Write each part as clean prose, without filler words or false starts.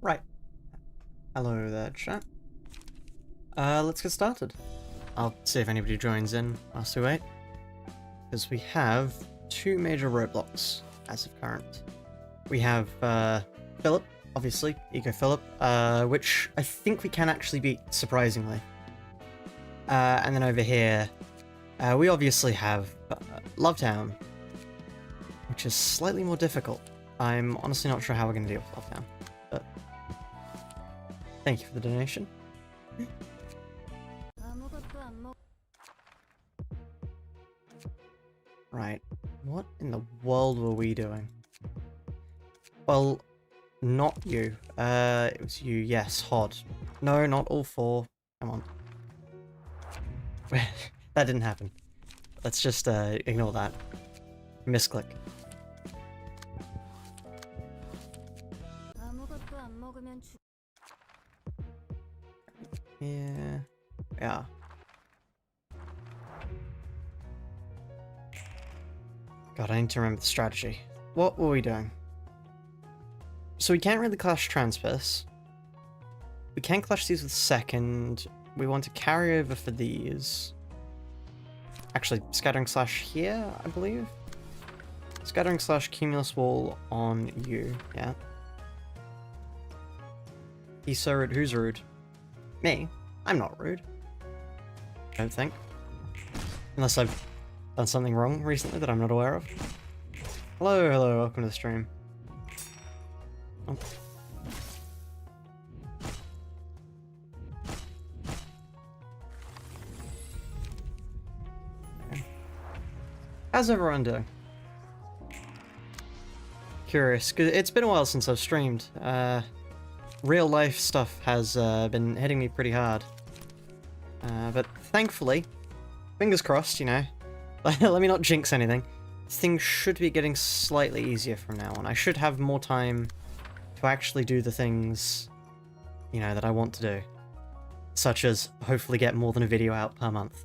Right. Hello there, chat. Let's get started. I'll see if anybody joins in whilst we wait. Because we have two major roadblocks as of current. We have Philip, obviously, Ego Philip, which I think we can actually beat, surprisingly. And then over here, we obviously have Lovetown, which is slightly more difficult. I'm honestly not sure how we're going to deal with Lovetown, but thank you for the donation. Right, what in the world were we doing? Well, not you. It was you, yes, Hod. No, not all four. Come on. That didn't happen. Let's just ignore that. Misclick. Yeah. God, I need to remember the strategy. What were we doing? So we can't really clash Transpers. We can clash these with second. We want to carry over for these. Actually, Scattering Slash here, I believe. Scattering Slash Cumulus Wall on you, yeah. He's so rude. Who's rude? Me? I'm not rude. I don't think. Unless I've done something wrong recently that I'm not aware of. Hello, welcome to the stream. Oh. Okay. How's everyone doing? Curious, because it's been a while since I've streamed. Real life stuff has been hitting me pretty hard. But thankfully, fingers crossed, you know, let me not jinx anything. Things should be getting slightly easier from now on. I should have more time to actually do the things, you know, that I want to do. Such as, hopefully get more than a video out per month.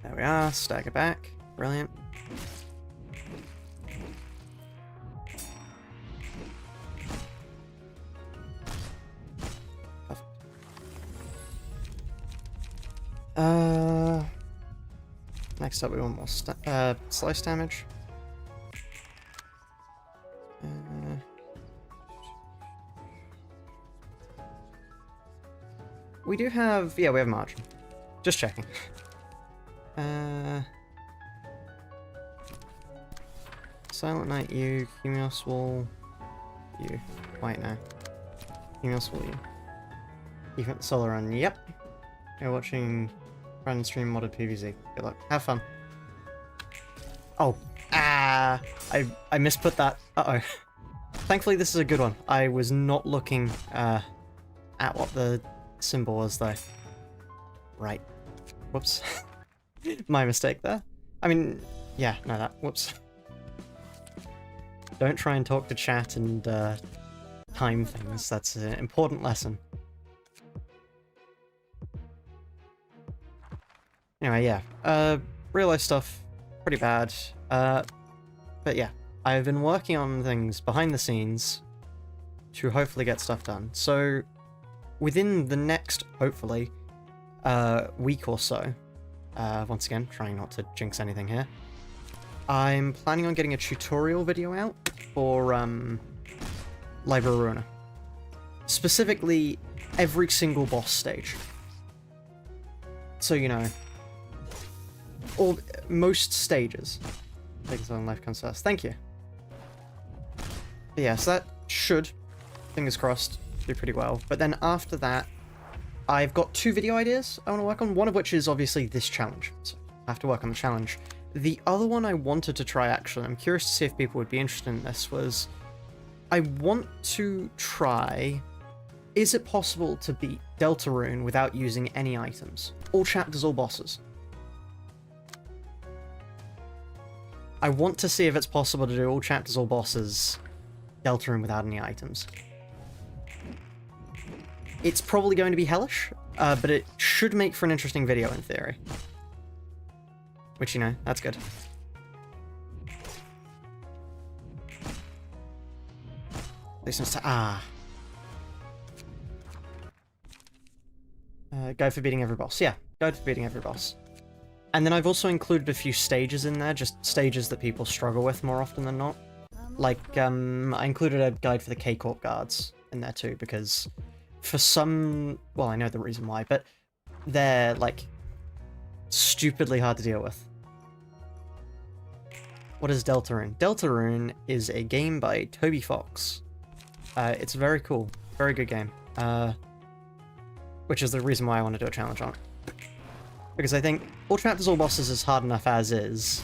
There we are, stagger back. Brilliant. Next up we want more slice damage. We do have, yeah, we have margin. Just checking. Silent Night, you. Cumulus Wall, you. Wait, no. Cumulus Wall, you. Even Solar Run, yep. You're watching Run Stream Modded PvZ. Good luck. Have fun. Oh. I misput that. Uh-oh. Thankfully this is a good one. I was not looking at what the symbol was though. Right. Whoops. My mistake there. I mean, yeah, no, that. Whoops. Don't try and talk to chat and time things. That's an important lesson. Anyway, yeah. Real life stuff, pretty bad. But yeah, I've been working on things behind the scenes to hopefully get stuff done. So, within the next, hopefully, week or so, once again, trying not to jinx anything here, I'm planning on getting a tutorial video out for Library of Ruina. Specifically, every single boss stage. So, you know, most stages. Things on life comes first. Thank you. But yeah, so that should, fingers crossed, do pretty well. But then after that, I've got two video ideas I want to work on. One of which is obviously this challenge. So I have to work on the challenge. The other one I wanted to try, actually, I'm curious to see if people would be interested in this, was I want to try, is it possible to beat Rune without using any items? All chapters, all bosses. I want to see if it's possible to do all chapters, all bosses, Rune without any items. It's probably going to be hellish, but it should make for an interesting video in theory. Which, you know, that's good. Guide for beating every boss. Yeah, guide for beating every boss. And then I've also included a few stages in there, just stages that people struggle with more often than not. Like, I included a guide for the K-Corp guards in there too, because for some... Well, I know the reason why, but they're, like, stupidly hard to deal with. What is Deltarune? Deltarune is a game by Toby Fox. It's very cool. Very good game. Which is the reason why I want to do a challenge on it. Because I think all chapters, all bosses is hard enough as is,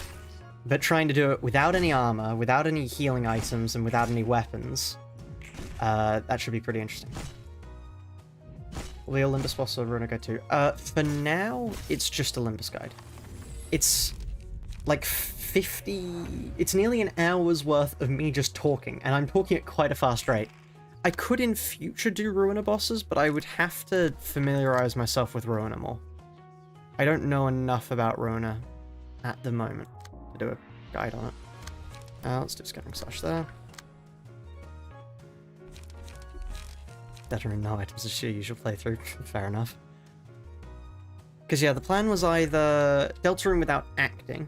but trying to do it without any armor, without any healing items, and without any weapons, that should be pretty interesting. Will the Olympus boss or Rune go too? For now, it's just Olympus guide. It's like 50... It's nearly an hour's worth of me just talking, and I'm talking at quite a fast rate. I could in future do Ruina bosses, but I would have to familiarize myself with Ruina more. I don't know enough about Rune at the moment to do a guide on it. Let's do Scattering Slash there. Better in no items is your usual playthrough. Fair enough. Because yeah, the plan was either Deltarune without acting,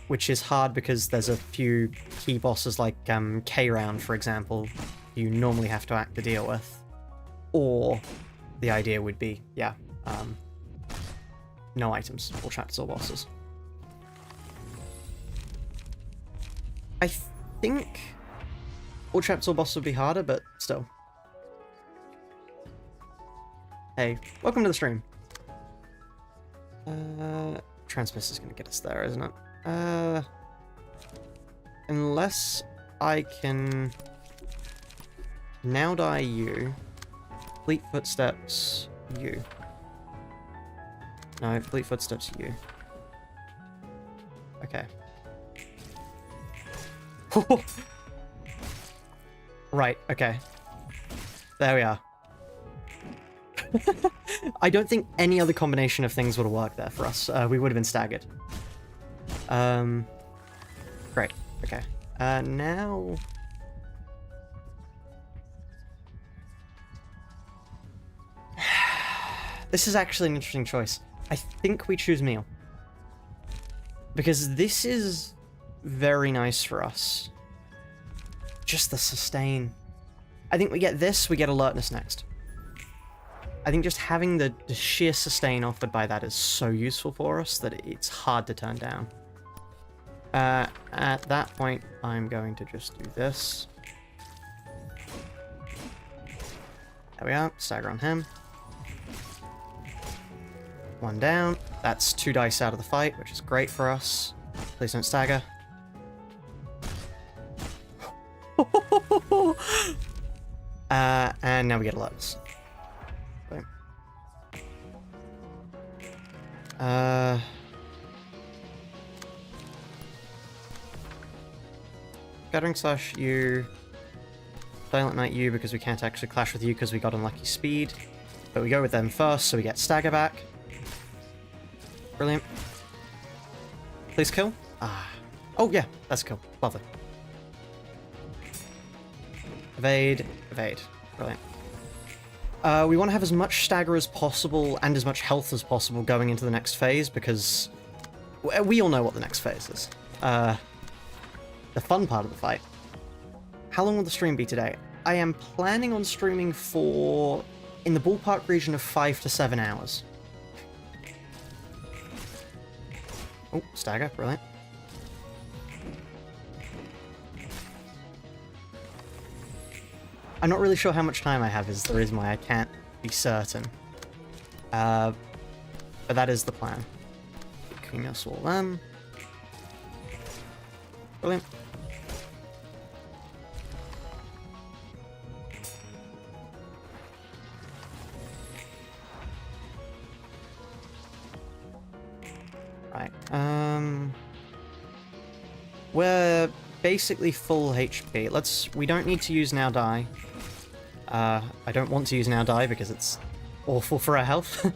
which is hard because there's a few key bosses like K-Round, for example, you normally have to act to deal with. Or the idea would be, yeah, no items, all chapters or bosses. I think all chapters or bosses would be harder, but still. Hey, welcome to the stream. Transmiss is going to get us there, isn't it? Unless I can now die you, Fleet Footsteps you. No, Fleet Footsteps you. Okay. Right, okay. There we are. I don't think any other combination of things would have worked there for us. We would have been staggered. Great. Okay. Now... This is actually an interesting choice. I think we choose meal. Because this is very nice for us. Just the sustain. I think we get this, we get alertness next. I think just having the sheer sustain offered by that is so useful for us that it's hard to turn down. At that point, I'm going to just do this. There we are, stagger on him. One down. That's 2 dice out of the fight, which is great for us. Please don't stagger. And now we get alertness. Boom. Scattering Slash you. Silent Knight you because we can't actually clash with you because we got unlucky speed. But we go with them first, so we get stagger back. Brilliant. Please kill. Ah. Oh, yeah, that's a kill. Lovely. Evade. Evade. Brilliant. We want to have as much stagger as possible and as much health as possible going into the next phase, because we all know what the next phase is. The fun part of the fight. How long will the stream be today? I am planning on streaming for, in the ballpark region of 5 to 7 hours. Oh, stagger, brilliant. I'm not really sure how much time I have is the reason why I can't be certain. But that is the plan. King us all them. Brilliant. Right, we're basically full HP. We don't need to use Now Die. I don't want to use Now Die because it's awful for our health.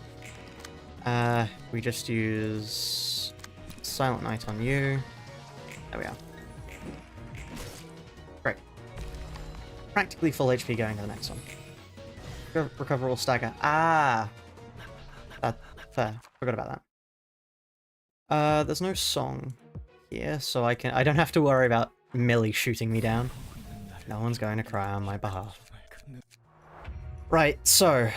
We just use Silent Night on you. There we are. Great. Practically full HP going to the next one. Recover all stagger. Ah! Fair. Forgot about that. There's no song here, so I don't have to worry about Millie shooting me down. No one's going to cry on my behalf. Right, so,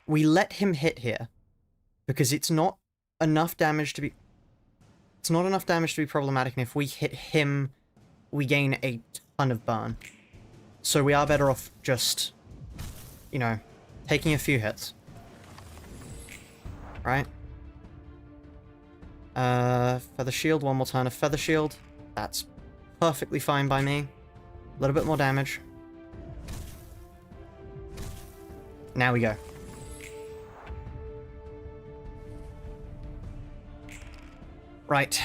we let him hit here because it's not enough damage to be problematic, and if we hit him, we gain a ton of burn. So we are better off just, you know, taking a few hits. Right? Feather Shield, one more turn of Feather Shield. That's perfectly fine by me. A little bit more damage. Now we go. Right.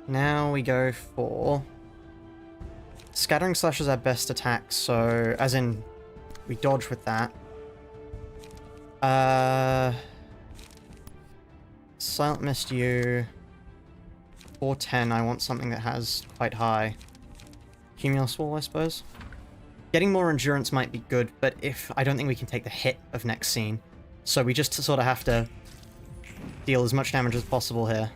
Now we go for... Scattering Slash is our best attack, so... As in, we dodge with that. Silent Mist you... 410, I want something that has quite high. Cumulus Wall, I suppose. Getting more endurance might be good, but I don't think we can take the hit of next scene. So we just sort of have to deal as much damage as possible here.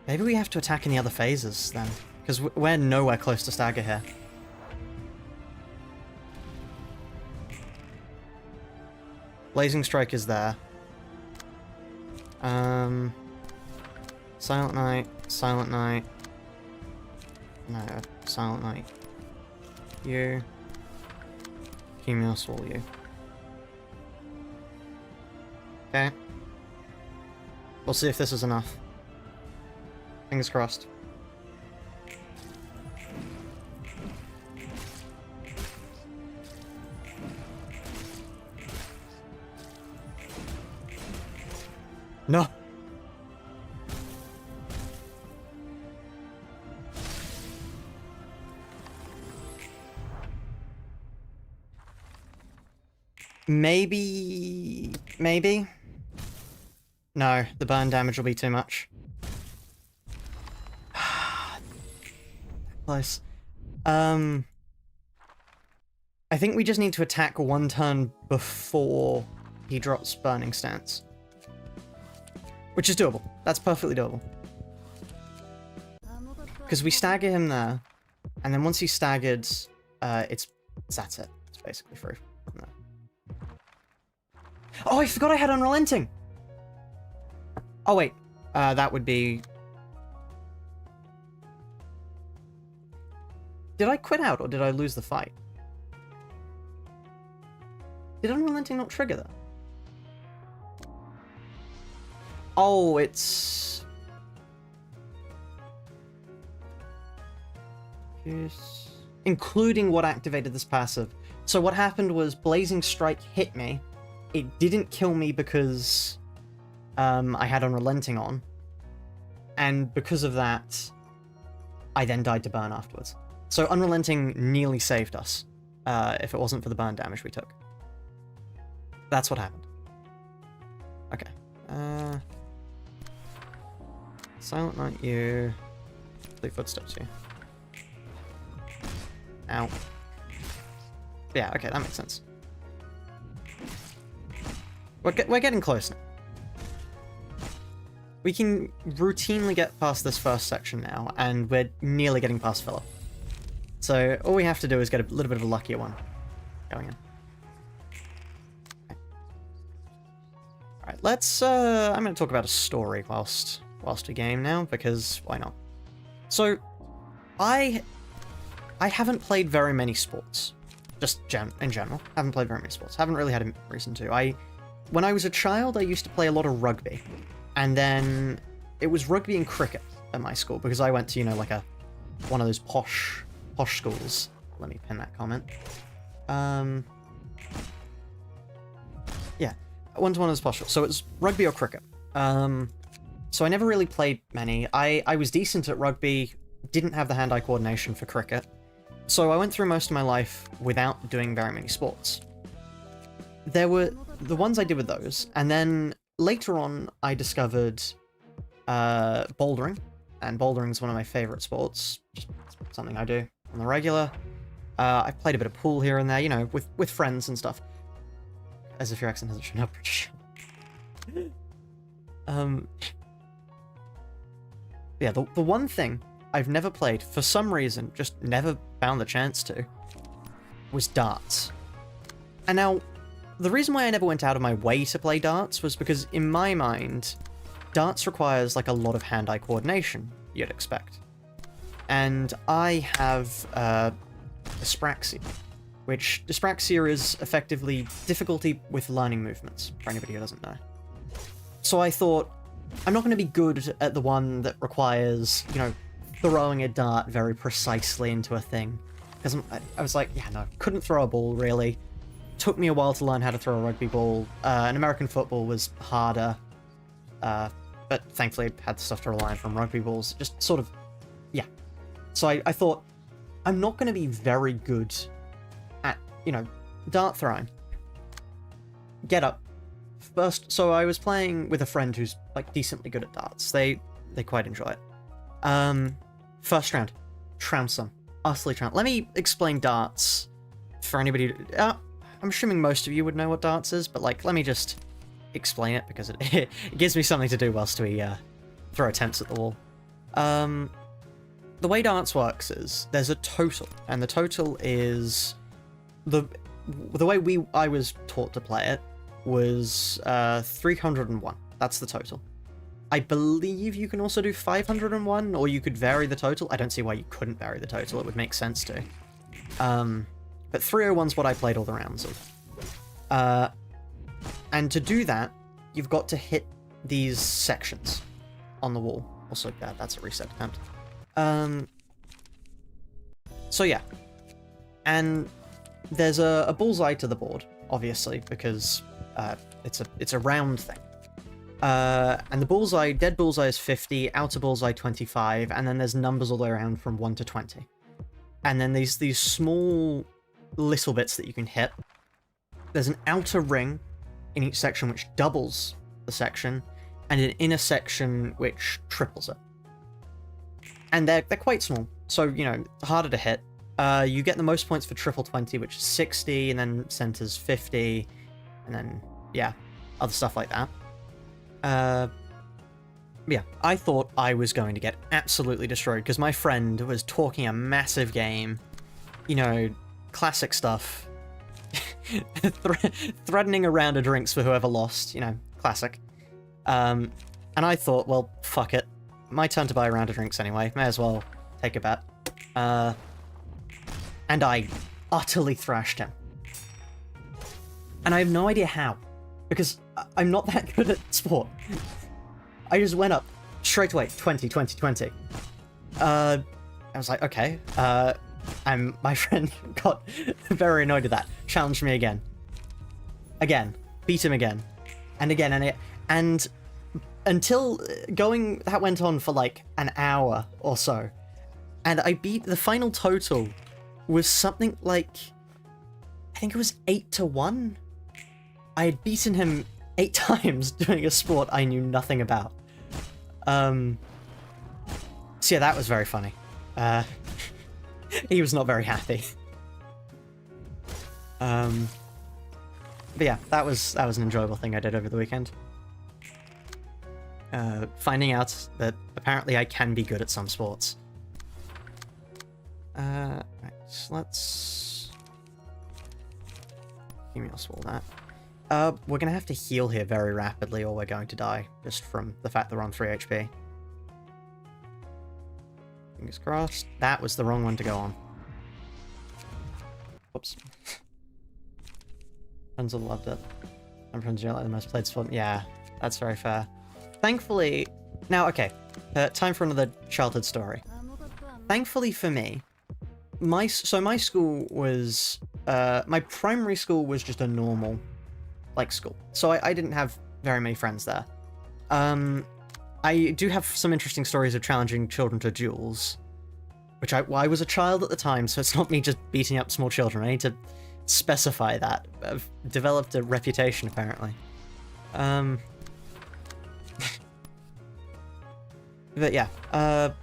Maybe we have to attack in the other phases then, because we're nowhere close to stagger here. Blazing Strike is there. Silent Night, Silent Night. No, Silent Night. You. Cumulus Wall you. Okay. We'll see if this is enough. Fingers crossed. No! Maybe... No, the burn damage will be too much. Close. I think we just need to attack one turn before he drops Burning Stance. Which is doable. That's perfectly doable. Because we stagger him there, and then once he's staggered, that's it. It's basically free. No. Oh, I forgot I had Unrelenting! Oh, wait. That would be... Did I quit out, or did I lose the fight? Did Unrelenting not trigger that? Oh, it's... Including what activated this passive. So what happened was Blazing Strike hit me. It didn't kill me because I had Unrelenting on. And because of that, I then died to burn afterwards. So Unrelenting nearly saved us, if it wasn't for the burn damage we took. That's what happened. Okay. Silent Night you. Complete Footsteps you. Ow. Yeah, okay, that makes sense. We're getting close now. We can routinely get past this first section now, and we're nearly getting past filler. So all we have to do is get a little bit of a luckier one going in. Okay. Alright, let's I'm gonna talk about a story whilst we game now, because why not? So I haven't played very many sports. Just in general. Haven't played very many sports. Haven't really had a reason to. When I was a child, I used to play a lot of rugby. And then it was rugby and cricket at my school, because I went to, like one of those posh schools. Let me pin that comment. Yeah, I went to one of those posh schools. So it was rugby or cricket. So I never really played many. I was decent at rugby didn't have the hand-eye coordination for cricket, so I went through most of my life without doing very many sports. There were the ones I did with those, and then later on I discovered bouldering, and bouldering is one of my favorite sports, just something I do on the regular. I played a bit of pool here and there, you know, with friends and stuff. As if your accent hasn't shown up, British. Yeah, the one thing I've never played, for some reason, just never found the chance to, was darts. And now, the reason why I never went out of my way to play darts was because, in my mind, darts requires, like, a lot of hand-eye coordination, you'd expect. And I have, dyspraxia, which dyspraxia is effectively difficulty with learning movements, for anybody who doesn't know. So I thought, I'm not going to be good at the one that requires, you know, throwing a dart very precisely into a thing. Because I was like, yeah, no, couldn't throw a ball, really. Took me a while to learn how to throw a rugby ball. And American football was harder. But thankfully I had stuff to rely on from rugby balls. Just sort of, yeah. So I thought, I'm not going to be very good at, you know, dart throwing. Get up. First, so I was playing with a friend who's, like, decently good at darts. They quite enjoy it. First round. Trounce them. Utterly trounce. Let me explain darts for anybody. I'm assuming most of you would know what darts is, but, like, let me just explain it, because it gives me something to do whilst we throw attempts at the wall. The way darts works is there's a total, and the total is the way I was taught to play it was 301. That's the total. I believe you can also do 501, or you could vary the total. I don't see why you couldn't vary the total. It would make sense to. But 301's what I played all the rounds of. And to do that, you've got to hit these sections on the wall. Also, that's a reset attempt. So yeah. And there's a bullseye to the board, obviously, because it's a round thing. And the bullseye, dead bullseye is 50, outer bullseye 25, and then there's numbers all the way around from 1 to 20. And then these small little bits that you can hit. There's an outer ring in each section which doubles the section, and an inner section which triples it. And they're quite small, so, you know, harder to hit. You get the most points for triple 20, which is 60, and then centers 50, and then, yeah, other stuff like that. Yeah, I thought I was going to get absolutely destroyed, because my friend was talking a massive game, you know, classic stuff, threatening a round of drinks for whoever lost, you know, classic. And I thought, well, fuck it. My turn to buy a round of drinks anyway, may as well take a bet. And I utterly thrashed him. And I have no idea how, because I'm not that good at sport. I just went up straight away, 20, 20, 20. I was like, okay. And my friend got very annoyed at that. Challenged me again. Again. Beat him again. And again. And until that went on for like an hour or so. And I beat, the final total was something like, I think it was 8-1. I had beaten him 8 times doing a sport I knew nothing about. So yeah, that was very funny. He was not very happy. But yeah, that was an enjoyable thing I did over the weekend. Finding out that apparently I can be good at some sports. Right, let's... Give me a swallow that. We're gonna have to heal here very rapidly or we're going to die, just from the fact that we're on 3 HP. Fingers crossed. That was the wrong one to go on. Whoops. Friends will loved it. And friends are like the most played sport. Yeah, that's very fair. Thankfully... Now, okay. Time for another childhood story. Thankfully for me, my school was... my primary school was just a normal, like, school. So I didn't have very many friends there. I do have some interesting stories of challenging children to duels. which I was a child at the time, so it's not me just beating up small children. I need to specify that. I've developed a reputation, apparently. But yeah, but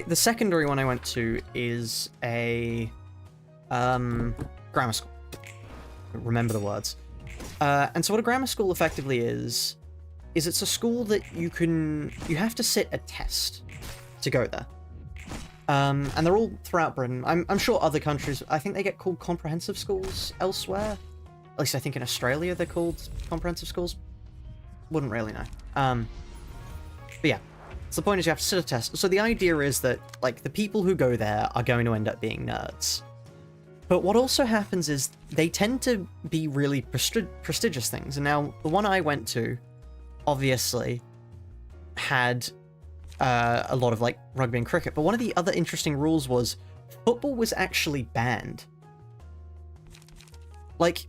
the secondary one I went to is a grammar school. Remember the words. And so what a grammar school effectively is it's a school that you have to sit a test to go there. And they're all throughout Britain. I'm sure other countries, I think they get called comprehensive schools elsewhere. At least I think in Australia they're called comprehensive schools. Wouldn't really know. But yeah. So the point is you have to sit a test. So the idea is that, like, the people who go there are going to end up being nerds. But what also happens is they tend to be really prestigious things. And now, the one I went to, obviously, had a lot of, like, rugby and cricket. But one of the other interesting rules was football was actually banned. Like,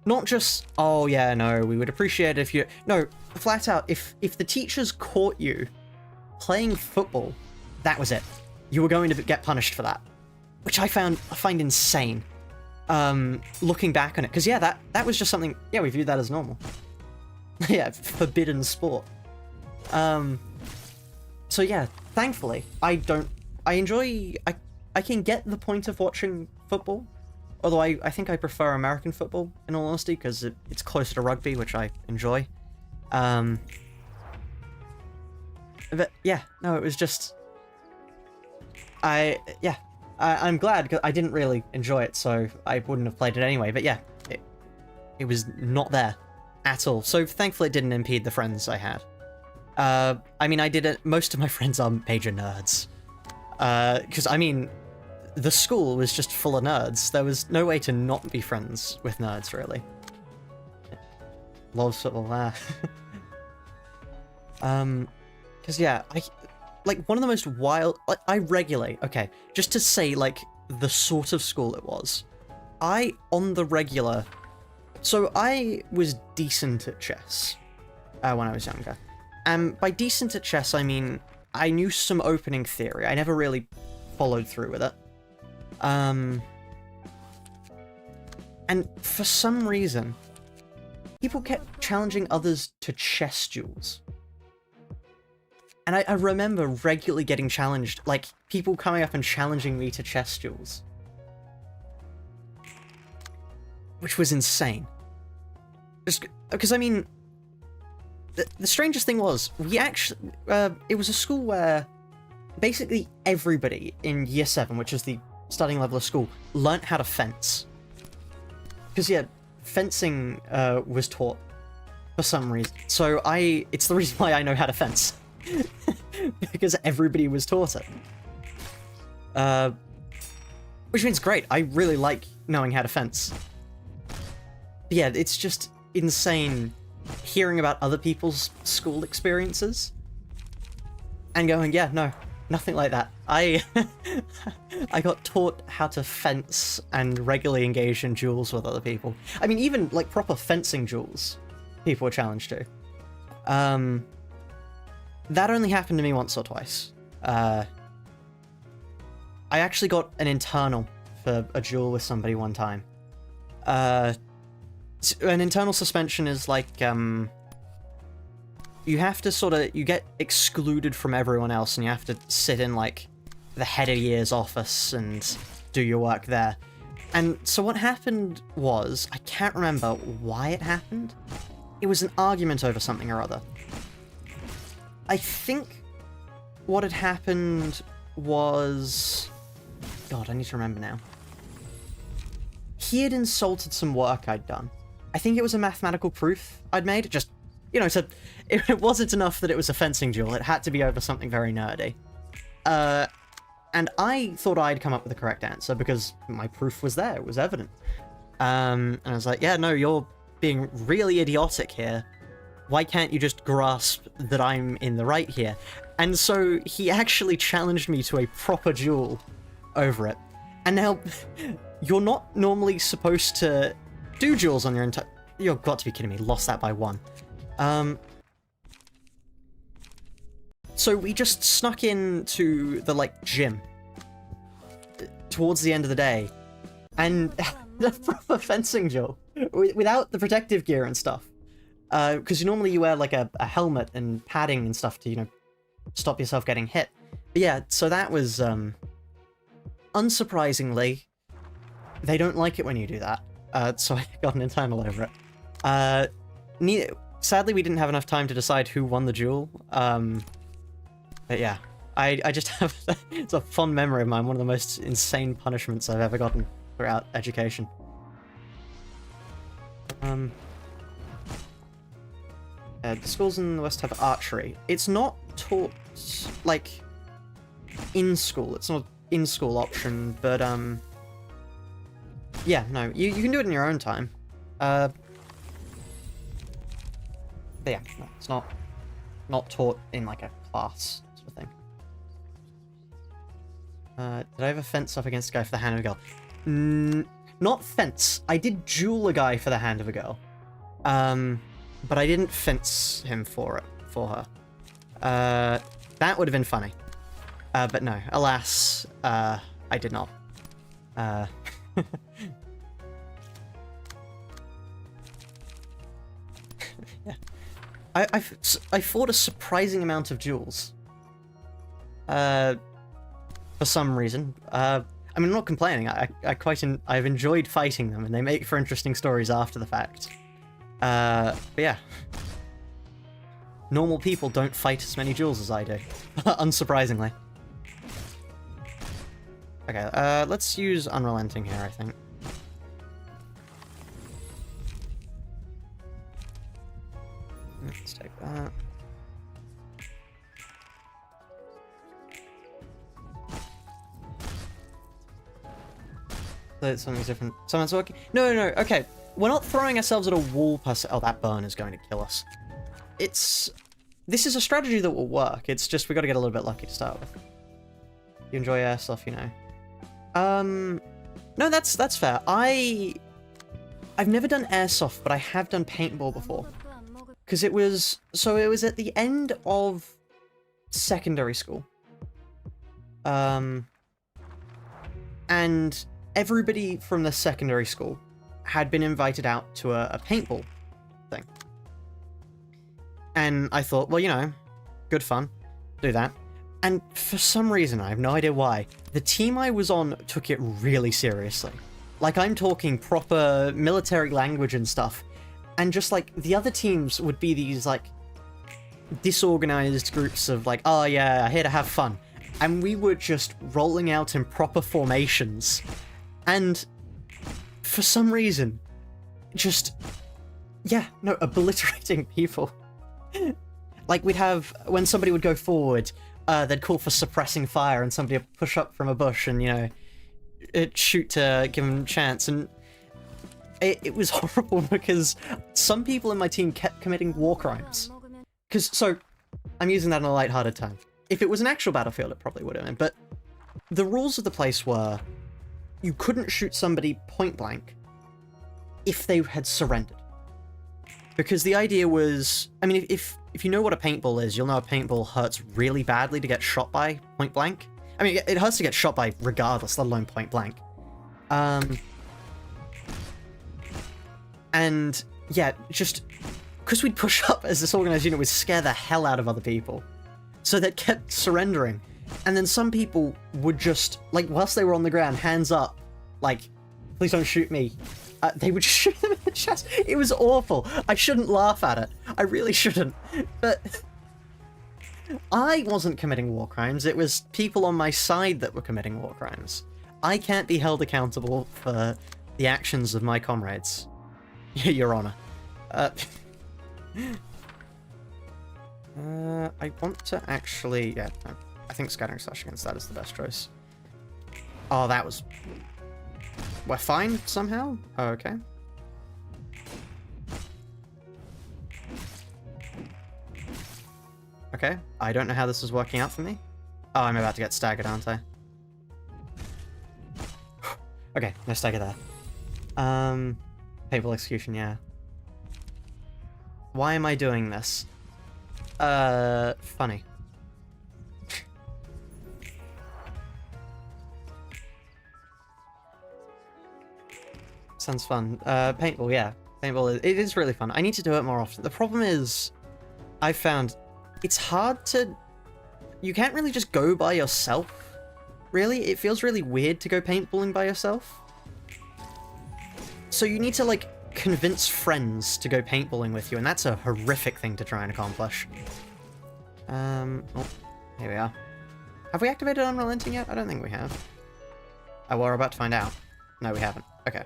not just, oh yeah, no, we would appreciate it if you... No, flat out, if the teachers caught you playing football, that was it. You were going to get punished for that, which I find insane. Looking back on it, because yeah, that was just something. Yeah, we viewed that as normal. Yeah, forbidden sport. So yeah, thankfully, I can get the point of watching football, although I think I prefer American football in all honesty because it's closer to rugby, which I enjoy. But yeah, no, it was just... I'm glad, because I didn't really enjoy it, so I wouldn't have played it anyway, but yeah, it was not there at all. So thankfully it didn't impede the friends I had. I mean, most of my friends are major nerds. Because, I mean, the school was just full of nerds. There was no way to not be friends with nerds, really. Loves football, because, yeah, like, one of the most wild... Like, I regulate... Okay, just to say, like, the sort of school it was. On the regular... So, I was decent at chess when I was younger. And by decent at chess, I mean, I knew some opening theory. I never really followed through with it. And for some reason, people kept challenging others to chess duels. And I remember regularly getting challenged, like, people coming up and challenging me to chess duels. Which was insane. Just because, I mean, the strangest thing was, we actually, it was a school where basically everybody in Year 7, which is the starting level of school, learnt how to fence. Because, yeah, fencing was taught for some reason. So it's the reason why I know how to fence. Because everybody was taught it. Which means great. I really like knowing how to fence. But yeah, it's just insane hearing about other people's school experiences. And going, yeah, no, nothing like that. I got taught how to fence and regularly engage in duels with other people. I mean, even, like, proper fencing duels, people were challenged to. That only happened to me once or twice. I actually got an internal for a duel with somebody one time. An internal suspension is like, you have to you get excluded from everyone else and you have to sit in, like, the head of year's office and do your work there. And so what happened was, I can't remember why it happened. It was an argument over something or other. I think what had happened was... God, I need to remember now. He had insulted some work I'd done. I think it was a mathematical proof I'd made. Just, you know, so it wasn't enough that it was a fencing duel. It had to be over something very nerdy. And I thought I'd come up with the correct answer because my proof was there. It was evident. And I was like, yeah, no, you're being really idiotic here. Why can't you just grasp that I'm in the right here? And so he actually challenged me to a proper duel over it. And now, you're not normally supposed to do duels on your entire... You've got to be kidding me. Lost that by 1. So we just snuck into the, like, gym towards the end of the day, and the proper fencing duel without the protective gear and stuff. Because normally you wear like a helmet and padding and stuff to, you know, stop yourself getting hit. But yeah, so that was, unsurprisingly, they don't like it when you do that. So I got an internal over it. Sadly, we didn't have enough time to decide who won the duel. But yeah, I just have, it's a fond memory of mine, one of the most insane punishments I've ever gotten throughout education. The schools in the West have archery. It's not taught, like, in school. It's not an in-school option, but, yeah, no, you can do it in your own time. But yeah, no, it's not taught in, like, a class sort of thing. Did I ever fence up against a guy for the hand of a girl? Not fence. I did duel a guy for the hand of a girl. But I didn't fence him for her. That would have been funny. But no, alas, I did not. Yeah. I fought a surprising amount of duels. For some reason. I mean, I'm not complaining. I've enjoyed fighting them, and they make for interesting stories after the fact. But yeah. Normal people don't fight as many duels as I do. Unsurprisingly. Okay, let's use Unrelenting here, I think. Let's take that. That's something different. Someone's working. No, okay. We're not throwing ourselves at a wall per se. Oh, that burn is going to kill us. This is a strategy that will work. It's just we got to get a little bit lucky to start with. You enjoy airsoft, you know. No, that's fair. I've never done airsoft, but I have done paintball before. Because it was at the end of secondary school. And everybody from the secondary school had been invited out to a paintball thing. And I thought, well, you know, good fun, do that. And for some reason, I have no idea why, the team I was on took it really seriously. Like, I'm talking proper military language and stuff. And just, like, the other teams would be these, like, disorganized groups of, like, oh yeah, here to have fun. And we were just rolling out in proper formations. And for some reason, just, yeah, no, obliterating people. Like, we'd have, when somebody would go forward, they'd call for suppressing fire, and somebody would push up from a bush and, you know, shoot to give them a chance. And it was horrible because some people in my team kept committing war crimes. So, I'm using that in a lighthearted tone. If it was an actual battlefield, it probably would have been, but the rules of the place were you couldn't shoot somebody point blank if they had surrendered. Because the idea was, I mean, if you know what a paintball is, you'll know a paintball hurts really badly to get shot by point blank. I mean, it hurts to get shot by regardless, let alone point blank. And yeah, just because we'd push up as this organized unit would scare the hell out of other people. So they kept surrendering. And then some people would just, like, whilst they were on the ground, hands up, like, please don't shoot me. They would shoot them in the chest. It was awful. I shouldn't laugh at it. I really shouldn't. But I wasn't committing war crimes. It was people on my side that were committing war crimes. I can't be held accountable for the actions of my comrades, Your Honor. I want to actually... Yeah, no, I think scattering slash against that is the best choice. Oh, that was... We're fine, somehow? Oh, okay. Okay, I don't know how this is working out for me. Oh, I'm about to get staggered, aren't I? Okay, no stagger there. Painful execution, yeah. Why am I doing this? Funny. Sounds fun. Paintball, yeah. Paintball, it is really fun. I need to do it more often. The problem is, I've found it's hard to... You can't really just go by yourself, really. It feels really weird to go paintballing by yourself. So you need to, like, convince friends to go paintballing with you, and that's a horrific thing to try and accomplish. Oh, here we are. Have we activated Unrelenting yet? I don't think we have. Oh, well, we're about to find out. No, we haven't. Okay.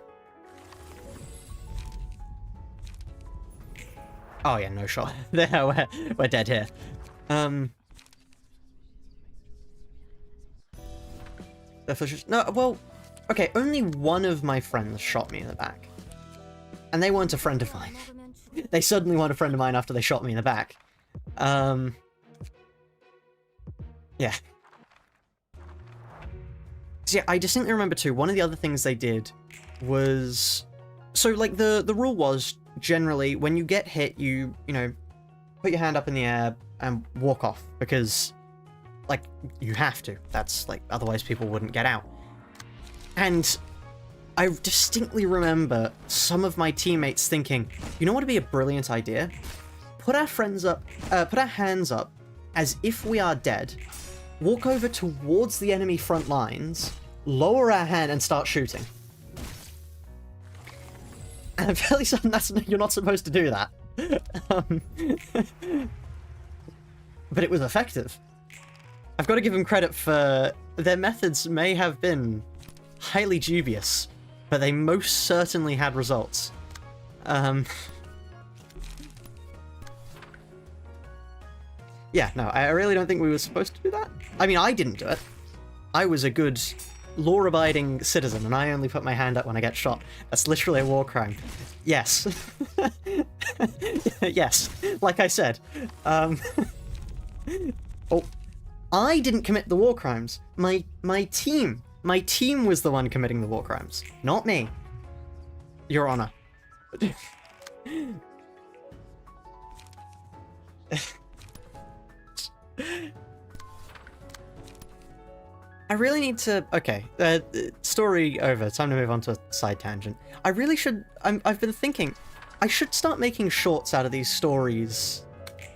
Oh yeah, no shot. There, we're dead here. No, well, okay, only one of my friends shot me in the back. And they weren't a friend of mine. They suddenly weren't a friend of mine after they shot me in the back. Yeah. So yeah, I distinctly remember too, one of the other things they did was... So, like, the rule was, generally, when you get hit, you know, put your hand up in the air and walk off, because, like, you have to. That's, like, otherwise people wouldn't get out. And I distinctly remember some of my teammates thinking, you know what would be a brilliant idea? Put our friends up, put our hands up as if we are dead, walk over towards the enemy front lines, lower our hand and start shooting. And I'm fairly certain you're not supposed to do that. But it was effective. I've got to give them credit for... Their methods may have been highly dubious, but they most certainly had results. Yeah, no, I really don't think we were supposed to do that. I mean, I didn't do it. I was a good... law-abiding citizen, and I only put my hand up when I get shot. That's literally a war crime. Yes. Yes, like I said. Oh, I didn't commit the war crimes. My team was the one committing the war crimes, not me. Your Honor. I really need to... Okay, story over. Time to move on to a side tangent. I really should... I've been thinking, I should start making shorts out of these stories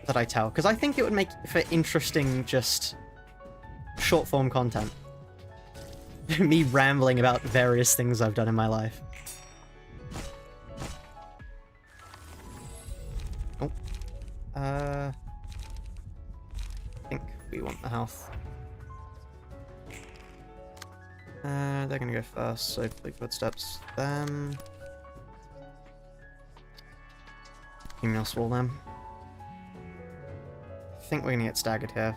that I tell, because I think it would make for interesting, just short-form content. Me rambling about various things I've done in my life. Oh. I think we want the health. They're gonna go first, so fleet footsteps them. Email swall them. I think we're gonna get staggered here.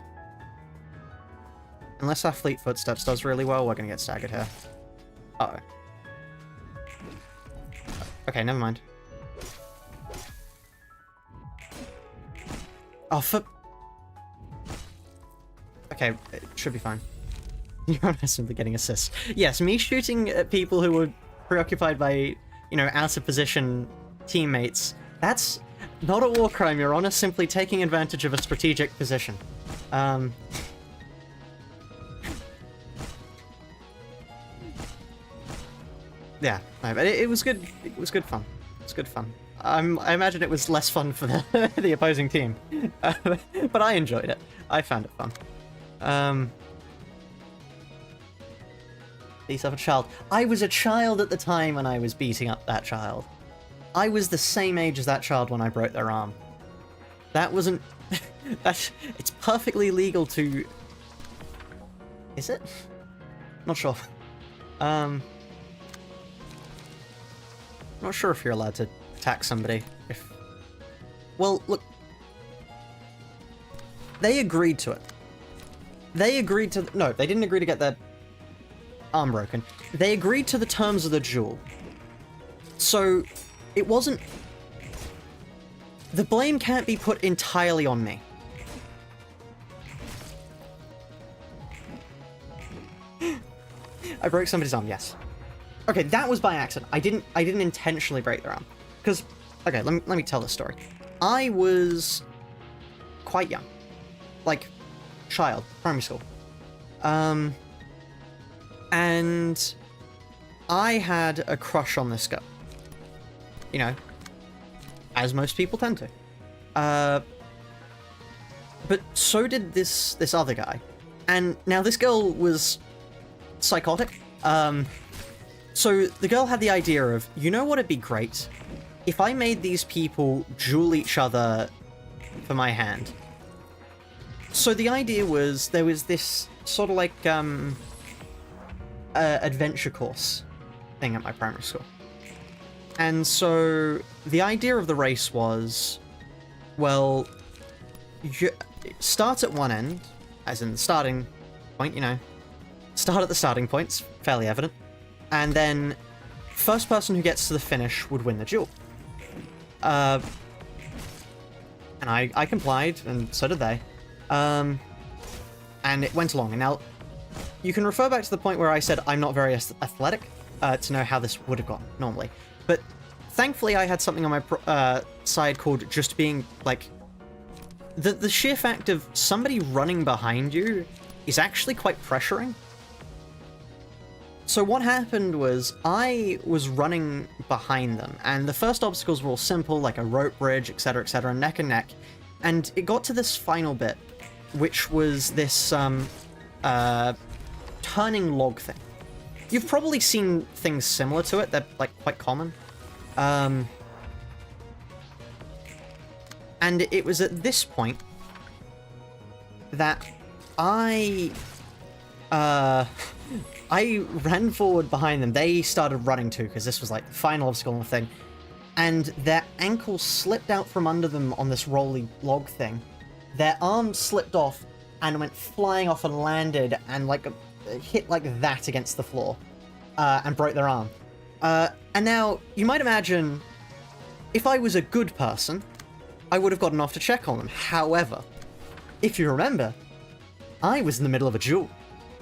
Unless our fleet footsteps does really well, we're gonna get staggered here. Uh-oh. Okay, never mind. Oh, okay, it should be fine. You're simply getting assists. Yes, me shooting at people who were preoccupied by, you know, out-of-position teammates, that's not a war crime, Your Honor, simply taking advantage of a strategic position. Yeah, no, but it was good. It was good fun. It was good fun. I imagine it was less fun for the, the opposing team. But I enjoyed it. I found it fun. Beat up a child. I was a child at the time when I was beating up that child. I was the same age as that child when I broke their arm. That wasn't... it's perfectly legal to... Is it? Not sure. Not sure if you're allowed to attack somebody if... Well, look. They agreed to it. They agreed to... No, they didn't agree to get their arm broken. They agreed to the terms of the duel. So, it wasn't... The blame can't be put entirely on me. I broke somebody's arm, yes. Okay, that was by accident. I didn't intentionally break their arm. Because, okay, let me tell this story. I was quite young. Like, child, primary school. And I had a crush on this girl. you know, as most people tend to. But so did this other guy. And now this girl was psychotic. So the girl had the idea of, you know what, it'd be great if I made these people duel each other for my hand. So the idea was, there was this sort of like adventure course thing at my primary school. And so the idea of the race was, well, you start at one end, as in the starting point, you know, start at the starting point's fairly evident, and then first person who gets to the finish would win the duel. And I complied, and so did they. And it went along. And now, you can refer back to the point where I said I'm not very athletic to know how this would have gone normally. But thankfully, I had something on my side called just being, like... The sheer fact of somebody running behind you is actually quite pressuring. So what happened was, I was running behind them, and the first obstacles were all simple, like a rope bridge, etc., neck and neck. And it got to this final bit, which was this, turning log thing. You've probably seen things similar to it, they're, like, quite common. And it was at this point that I ran forward behind them. They started running too, because this was like the final obstacle and thing. And their ankles slipped out from under them on this rolly log thing. Their arms slipped off and went flying off and landed and like hit like that against the floor and broke their arm. And now, you might imagine, if I was a good person, I would have gotten off to check on them. However, if you remember, I was in the middle of a duel.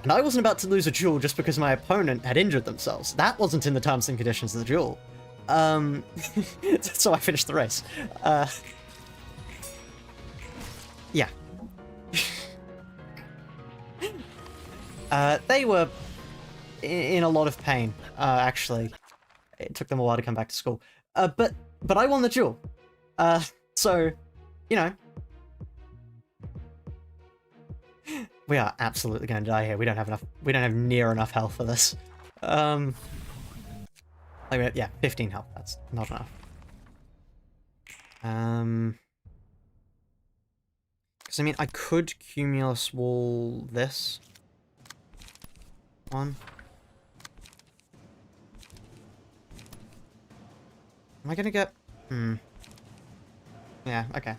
And I wasn't about to lose a duel just because my opponent had injured themselves. That wasn't in the terms and conditions of the duel. So I finished the race. Yeah. They were in a lot of pain, actually. It took them a while to come back to school. But I won the duel. So, you know. We are absolutely going to die here. We don't have near enough health for this. Like, yeah, 15 health. That's not enough. Because, I mean, I could Cumulus Wall this one. Am I gonna get... Yeah, okay.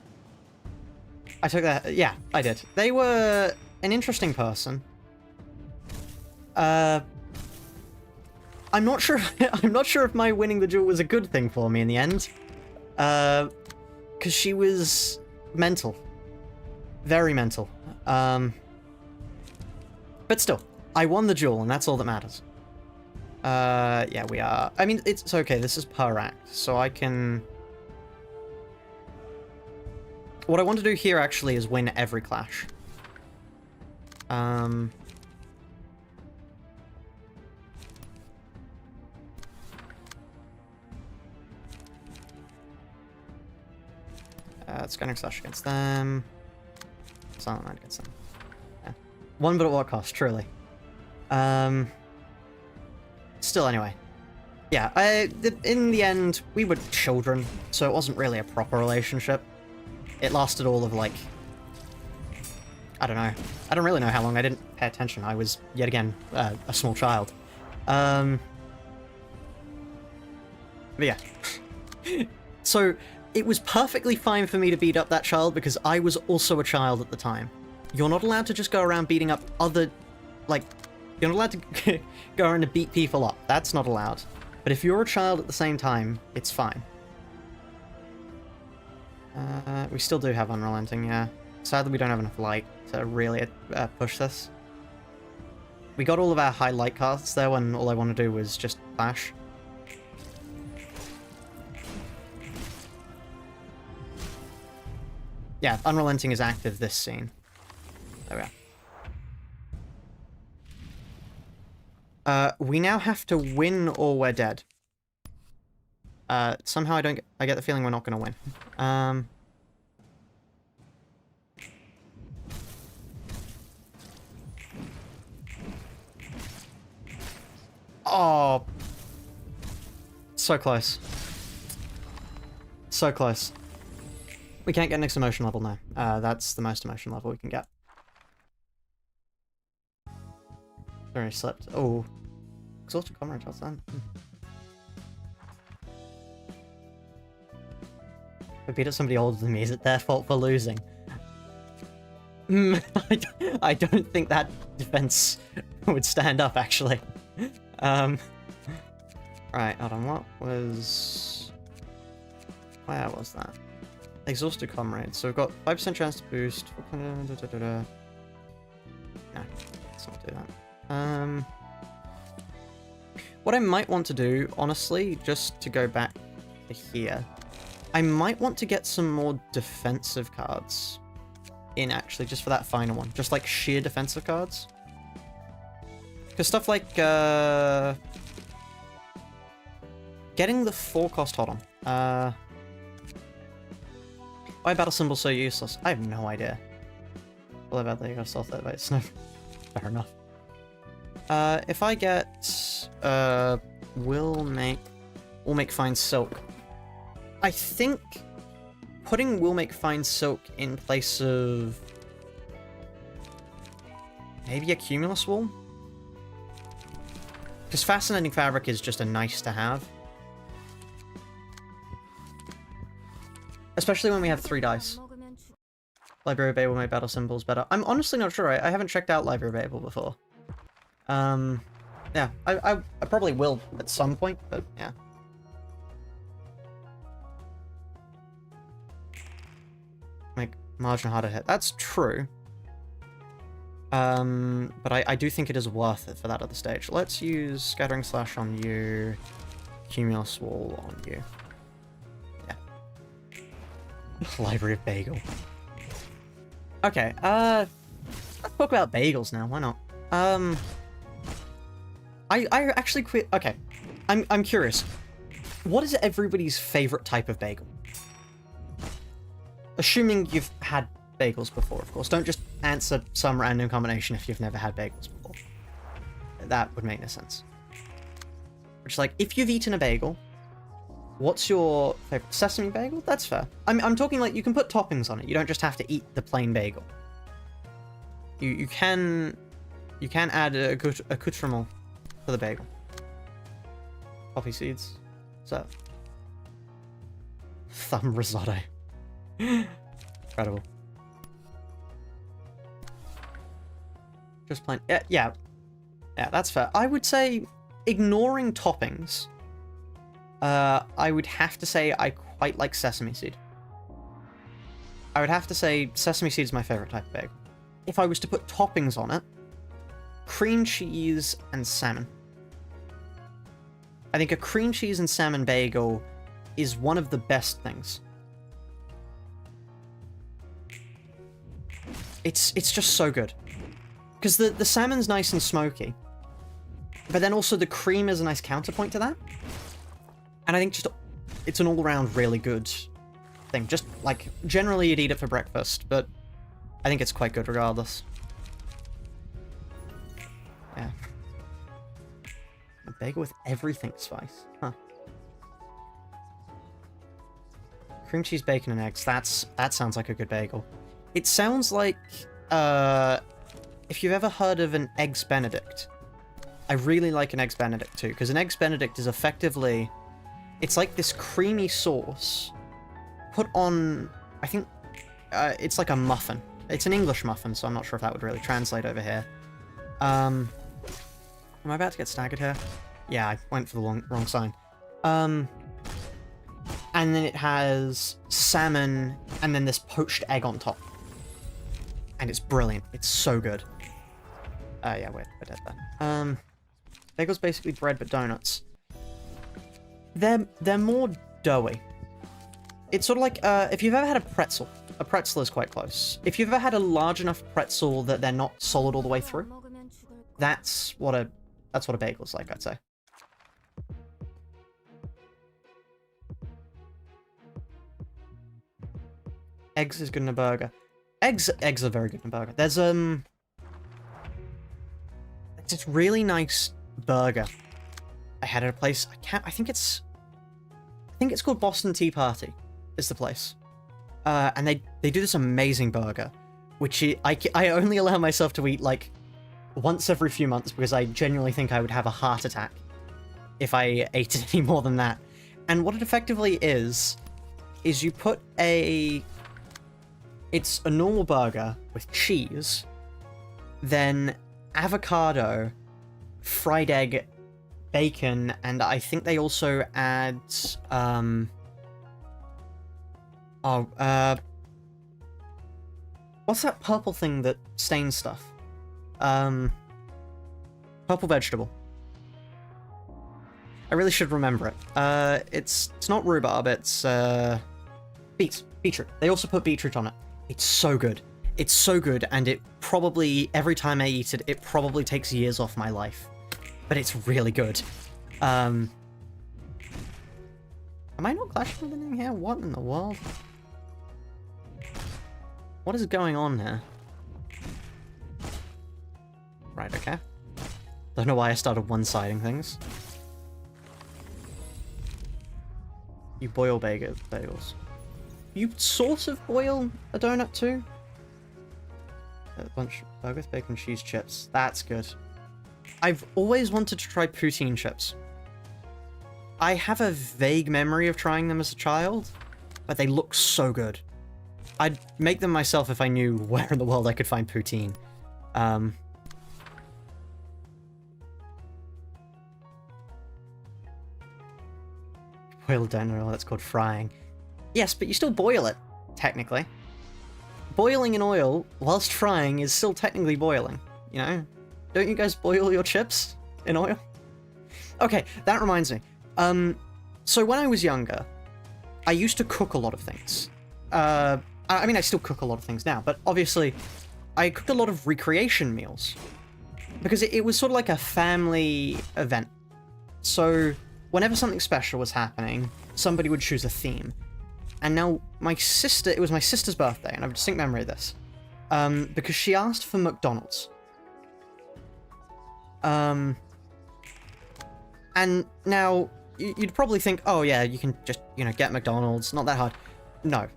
I took that... Yeah, I did. They were an interesting person. I'm not sure... I'm not sure if my winning the duel was a good thing for me in the end. Because she was mental. Very mental. But still, I won the duel, and that's all that matters. Yeah, we are... I mean, it's okay, this is per act, so I can... What I want to do here, actually, is win every clash. Scanning Slash against them. Silent Night against them. Yeah. One, but at what cost, truly. Still, anyway. Yeah, in the end, we were children, so it wasn't really a proper relationship. It lasted all of, like... I don't know. I don't really know how long. I didn't pay attention. I was, yet again, a small child. But yeah. So, it was perfectly fine for me to beat up that child because I was also a child at the time. You're not allowed to just go around beating up other... Like, you're not allowed to go around and beat people up. That's not allowed. But if you're a child at the same time, it's fine. We still do have Unrelenting, yeah. Sadly, we don't have enough light to really push this. We got all of our high light casts there when all I want to do was just flash. Yeah, Unrelenting is active this scene. There we are. We now have to win or we're dead. Somehow I get the feeling we're not gonna win. Oh, so close. So close. We can't get next emotion level now. That's the most emotion level we can get. Sorry, slipped. Oh. Exhausted comrade, what's that? If I beat up somebody older than me, is it their fault for losing? I don't think that defense would stand up, actually. Right, hold on, what was... Where was that? Exhausted comrade. So we've got 5% chance to boost. No, let's not do that. What I might want to do, honestly, just to go back to here, I might want to get some more defensive cards in, actually, just for that final one. Just like sheer defensive cards. Because stuff like, getting the 4-cost, hold on. Why battle symbols so useless? I have no idea. Well, about that you gotta stealth that, but it's no... Fair enough. If I get, will make fine silk. I think putting will make fine silk in place of maybe a cumulus wool? Because fascinating fabric is just a nice to have. Especially when we have 3 dice. Library of Babel make battle symbols better. I'm honestly not sure. I haven't checked out Library of Babel before. Yeah, I probably will at some point, but yeah. Make margin harder to hit. That's true. But I do think it is worth it for that other stage. Let's use Scattering Slash on you, Cumulus Wall on you. Yeah. Library of Bagel. Okay, let's talk about bagels now, why not? I actually quit. Okay, I'm curious. What is everybody's favorite type of bagel? Assuming you've had bagels before, of course. Don't just answer some random combination if you've never had bagels before. That would make no sense. Which, like, if you've eaten a bagel, what's your favorite? Sesame bagel? That's fair. I'm talking like you can put toppings on it. You don't just have to eat the plain bagel. You can add a accoutrement for the bagel. Poppy seeds. So, thumb risotto. Incredible. Just plain. Yeah, that's fair. I would say, ignoring toppings, I would have to say I quite like sesame seed. I would have to say sesame seed is my favorite type of bagel. If I was to put toppings on it, cream cheese and salmon. I think a cream cheese and salmon bagel is one of the best things. It's just so good. Because the salmon's nice and smoky. But then also the cream is a nice counterpoint to that. And I think just it's an all-around really good thing. Just, like, generally you'd eat it for breakfast, but I think it's quite good regardless. Yeah. A bagel with everything spice. Huh. Cream cheese, bacon, and eggs. That sounds like a good bagel. It sounds like, if you've ever heard of an Eggs Benedict. I really like an Eggs Benedict too, because an Eggs Benedict is effectively... It's like this creamy sauce put on... I think it's like a muffin. It's an English muffin, so I'm not sure if that would really translate over here. Am I about to get staggered here? Yeah, I went for the wrong sign. And then it has salmon, and then this poached egg on top. And it's brilliant. It's so good. Yeah, we're dead there. Bagels basically bread but donuts. They're more doughy. It's sort of like, if you've ever had a pretzel is quite close. If you've ever had a large enough pretzel that they're not solid all the way through, that's what a bagel's like, I'd say. Eggs is good in a burger. Eggs are very good in a burger. There's this really nice burger I had at a place. I think it's called Boston Tea Party is the place. And they do this amazing burger, which I only allow myself to eat like once every few months because I genuinely think I would have a heart attack if I ate it any more than that. And what it effectively is you put it's a normal burger with cheese, then avocado, fried egg, bacon, and I think they also add, what's that purple thing that stains stuff? Purple vegetable. I really should remember it. It's not rhubarb, it's, beetroot. They also put beetroot on it. It's so good. It's so good, and it probably, every time I eat it, it probably takes years off my life. But it's really good. Am I not clashing with anything here? What in the world? What is going on here? Right, okay. Don't know why I started one-siding things. You boil bagels. You sort of boil a donut too? A bunch of burgers, bacon, cheese, chips. That's good. I've always wanted to try poutine chips. I have a vague memory of trying them as a child, but they look so good. I'd make them myself if I knew where in the world I could find poutine. Boiled donut, that's called frying. Yes, but you still boil it, technically. Boiling in oil whilst frying is still technically boiling, you know? Don't you guys boil your chips in oil? Okay, that reminds me. So when I was younger, I used to cook a lot of things. I mean, I still cook a lot of things now, but obviously, I cooked a lot of recreation meals. Because it was sort of like a family event. So, whenever something special was happening, somebody would choose a theme. And now, it was my sister's birthday, and I have a distinct memory of this. Because she asked for McDonald's. And now, you'd probably think, oh yeah, you can just, get McDonald's, not that hard. No.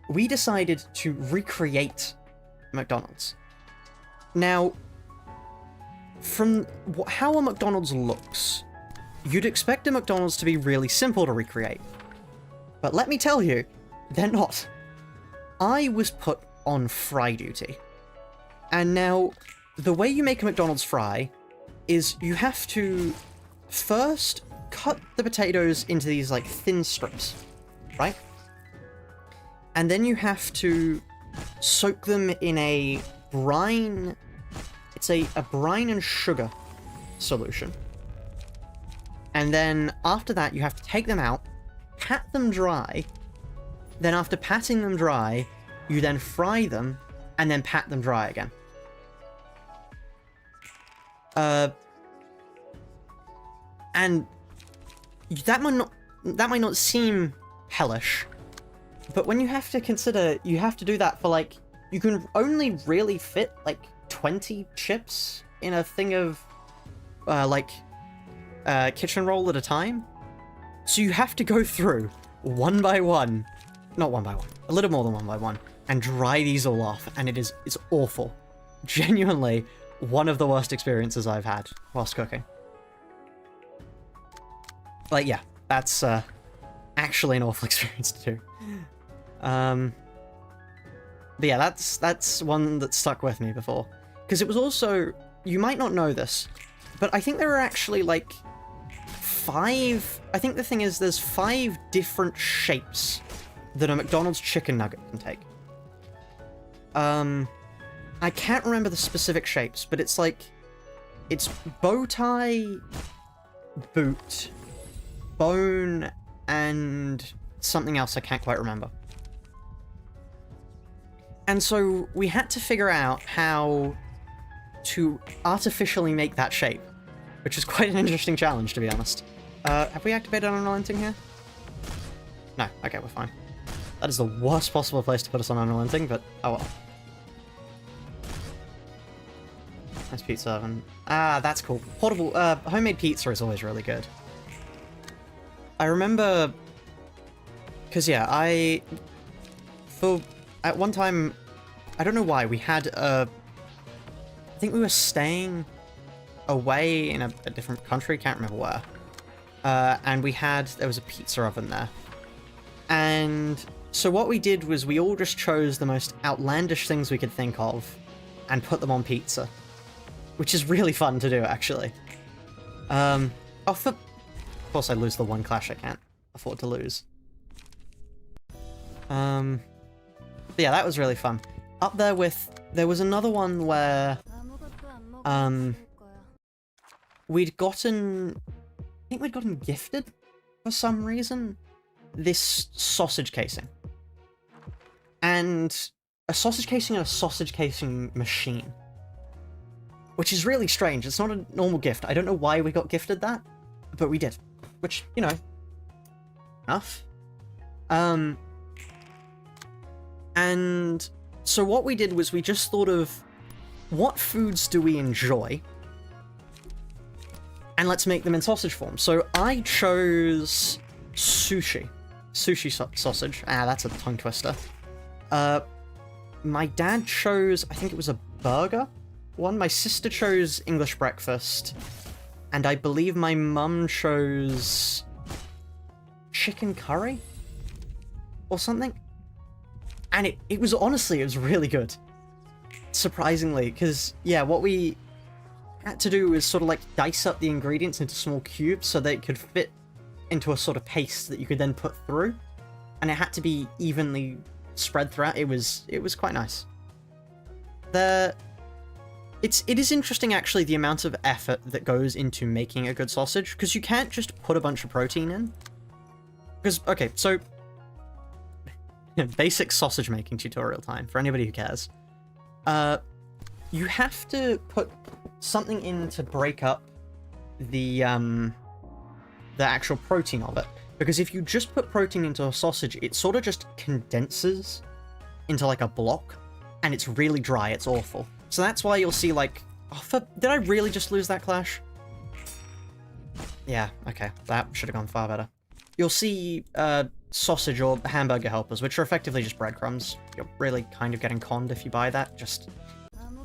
We decided to recreate McDonald's. Now, from how a McDonald's looks, you'd expect a McDonald's to be really simple to recreate. But let me tell you, they're not. I was put on fry duty. And now, the way you make a McDonald's fry is you have to first cut the potatoes into these, like, thin strips, right? And then you have to soak them in a brine... It's a brine and sugar solution. And then, after that, you have to take them out, pat them dry. Then after patting them dry, you then fry them, and then pat them dry again. And that might not seem hellish, but when you have to consider you have to do that for, like, you can only really fit like 20 chips in a thing of kitchen roll at a time. So you have to go through one by one, not one by one, a little more than one by one, and dry these all off, and it's awful. Genuinely one of the worst experiences I've had whilst cooking. Like, yeah, that's actually an awful experience to do. But yeah, that's one that stuck with me before. Because it was also, you might not know this, but I think there are actually, like, 5... I think the thing is, there's 5 different shapes that a McDonald's chicken nugget can take. I can't remember the specific shapes, but it's like... It's bow tie, boot, bone, and something else I can't quite remember. And so we had to figure out how to artificially make that shape, which is quite an interesting challenge, to be honest. Have we activated unrelenting here? No, okay, we're fine. That is the worst possible place to put us on unrelenting, but oh well. Nice pizza oven. Ah, that's cool. Portable, homemade pizza is always really good. I remember... Because, yeah, at one time, I don't know why, we had I think we were staying away in a different country, can't remember where. And there was a pizza oven there. And so what we did was we all just chose the most outlandish things we could think of and put them on pizza. Which is really fun to do, actually. Of course I lose the one clash I can't afford to lose. But yeah, that was really fun. Up there there was another one where, we'd gotten gifted, for some reason, this sausage casing. And a sausage casing and a sausage casing machine. Which is really strange. It's not a normal gift. I don't know why we got gifted that, but we did. Which, you know, enough. And so what we did was we just thought of what foods do we enjoy, and let's make them in sausage form. So I chose sushi. Sushi sausage. Ah, that's a tongue twister. My dad chose, I think it was a burger one. My sister chose English breakfast, and I believe my mum chose chicken curry or something. And it was honestly, it was really good. Surprisingly, because, yeah, what we had to do was sort of like dice up the ingredients into small cubes so they could fit into a sort of paste that you could then put through. And it had to be evenly spread throughout. It was quite nice. It is interesting, actually, the amount of effort that goes into making a good sausage, because you can't just put a bunch of protein in. Because, okay, so... basic sausage making tutorial time, for anybody who cares. You have to put something in to break up the actual protein of it. Because if you just put protein into a sausage, it sort of just condenses into, like, a block, and it's really dry, it's awful. So that's why you'll see, like... Oh, did I really just lose that clash? Yeah, okay. That should have gone far better. You'll see sausage or hamburger helpers, which are effectively just breadcrumbs. You're really kind of getting conned if you buy that. Just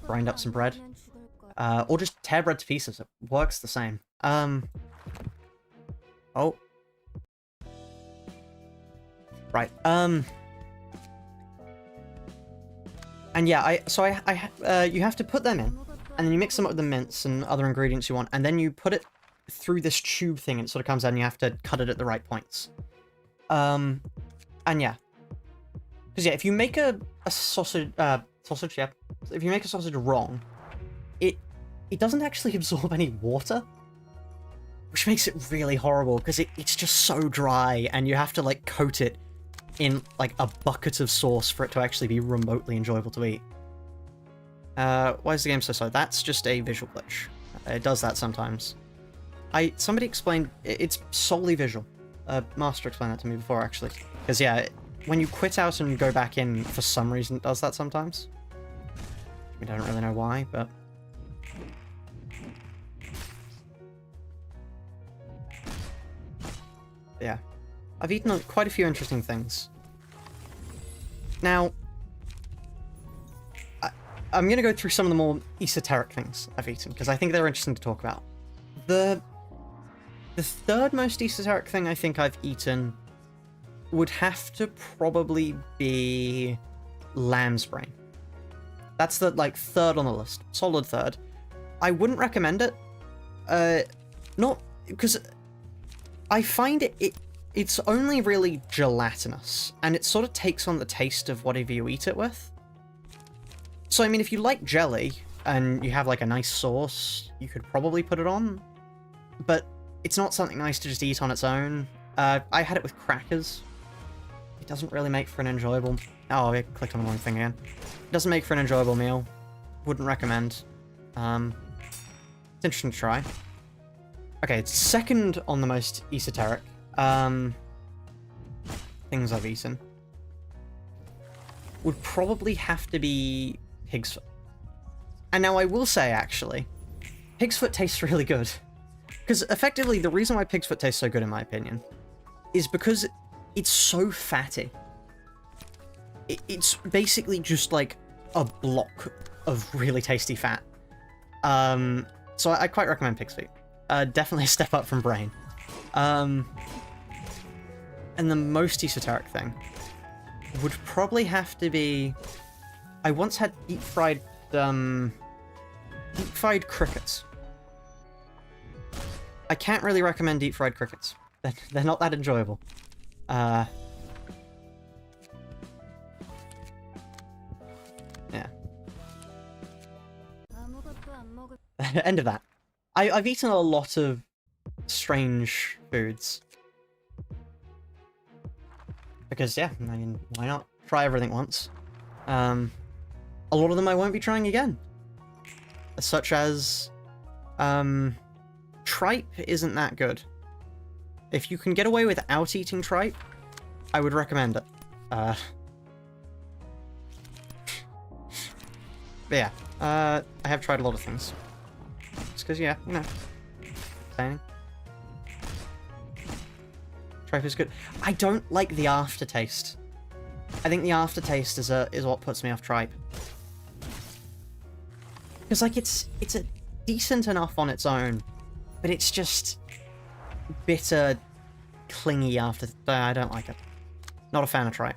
grind up some bread. Or just tear bread to pieces. It works the same. Oh. Right, and yeah, you have to put them in, and then you mix them up with the mince and other ingredients you want, and then you put it through this tube thing, and it sort of comes out, and you have to cut it at the right points. And yeah. Because yeah, if you make a sausage, yeah, if you make a sausage wrong, it doesn't actually absorb any water, which makes it really horrible, because it's just so dry, and you have to, like, coat it in, like, a bucket of sauce for it to actually be remotely enjoyable to eat. Why is the game so slow? That's just a visual glitch. It does that sometimes. Somebody explained, it's solely visual. Master explained that to me before, actually. Because, yeah, when you quit out and go back in, for some reason it does that sometimes. We don't really know why, but... yeah. I've eaten quite a few interesting things. Now, I'm going to go through some of the more esoteric things I've eaten, because I think they're interesting to talk about. The third most esoteric thing I think I've eaten would have to probably be lamb's brain. That's the, like, third on the list. Solid third. I wouldn't recommend it. Not... because I find it's only really gelatinous, and it sort of takes on the taste of whatever you eat it with. So, I mean, if you like jelly, and you have, like, a nice sauce, you could probably put it on, but it's not something nice to just eat on its own. I had it with crackers. It doesn't really make for an enjoyable... oh, I clicked on the wrong thing again. It doesn't make for an enjoyable meal. Wouldn't recommend. It's interesting to try. Okay, it's second on the most esoteric things I've eaten. would probably have to be pig's foot. And now I will say, actually, pig's foot tastes really good. Because effectively, the reason why pig's foot tastes so good, in my opinion, is because it's so fatty. It's basically just like a block of really tasty fat. So I quite recommend pig's feet. Definitely a step up from brain. And the most esoteric thing would probably have to be... I once had deep-fried crickets. I can't really recommend deep-fried crickets. They're not that enjoyable. Yeah. End of that. I've eaten a lot of strange foods. Because, yeah, I mean, why not try everything once? A lot of them I won't be trying again. Such as, tripe isn't that good. If you can get away without eating tripe, I would recommend it. But yeah, I have tried a lot of things. Just because, yeah, you know, saying. Tripe is good. I don't like the aftertaste. I think the aftertaste is what puts me off tripe. Because, like, it's a decent enough on its own, but it's just bitter, clingy after... I don't like it. Not a fan of tripe.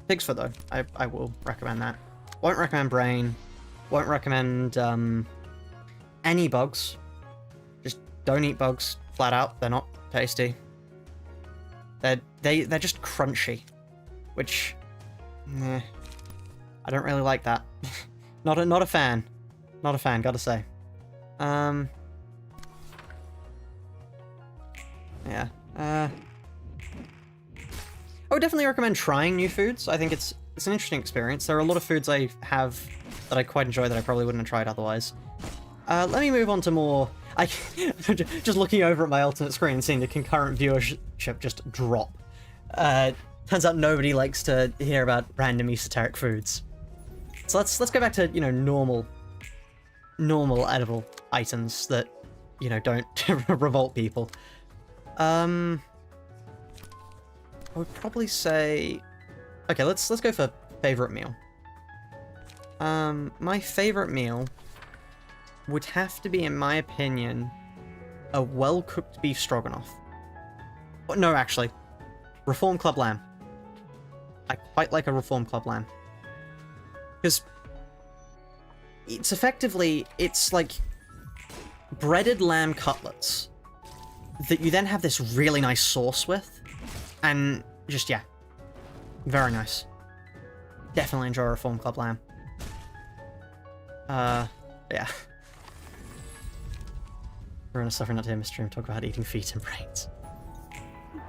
Pig's foot, though. I will recommend that. Won't recommend brain. Won't recommend, any bugs. Just don't eat bugs, flat out. They're not tasty. They're just crunchy. Which... meh. I don't really like that. Not a fan. Not a fan, gotta say. Yeah. I would definitely recommend trying new foods. I think it's an interesting experience. There are a lot of foods I have that I quite enjoy that I probably wouldn't have tried otherwise. Let me move on to more... just looking over at my alternate screen and seeing the concurrent viewership just drop. Turns out nobody likes to hear about random esoteric foods. So let's go back to, you know, normal edible items that, you know, don't revolt people. I would probably say... Okay, let's go for favorite meal. My favorite meal would have to be, in my opinion, a well-cooked beef stroganoff. No, actually. Reform Club lamb. I quite like a Reform Club lamb. Because it's effectively, it's like breaded lamb cutlets that you then have this really nice sauce with. And just, yeah. Very nice. Definitely enjoy a Reform Club lamb. Yeah. We're gonna suffer not to hear Mr. Rune talk about eating feet and brains.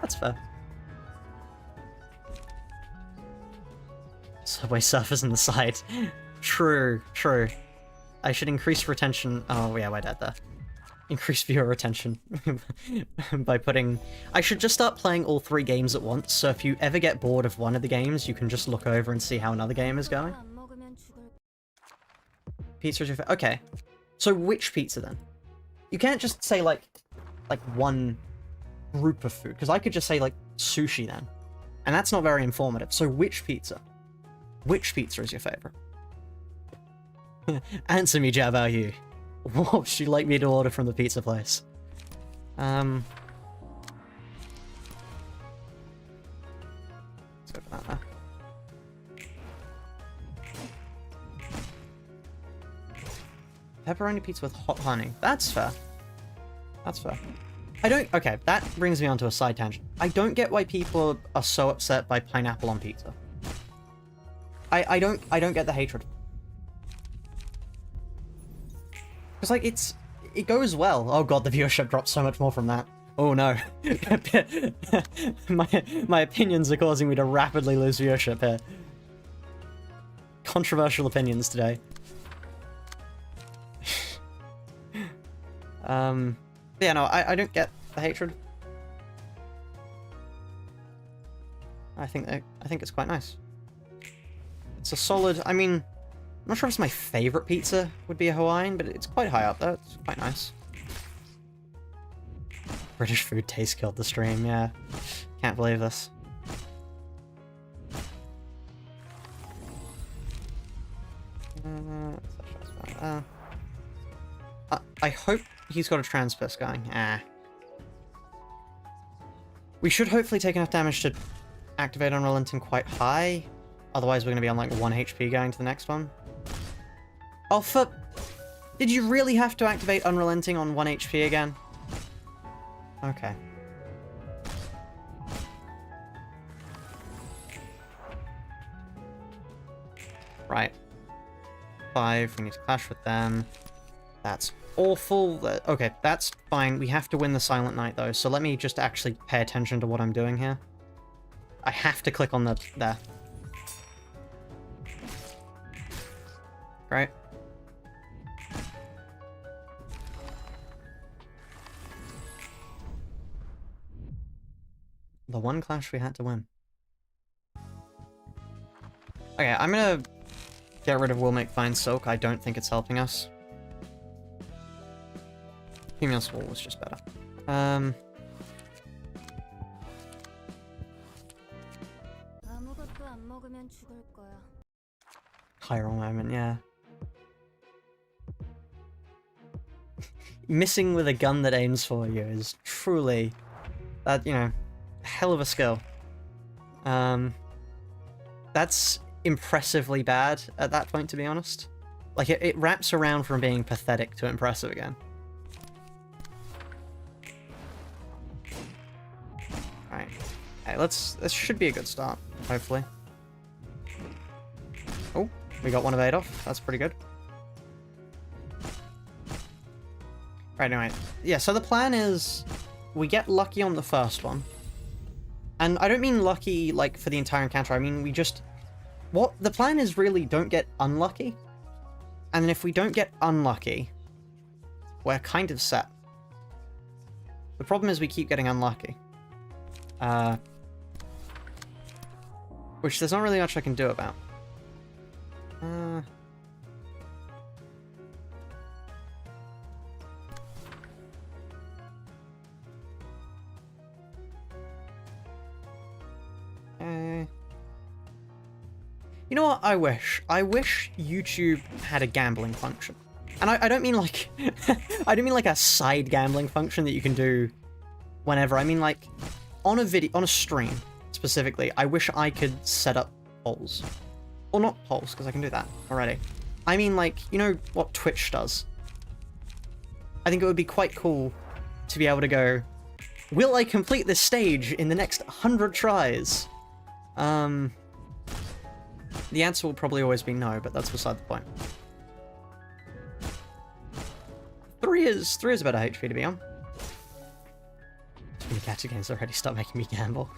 That's fair. Subway surfers on the side. True, true. I should increase retention. Oh, yeah, we're dead there. Increase viewer retention by putting... I should just start playing all 3 games at once, so if you ever get bored of one of the games, you can just look over and see how another game is going. Pizza is your favorite. Okay. So which pizza then? You can't just say like one group of food, because I could just say like sushi then. And that's not very informative. So which pizza? Which pizza is your favorite? Answer me, Jab, about you. What would you like me to order from the pizza place? Let's go for that there. Pepperoni pizza with hot honey. That's fair. That's fair. I don't... Okay, that brings me onto a side tangent. I don't get why people are so upset by pineapple on pizza. I don't get the hatred. Because, like, it goes well. Oh god, the viewership dropped so much more from that. Oh no. my opinions are causing me to rapidly lose viewership here. Controversial opinions today. Yeah, no, I don't get the hatred. I think it's quite nice. It's a solid. I mean, I'm not sure if it's my favorite pizza would be a Hawaiian, but it's quite high up there. It's quite nice. British food taste killed the stream. Yeah, can't believe this. I hope he's got a transpist going. We should hopefully take enough damage to activate Unrelenting quite high. Otherwise, we're going to be on like 1 HP going to the next one. Oh, did you really have to activate Unrelenting on 1 HP again? Okay. Right. 5, we need to clash with them. That's awful. Okay, that's fine. We have to win the Silent Night, though, so let me just actually pay attention to what I'm doing here. I have to click on there. Right. The one clash we had to win. Okay, I'm gonna get rid of Will Make Fine Silk. I don't think it's helping us. Female Swall was just better. Higher moment, yeah. Missing with a gun that aims for you is truly, that, you know, a hell of a skill. That's impressively bad at that point, to be honest. Like, it wraps around from being pathetic to impressive again. Alright. Hey, this should be a good start, hopefully. Oh, we got one of 8 off. That's pretty good. Right, anyway. Yeah, so the plan is we get lucky on the first one. And I don't mean lucky, like, for the entire encounter. I mean, we just... What the plan is really don't get unlucky. And then if we don't get unlucky, we're kind of set. The problem is we keep getting unlucky. Which there's not really much I can do about. You know what? I wish YouTube had a gambling function. And I don't mean like... I don't mean like a side gambling function that you can do whenever. I mean like, on a stream, specifically, I wish I could set up polls. Or not polls, because I can do that already. I mean like, you know what Twitch does? I think it would be quite cool to be able to go, will I complete this stage in the next 100 tries? The answer will probably always be no, but that's beside the point. 3 is a better HP to be on. Too many gacha games already start making me gamble.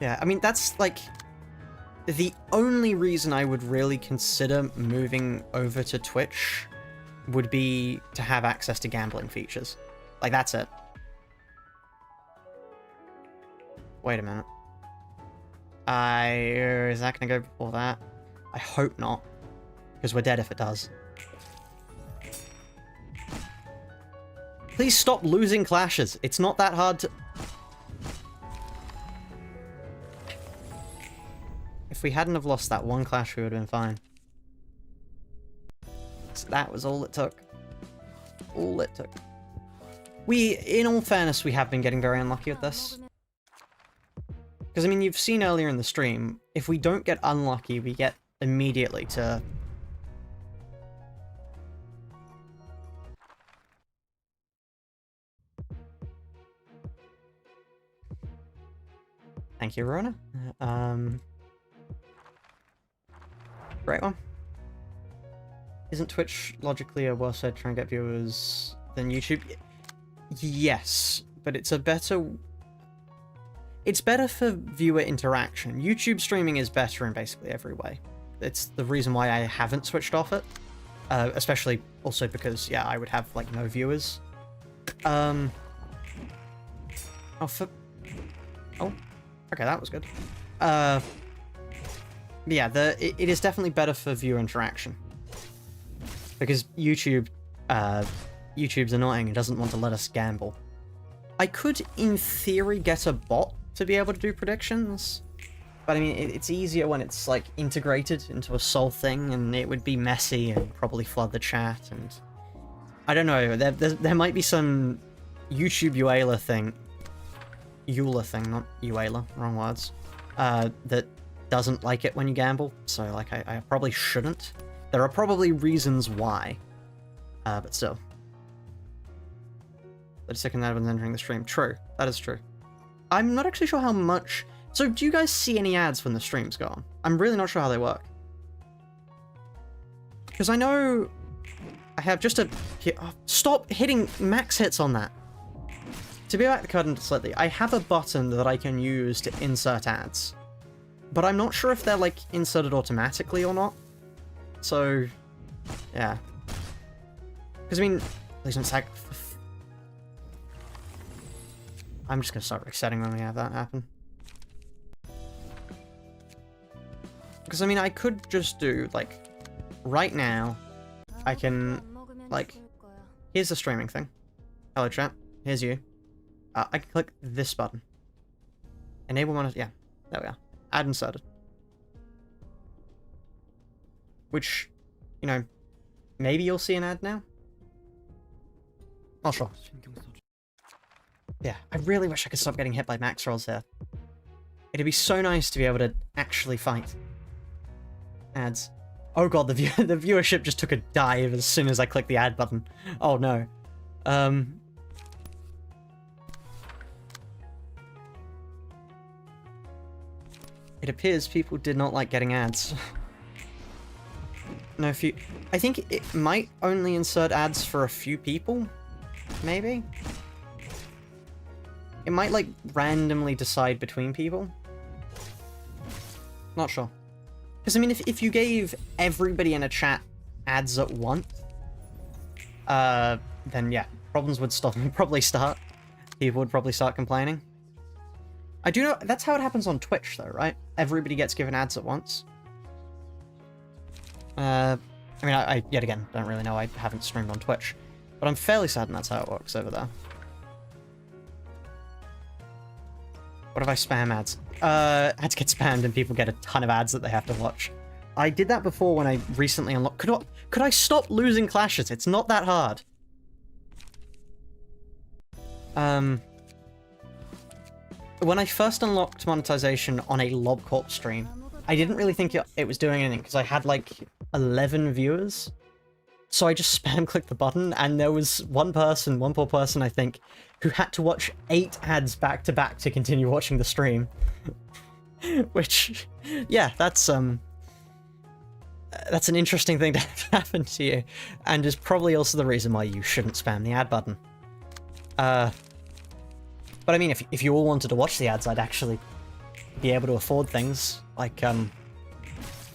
Yeah, I mean, that's like the only reason I would really consider moving over to Twitch would be to have access to gambling features. Like, that's it. Wait a minute. Is that gonna go before that? I hope not, because we're dead if it does. Please stop losing clashes. It's not that hard to... If we hadn't have lost that one clash, we would have been fine. So that was all it took. All it took. In all fairness, we have been getting very unlucky with this. Because, I mean, you've seen earlier in the stream, if we don't get unlucky, we get immediately to... Thank you, Rune. Great one. Isn't Twitch logically a worse way to try and get viewers than YouTube? Yes, but it's a better... It's better for viewer interaction. YouTube streaming is better in basically every way. It's the reason why I haven't switched off it. Especially also because, yeah, I would have, like, no viewers. Oh, Oh, okay, that was good. Yeah, it is definitely better for viewer interaction. Because YouTube's annoying and doesn't want to let us gamble. I could, in theory, get a bot to be able to do predictions. But I mean, it's easier when it's, like, integrated into a sole thing, and it would be messy and probably flood the chat, and... I don't know, there might be some YouTube Euler thing, not Euler, wrong words, that doesn't like it when you gamble, so, like, I probably shouldn't. There are probably reasons why, but still. 30-second ad when entering the stream. True, that is true. I'm not actually sure how much... So, do you guys see any ads when the stream's gone? I'm really not sure how they work. Because I know... I have just a... Oh, stop hitting max hits on that! To be back the curtain slightly, I have a button that I can use to insert ads. But I'm not sure if they're, like, inserted automatically or not. So... yeah. Because, I mean... Please don't sag... I'm just gonna start resetting when we have that happen. Because, I mean, I could just do, like, right now, I can, like, here's the streaming thing. Hello, chat. Here's you. I can click this button. Enable monitor, yeah, there we are. Ad inserted. Which, you know, maybe you'll see an ad now? Not sure. Yeah, I really wish I could stop getting hit by max rolls here. It'd be so nice to be able to actually fight. Ads. Oh god, the viewership just took a dive as soon as I clicked the ad button. Oh no. It appears people did not like getting ads. No, I think it might only insert ads for a few people, maybe? It might, like, randomly decide between people. Not sure. Because, I mean, if you gave everybody in a chat ads at once, then, yeah, problems would probably start. People would probably start complaining. I do know, that's how it happens on Twitch, though, right? Everybody gets given ads at once. I mean, I yet again, don't really know, I haven't streamed on Twitch. But I'm fairly certain that's how it works over there. What if I spam ads? Ads get spammed and people get a ton of ads that they have to watch. I did that before when I recently unlocked... Could I stop losing clashes? It's not that hard. When I first unlocked monetization on a LobCorp stream, I didn't really think it was doing anything, because I had, like, 11 viewers. So I just spam-clicked the button, and there was one poor person, I think, who had to watch 8 ads back-to-back to continue watching the stream. Which, yeah, that's an interesting thing to have happen to you, and is probably also the reason why you shouldn't spam the ad button. But I mean, if you all wanted to watch the ads, I'd actually be able to afford things, like, I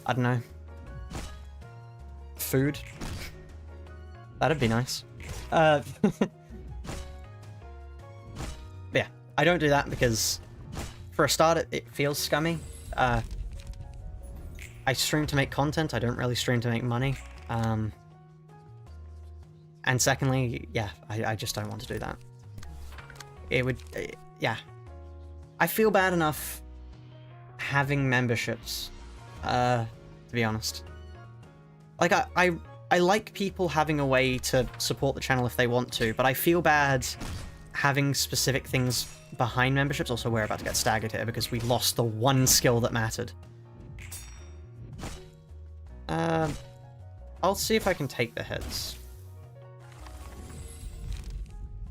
don't know, food. That'd be nice. But yeah, I don't do that because, for a start, it feels scummy. I stream to make content, I don't really stream to make money. And secondly, yeah, I just don't want to do that. It would, yeah. I feel bad enough having memberships, to be honest. Like, I like people having a way to support the channel if they want to, but I feel bad having specific things behind memberships. Also, we're about to get staggered here because we lost the one skill that mattered. I'll see if I can take the hits.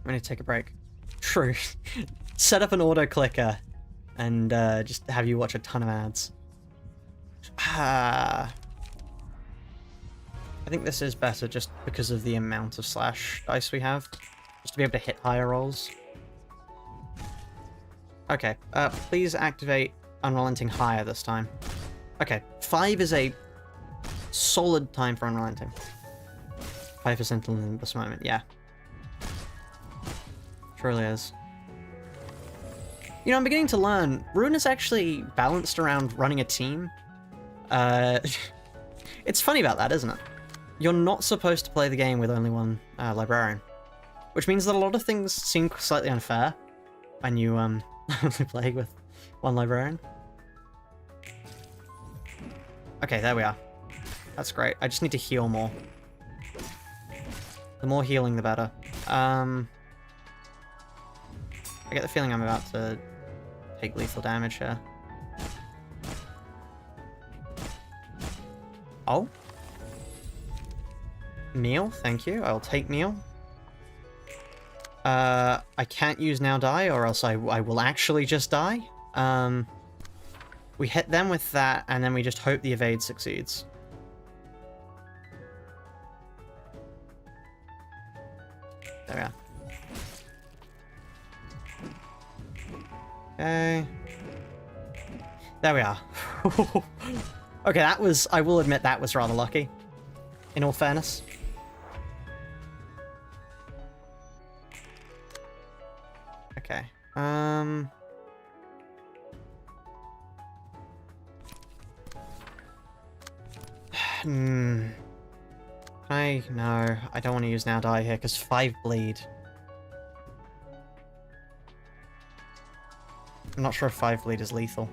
I'm gonna take a break. True. Set up an auto-clicker and just have you watch a ton of ads. I think this is better just because of the amount of slash dice we have. Just to be able to hit higher rolls. Okay, please activate Unrelenting higher this time. Okay, 5 is a solid time for Unrelenting. 5% in this moment, yeah. Truly is. You know, I'm beginning to learn, Rune is actually balanced around running a team. It's funny about that, isn't it? You're not supposed to play the game with only one librarian. Which means that a lot of things seem slightly unfair when you only play with one librarian. Okay, there we are. That's great. I just need to heal more. The more healing, the better. I get the feeling I'm about to take lethal damage here. Oh. Meal, thank you. I'll take meal. I can't use now die, or else I will actually just die. We hit them with that, and then we just hope the evade succeeds. There we are. Okay. There we are. Okay, that was, I will admit, that was rather lucky, in all fairness. Okay. No, I don't want to use now die here, because 5 bleed. I'm not sure if 5 bleed is lethal.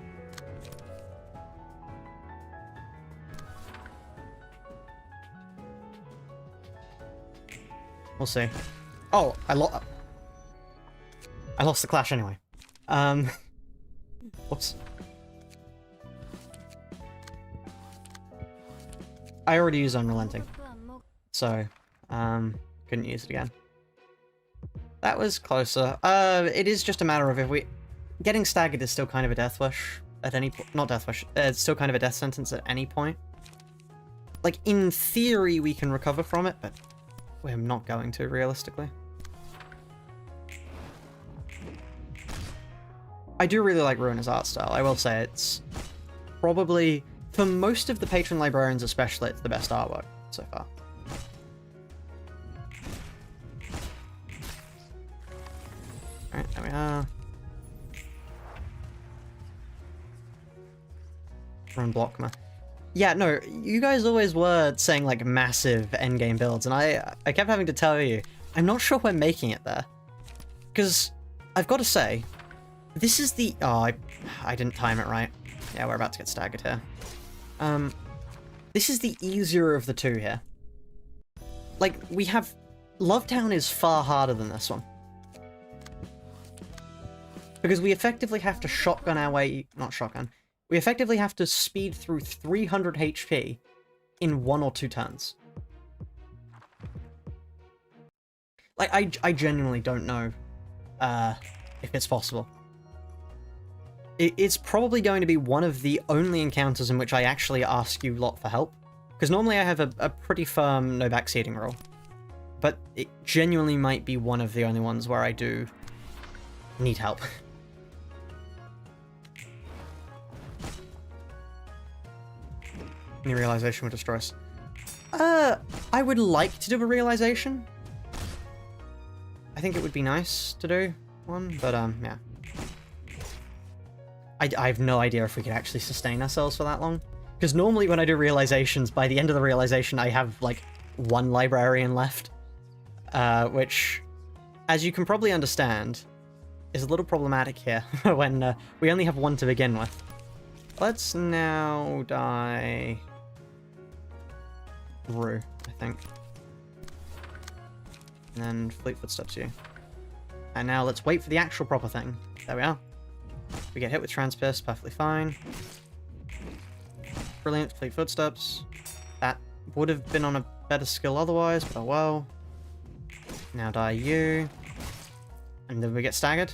We'll see. Oh, I lost the clash anyway. Whoops. I already used Unrelenting, so, couldn't use it again. That was closer. It is just a matter of if we... Getting staggered is still kind of a death wish at any point. Not death wish. It's still kind of a death sentence at any point. Like, in theory, we can recover from it, but we're not going to, realistically. I do really like Rune's art style. I will say it's probably, for most of the patron librarians especially, it's the best artwork so far. Alright, there we are. Rune block me. Yeah, no, you guys always were saying, like, massive endgame builds, and I kept having to tell you, I'm not sure we're making it there. Because, I've got to say, this is the... Oh, I didn't time it right. Yeah, we're about to get staggered here. This is the easier of the two here. Like, we have... Lovetown is far harder than this one. Because we effectively have to shotgun our way... Not shotgun. We effectively have to speed through 300 HP in 1 or 2 turns. Like, I genuinely don't know if it's possible. It's probably going to be one of the only encounters in which I actually ask you lot for help. Because normally I have a pretty firm no backseating rule. But it genuinely might be one of the only ones where I do need help. Any realization would destroy us. I would like to do a realization. I think it would be nice to do one, but yeah. I have no idea if we could actually sustain ourselves for that long. Because normally when I do realizations, by the end of the realization I have, like, 1 librarian left. Which, as you can probably understand, is a little problematic here, when we only have 1 to begin with. Let's now die... Rue, I think. And then Fleet Footsteps you. And now let's wait for the actual proper thing. There we are. We get hit with Transpierce, perfectly fine. Brilliant, Fleet Footsteps. That would have been on a better skill otherwise, but oh well. Now die you. And then we get staggered.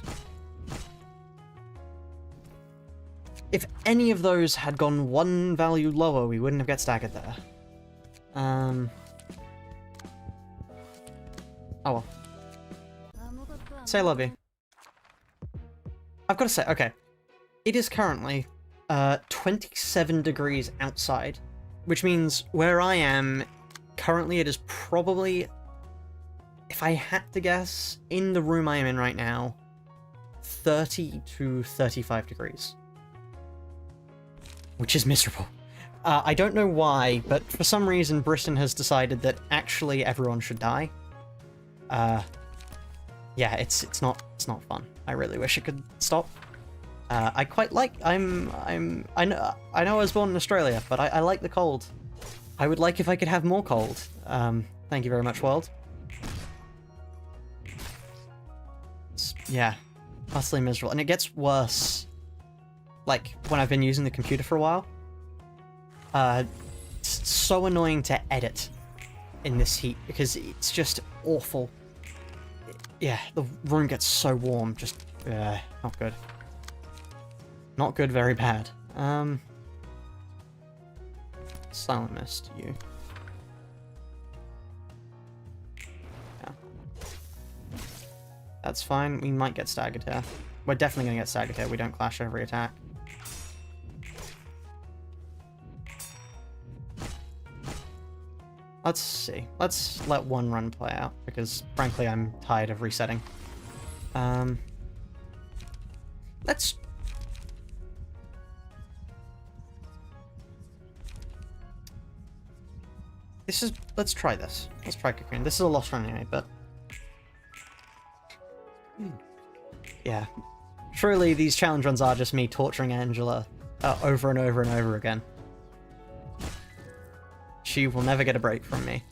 If any of those had gone 1 value lower, we wouldn't have got staggered there. Oh well. Say love you. I've got to say, okay. It is currently 27 degrees outside, which means where I am, currently it is probably, if I had to guess, in the room I am in right now, 30 to 35 degrees. Which is miserable. I don't know why, but for some reason Britain has decided that actually everyone should die. Yeah, it's not fun. I really wish it could stop. I quite like I know I was born in Australia, but I like the cold. I would like if I could have more cold. Thank you very much, world. Yeah, utterly miserable, and it gets worse. Like when I've been using the computer for a while. It's so annoying to edit in this heat because it's just awful. Yeah, the room gets so warm. Just not good. Not good. Very bad. Silent Mist, you. Yeah. That's fine. We might get staggered here. We're definitely gonna get staggered here. We don't clash every attack. Let's see. Let's let one run play out, because frankly I'm tired of resetting. Let's... Let's try this. Let's try Cocoon. This is a lost run anyway, but... Yeah. Truly, these challenge runs are just me torturing Angela over and over and over again. She will never get a break from me.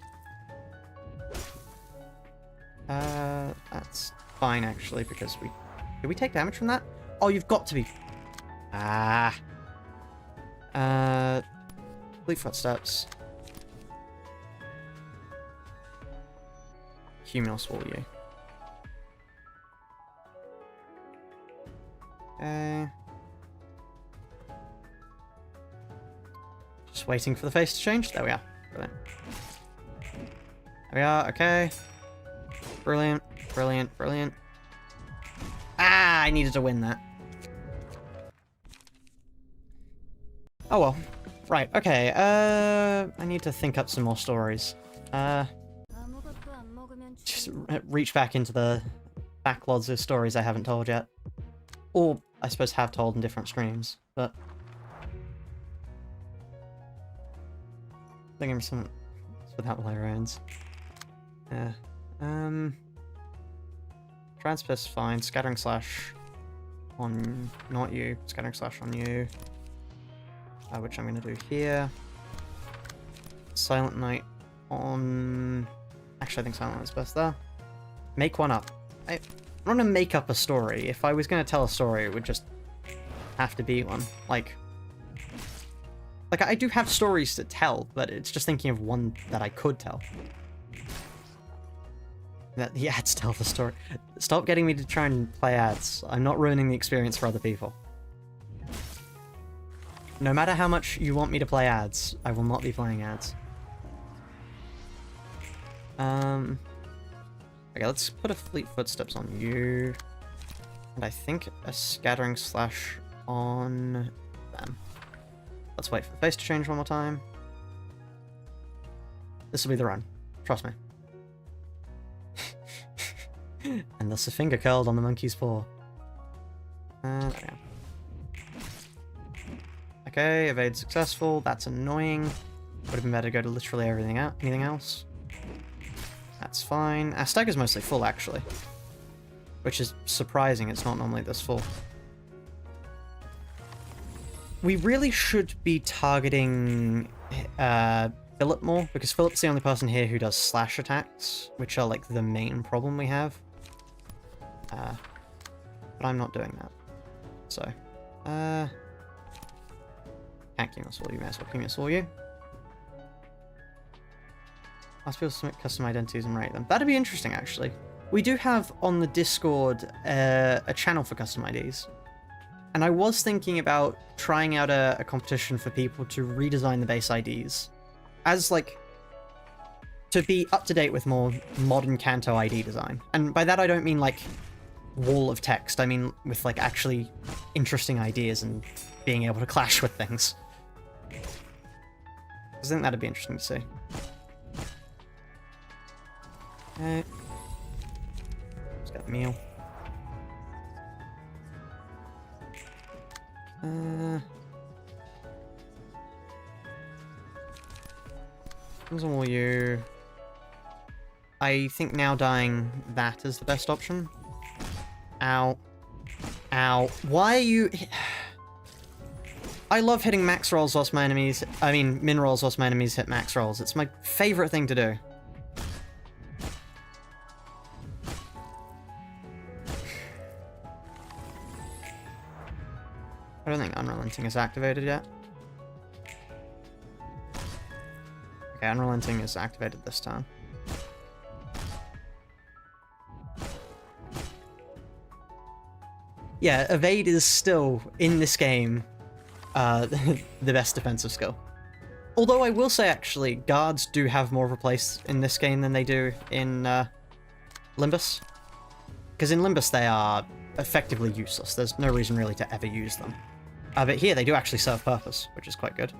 That's fine, actually, because we... Did we take damage from that? Oh, you've got to be... Ah. Complete footsteps. Cumulus will you. Okay. Just waiting for the face to change. There we are. Brilliant. There we are. Okay. Brilliant. Brilliant. Brilliant. Ah, I needed to win that. Oh well. Right. Okay. I need to think up some more stories. Just reach back into the backlogs of stories I haven't told yet. Or, I suppose, have told in different streams, but... Thinking of some without librarians. Yeah. Transpist fine. Scattering Slash on not you. Scattering Slash on you. Which I'm going to do here. Silent Night on... Actually, I think Silent Night's best there. Make one up. I'm not going to make up a story. If I was going to tell a story, it would just have to be one. Like, I do have stories to tell, but it's just thinking of one that I could tell. That the ads tell the story. Stop getting me to try and play ads. I'm not ruining the experience for other people. No matter how much you want me to play ads, I will not be playing ads. Okay, let's put a Fleet Footsteps on you. And I think a Scattering Slash on them. Let's wait for the face to change one more time. This will be the run. Trust me. And thus a finger curled on the monkey's paw. There we go. Okay, evade successful. That's annoying. Would have been better to go to literally everything out. Anything else? That's fine. Our stagger's mostly full, actually. Which is surprising. It's not normally this full. We really should be targeting Philip more, because Philip's the only person here who does slash attacks, which are like the main problem we have. But I'm not doing that. So, can't Cumulus Wall you, may as well Cumulus Wall you. Ask people to submit custom identities and rate them. That'd be interesting, actually. We do have on the Discord a channel for custom IDs. And I was thinking about trying out a competition for people to redesign the base IDs. As, like, to be up to date with more modern Kanto ID design. And by that I don't mean, like, wall of text. I mean with, like, actually interesting ideas and being able to clash with things. I think that'd be interesting to see. Okay. Let's get a meal. All you. I think now dying that is the best option. Ow. Ow. Why are you... I love hitting max rolls whilst my enemies... I mean, min rolls whilst my enemies hit max rolls. It's my favorite thing to do. I don't think Unrelenting is activated yet. Okay, Unrelenting is activated this time. Yeah, Evade is still, in this game, the best defensive skill. Although I will say, actually, guards do have more of a place in this game than they do in Limbus. Because in Limbus they are effectively useless. There's no reason really to ever use them. But here they do actually serve purpose, which is quite good.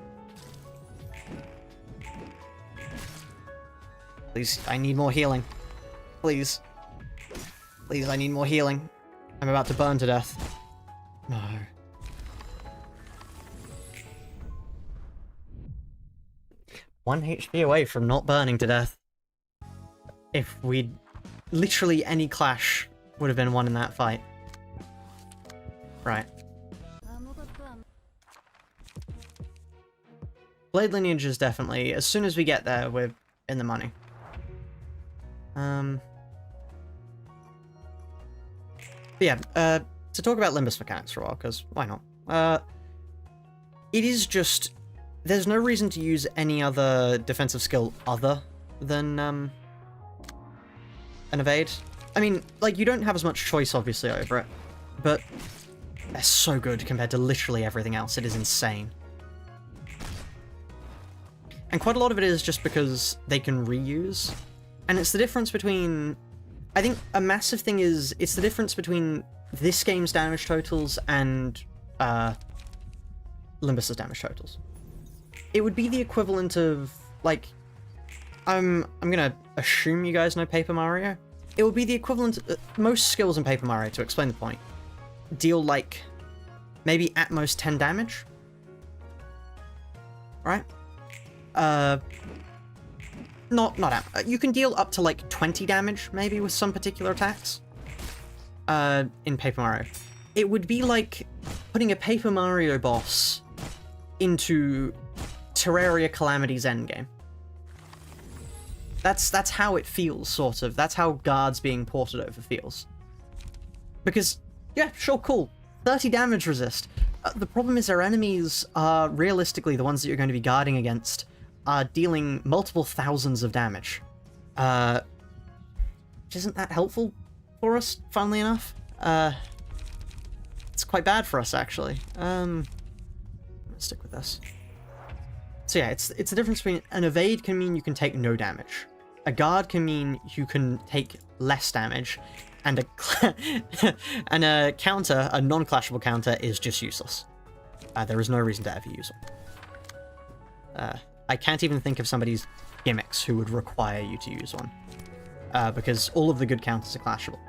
Please, I need more healing. Please. Please, I need more healing. I'm about to burn to death. No. One HP away from not burning to death. If we'd... Literally any clash would have been won in that fight. Right. Blade Lineage is definitely... As soon as we get there, we're in the money. But yeah, to talk about Limbus mechanics for a while, because why not? It is just... There's no reason to use any other defensive skill other than an evade. I mean, like, you don't have as much choice, obviously, over it, but they're so good compared to literally everything else. It is insane. And quite a lot of it is just because they can reuse. And it's the difference between... I think a massive thing is, it's the difference between this game's damage totals and Limbus's damage totals. It would be the equivalent of, like... I'm gonna assume you guys know Paper Mario. It would be the equivalent... most skills in Paper Mario, to explain the point, deal, like, maybe at most 10 damage. Right? You can deal up to like 20 damage, maybe, with some particular attacks. In Paper Mario. It would be like putting a Paper Mario boss into Terraria Calamity's endgame. That's how it feels, sort of. That's how guards being ported over feels. Because, yeah, sure, cool. 30 damage resist. The problem is our enemies are, realistically, the ones that you're going to be guarding against, are dealing multiple thousands of damage. Isn't that helpful for us, funnily enough? It's quite bad for us, actually. I'm gonna stick with this. So yeah, it's the difference between an evade can mean you can take no damage. A guard can mean you can take less damage, and a counter, a non-clashable counter, is just useless. There is no reason to ever use them. I can't even think of somebody's gimmicks who would require you to use one. Because all of the good counters are clashable.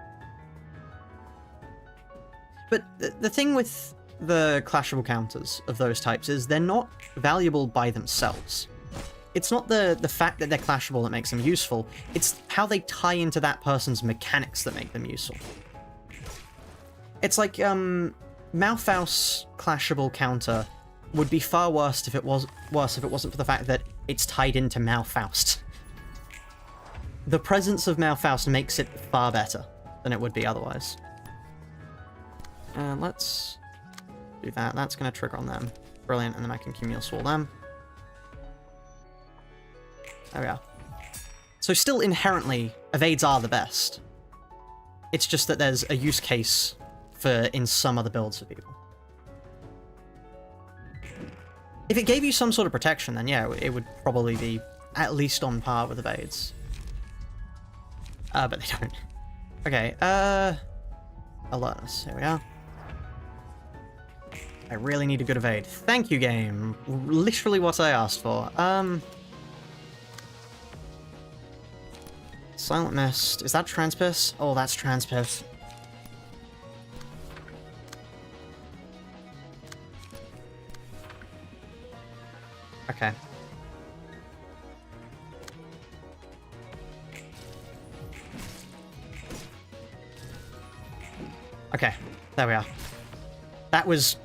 But the thing with the clashable counters of those types is they're not valuable by themselves. It's not the fact that they're clashable that makes them useful, it's how they tie into that person's mechanics that make them useful. It's like, Malphau's clashable counter would be far worse if it wasn't for the fact that it's tied into Malfaust. The presence of Malfaust makes it far better than it would be otherwise. Let's do that. That's going to trigger on them. Brilliant, and then I can Cumule Swirl them. There we are. So still inherently, evades are the best. It's just that there's a use case for in some other builds for people. If it gave you some sort of protection, then yeah, it would probably be at least on par with evades. But they don't. Okay, alertness. Here we are. I really need a good evade. Thank you, game. Literally what I asked for. Silent Mist. Is that Transpiss? Oh, that's Transpiss. Okay. Okay, there we are. That was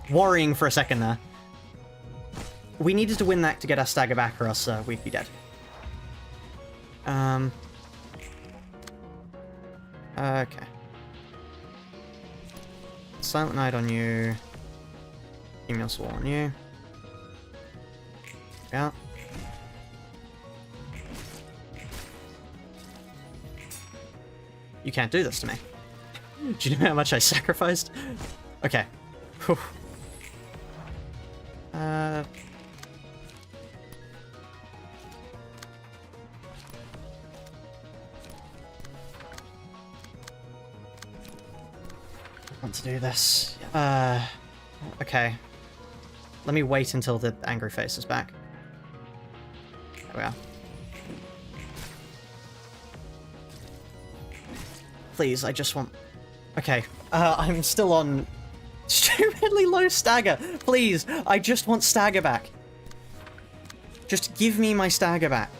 worrying for a second there. We needed to win that to get our stagger back, or else we'd be dead. Okay. Silent Night on you. Email Swall on you. Yeah. You can't do this to me. Do you know how much I sacrificed? Okay. Whew. Want to do this. Okay. Let me wait until the angry face is back. There we are. Please, I just want... Okay, I'm still on stupidly low stagger. Please, I just want stagger back. Just give me my stagger back.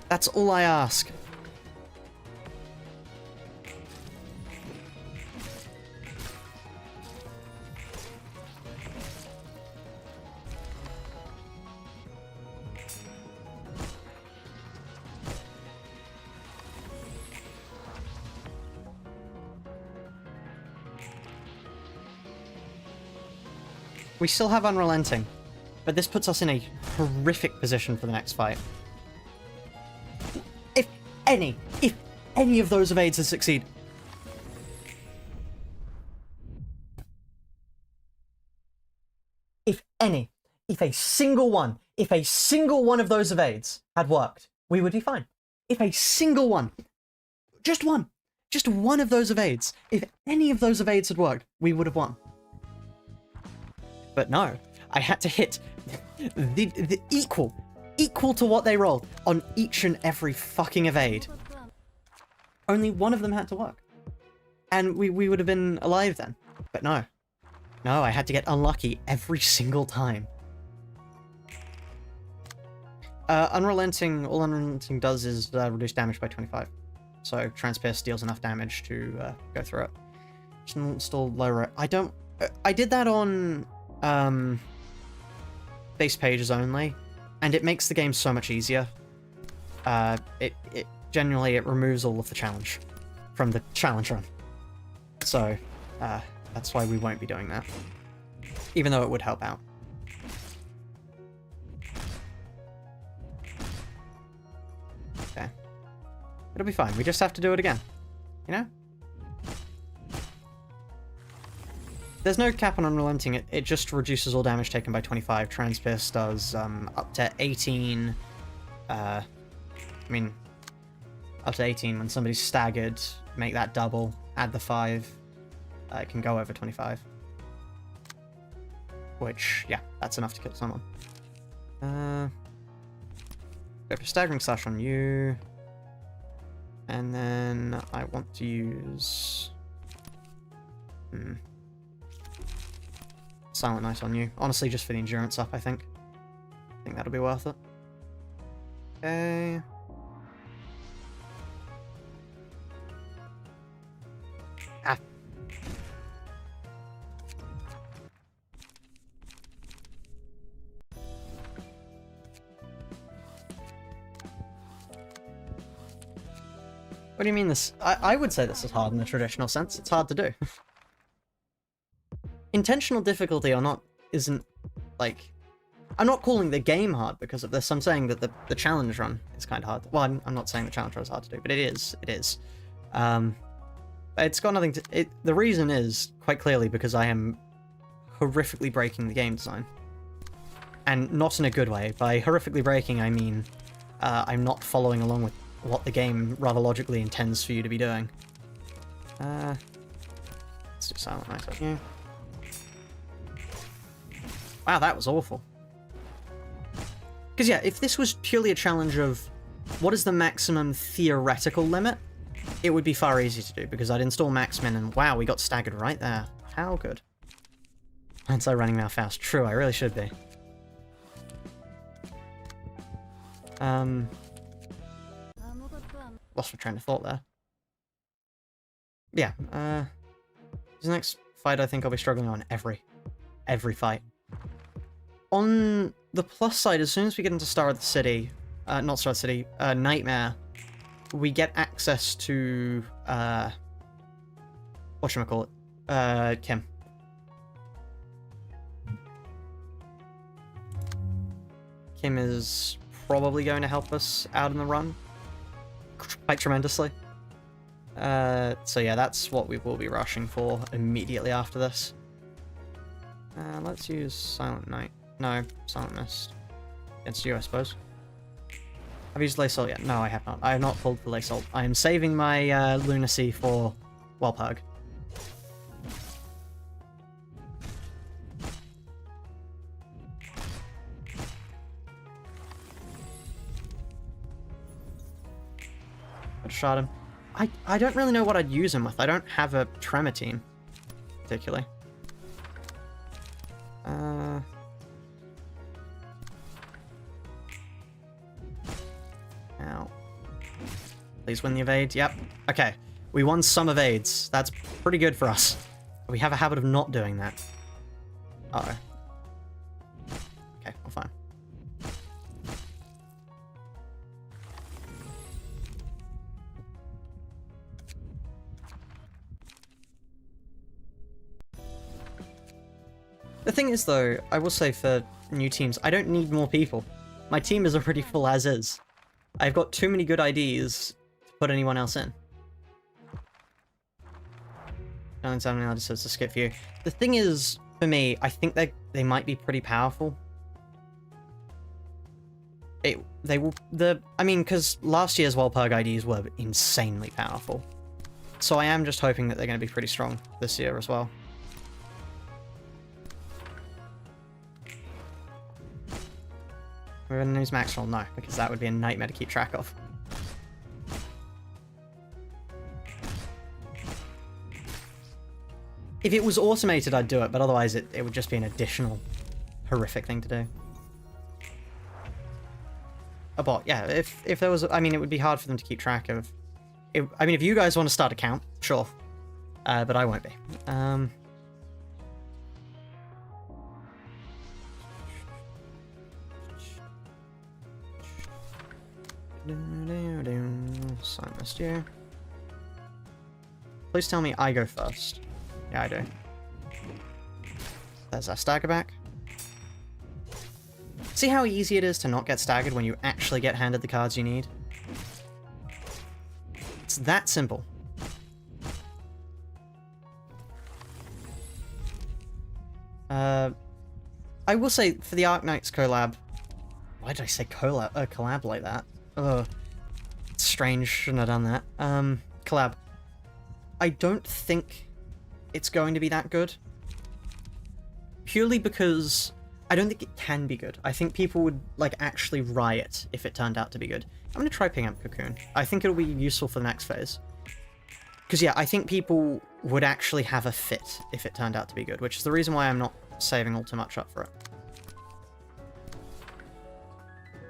That's all I ask. We still have Unrelenting, but this puts us in a horrific position for the next fight. If any of those evades succeed. If a single one of those evades had worked, we would be fine. If a single one, just one of those evades, if any of those evades had worked, we would have won. But no, I had to hit the equal to what they rolled on each and every fucking evade. Only one of them had to work. And we would have been alive then. But no. No, I had to get unlucky every single time. All Unrelenting does is reduce damage by 25. So Transpierce deals enough damage to go through it. Just install low. I did that on base pages only, and it makes the game so much easier. It genuinely removes all of the challenge from the challenge run. So that's why we won't be doing that, even though it would help out. Okay, it'll be fine. We just have to do it again, you know. There's no cap on Unrelenting, it just reduces all damage taken by 25. Transpierce does up to 18. I mean, up to 18 when somebody's staggered, make that double, add the 5. It can go over 25. Which, yeah, that's enough to kill someone. Go for Staggering Slash on you. And then I want to use... Silent Night on you. Honestly, just for the endurance up, I think. I think that'll be worth it. Okay. Ah. What do you mean this? I would say this is hard in the traditional sense. It's hard to do. Intentional difficulty or not isn't, like... I'm not calling the game hard because of this. I'm saying that the challenge run is kind of hard. Well, I'm not saying the challenge run is hard to do, but it is. It is. It's got nothing to... the reason is, quite clearly, because I am horrifically breaking the game design. And not in a good way. By horrifically breaking, I mean I'm not following along with what the game rather logically intends for you to be doing. Let's do Silent Night on you. Wow, that was awful. Because yeah, if this was purely a challenge of what is the maximum theoretical limit, it would be far easier to do, because I'd install Maxmin and wow, we got staggered right there. How good. Hindsight running now fast. True, I really should be. Lost my train of thought there. Yeah, this next fight I think I'll be struggling on every fight. On the plus side, as soon as we get into Star of the City, not Star of the City, Nightmare, we get access to, whatchamacallit, Kim. Kim is probably going to help us out in the run quite tremendously. So yeah, that's what we will be rushing for immediately after this. Let's use Silent Night. No, Silent Mist. Against you, I suppose. Have I used Lay Salt yet? No, I have not. I have not pulled the Lay Salt. I am saving my lunacy for Wellpug. I shot him. I don't really know what I'd use him with. I don't have a Tremor team, particularly. Ow. Please win the evade. Yep. Okay. We won some evades. That's pretty good for us. We have a habit of not doing that. Uh-oh. Okay, well, fine. The thing is, though, I will say for new teams, I don't need more people. My team is already full as is. I've got too many good IDs to put anyone else in. No, something else says to skip you. The thing is, for me, I think they might be pretty powerful. I mean, because last year's Wellpug IDs were insanely powerful. So I am just hoping that they're going to be pretty strong this year as well. We're going to use max roll? No, because that would be a nightmare to keep track of. If it was automated, I'd do it, but otherwise it would just be an additional horrific thing to do. A bot, yeah. If there was, I mean, it would be hard for them to keep track of. I mean, if you guys want to start a count, sure. But I won't be. Sign this here. Please tell me I go first. Yeah, I do. There's our stagger back. See how easy it is to not get staggered when you actually get handed the cards you need? It's that simple. I will say, for the Arknights collab... Why did I say collab like that? Ugh. It's strange, shouldn't have done that. Collab. I don't think it's going to be that good. Purely because I don't think it can be good. I think people would, like, actually riot if it turned out to be good. I'm going to try Ping Up Cocoon. I think it'll be useful for the next phase. Because, yeah, I think people would actually have a fit if it turned out to be good, which is the reason why I'm not saving all too much up for it.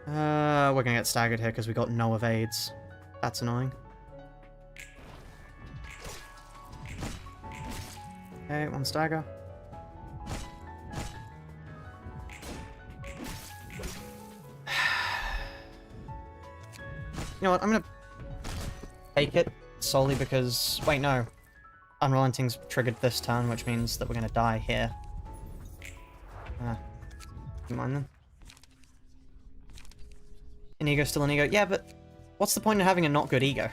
We're going to get staggered here because we got no evades. That's annoying. Okay, one stagger. You know what, I'm gonna take it solely because... Wait, no. Unrelenting's triggered this turn, which means that we're gonna die here. Never mind then. An ego, still an ego. Yeah, but what's the point of having a not good ego?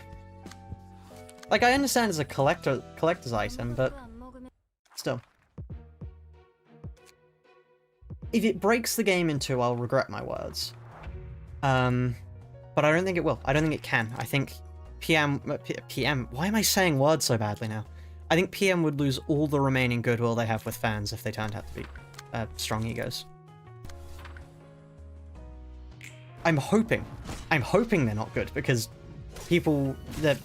Like, I understand it's a collector's item, but still. If it breaks the game in two, I'll regret my words. But I don't think it will. I don't think it can. I think PM... Why am I saying words so badly now? I think PM would lose all the remaining goodwill they have with fans if they turned out to be strong egos. I'm hoping they're not good, because people that...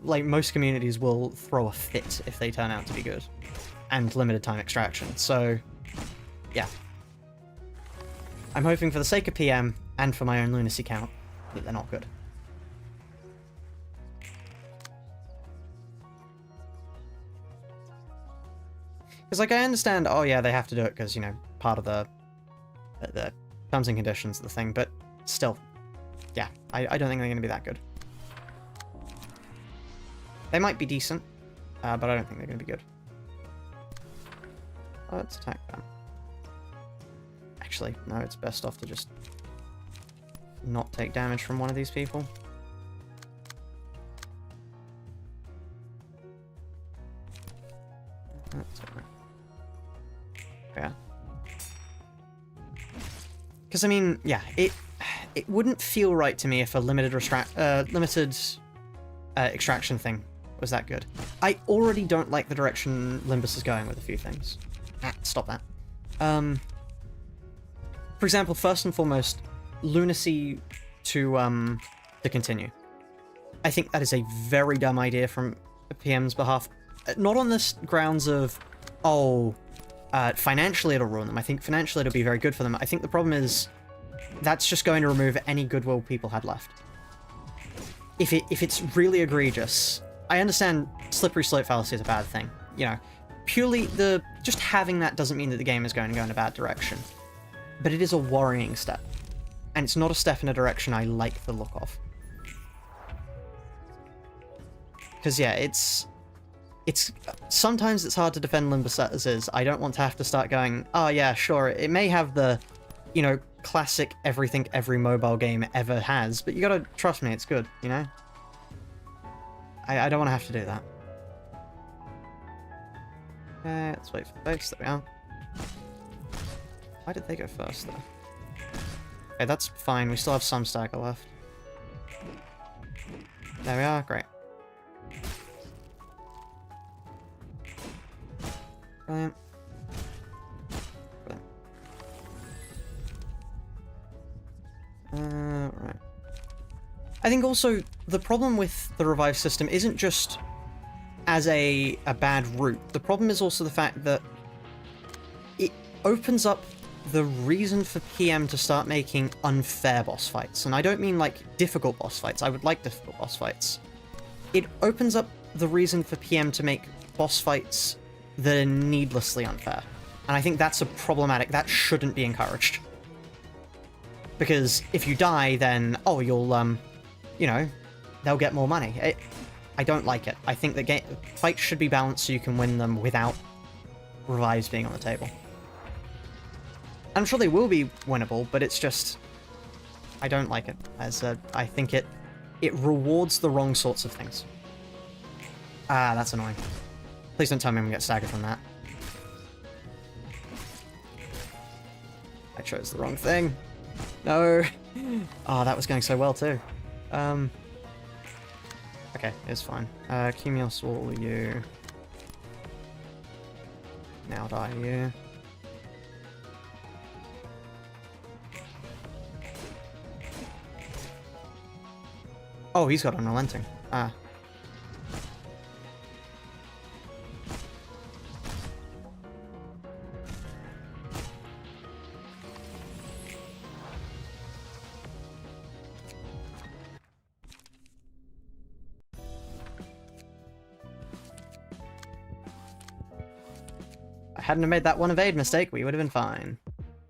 like, most communities will throw a fit if they turn out to be good. And limited time extraction. So, yeah. I'm hoping for the sake of PM, and for my own lunacy count, that they're not good. Because, like, I understand, oh yeah, they have to do it because, you know, part of the terms and conditions of the thing, but still, yeah, I don't think they're going to be that good. They might be decent, but I don't think they're going to be good. Let's attack them. Actually, no, it's best off to just not take damage from one of these people. That's okay. Yeah. Because, I mean, yeah, it wouldn't feel right to me if a limited extraction thing was that good. I already don't like the direction Limbus is going with a few things. Stop that. For example, first and foremost, lunacy to continue. I think that is a very dumb idea from PM's behalf. Not on the grounds of, oh, financially it'll ruin them. I think financially it'll be very good for them. I think the problem is that's just going to remove any goodwill people had left. If it's really egregious, I understand slippery slope fallacy is a bad thing. You know, purely just having that doesn't mean that the game is going to go in a bad direction. But it is a worrying step. And it's not a step in a direction I like the look of. Because, yeah, it's sometimes it's hard to defend Limbus as is. I don't want to have to start going, oh yeah, sure, it may have the, you know, classic everything every mobile game ever has, but you gotta trust me, it's good, you know? I don't want to have to do that. Let's wait for the base, there we are. Why did they go first, though? Okay, that's fine, we still have some stagger left. There we are, great. Brilliant. Brilliant. Right. I think also the problem with the revive system isn't just as a bad route. The problem is also the fact that it opens up the reason for PM to start making unfair boss fights. And I don't mean like difficult boss fights. I would like difficult boss fights. It opens up the reason for PM to make boss fights that are needlessly unfair. And I think that's a problematic. That shouldn't be encouraged. Because if you die, then, oh, you'll, you know, they'll get more money. I don't like it. I think that fights should be balanced so you can win them without revives being on the table. I'm sure they will be winnable, but it's just, I don't like it. As I think it rewards the wrong sorts of things. Ah, that's annoying. Please don't tell me I'm gonna get staggered from that. I chose the wrong thing. No. Oh, that was going so well too. Okay, it's fine. Cumulus will you. Now die you. Oh, he's got unrelenting. Ah. Hadn't have made that one evade mistake, we would have been fine.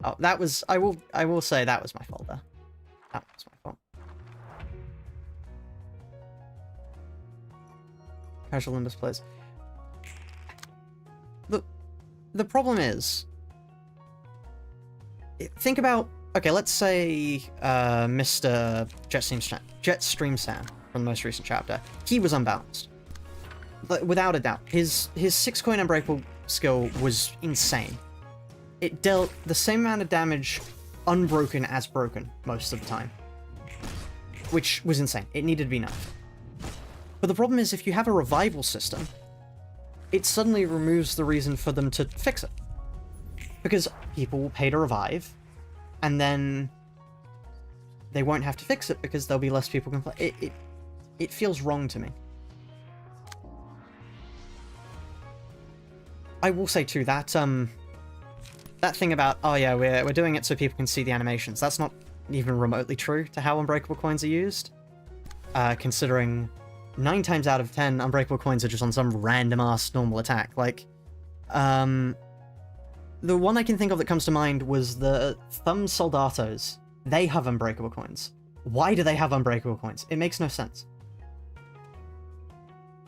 Oh, that was, I will say that was my fault there. That was my fault. Casual Limbus plays. The problem is, think about, okay, let's say Mr. Jetstream Sam from the most recent chapter. He was unbalanced. Without a doubt. His 6-coin unbreakable skill was insane. It dealt the same amount of damage unbroken as broken most of the time. Which was insane. It needed to be nerfed. But the problem is if you have a revival system, it suddenly removes the reason for them to fix it. Because people will pay to revive, and then they won't have to fix it because there'll be less people complaining. It feels wrong to me. I will say too that that thing about, oh yeah, we're doing it so people can see the animations. That's not even remotely true to how unbreakable coins are used. Considering 9 times out of 10, unbreakable coins are just on some random-ass normal attack. Like, the one I can think of that comes to mind was the Thumb Soldatos. They have unbreakable coins. Why do they have unbreakable coins? It makes no sense.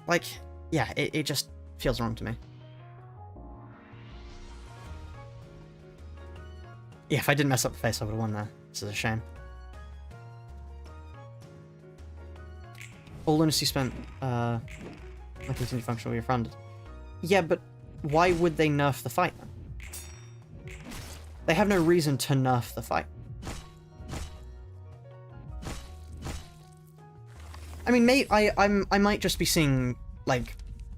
Like, yeah, it just feels wrong to me. Yeah, if I didn't mess up the face, I would have won there. This is a shame. All lunacy spent, I continue functional will be refunded. Yeah, but why would they nerf the fight then? They have no reason to nerf the fight. I mean, I might just be seeing, like,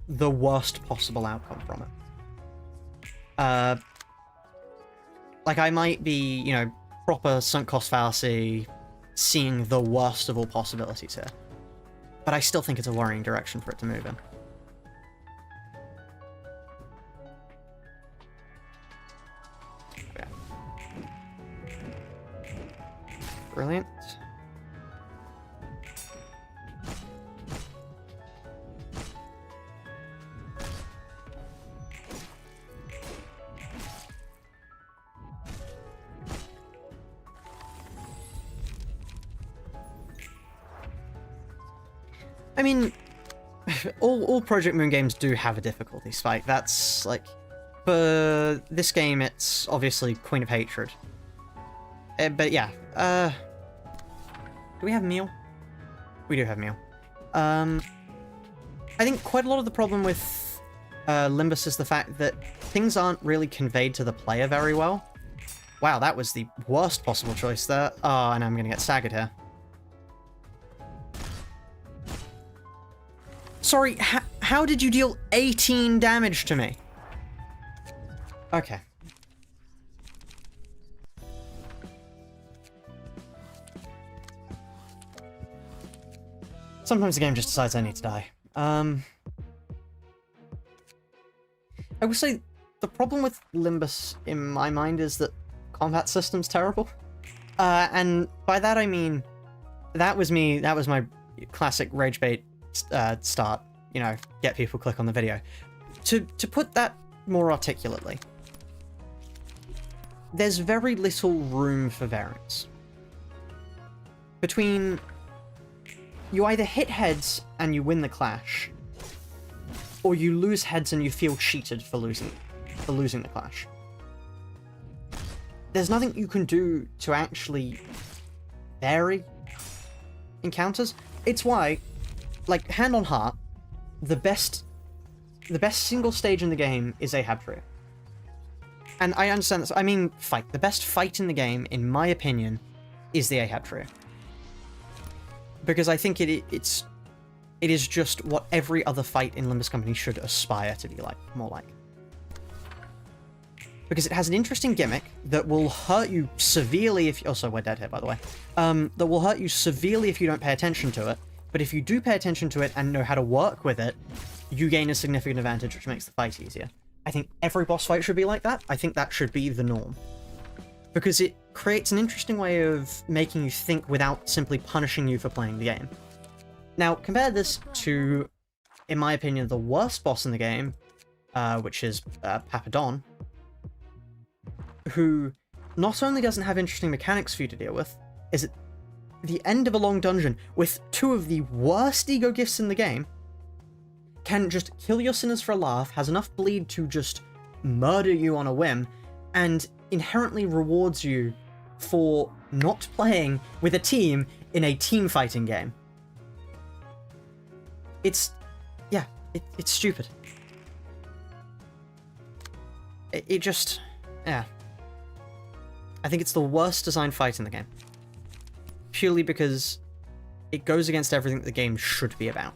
the worst possible outcome from it. Like, I might be, you know, proper sunk cost fallacy, seeing the worst of all possibilities here. But I still think it's a worrying direction for it to move in. Yeah. Brilliant. I mean, all Project Moon games do have a difficulty spike. That's, like, for this game, it's obviously Queen of Hatred. But yeah, do we have meal? We do have meal. I think quite a lot of the problem with Limbus is the fact that things aren't really conveyed to the player very well. Wow, that was the worst possible choice there. Oh, and I'm gonna get staggered here. Sorry, how did you deal 18 damage to me? Okay. Sometimes the game just decides I need to die. I would say the problem with Limbus, in my mind, is that combat system's terrible. And by that I mean, that was my classic rage bait start, you know, get people click on the video. To put that more articulately, there's very little room for variance. Between you either hit heads and you win the clash, or you lose heads and you feel cheated for losing the clash. There's nothing you can do to actually vary encounters. It's why, like, hand on heart, the best single stage in the game is Ahab Trio. And I understand this. I mean, fight. The best fight in the game, in my opinion, is the Ahab Trio. Because I think it is just what every other fight in Limbus Company should aspire to be like, more like. Because it has an interesting gimmick that will hurt you severely if... Also, we're dead here, by the way. That will hurt you severely if you don't pay attention to it. But if you do pay attention to it and know how to work with it, you gain a significant advantage, which makes the fight easier. I think every boss fight should be like that. I think that should be the norm. Because it creates an interesting way of making you think without simply punishing you for playing the game. Now, compare this to, in my opinion, the worst boss in the game, which is Papadon, who not only doesn't have interesting mechanics for you to deal with, is at the end of a long dungeon with two of the worst ego gifts in the game, can just kill your sinners for a laugh, has enough bleed to just murder you on a whim, and inherently rewards you for not playing with a team in a team fighting game. It's stupid. It just, yeah. I think it's the worst designed fight in the game. Purely because it goes against everything the game should be about.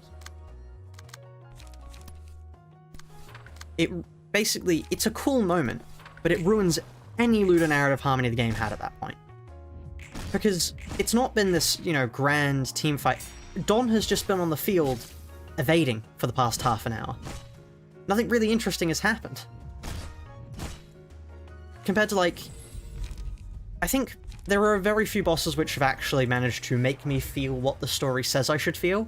It's a cool moment, but it ruins any ludonarrative harmony the game had at that point. Because it's not been this, you know, grand team fight. Don has just been on the field evading for the past half an hour. Nothing really interesting has happened. Compared to, like, I think there are very few bosses which have actually managed to make me feel what the story says I should feel.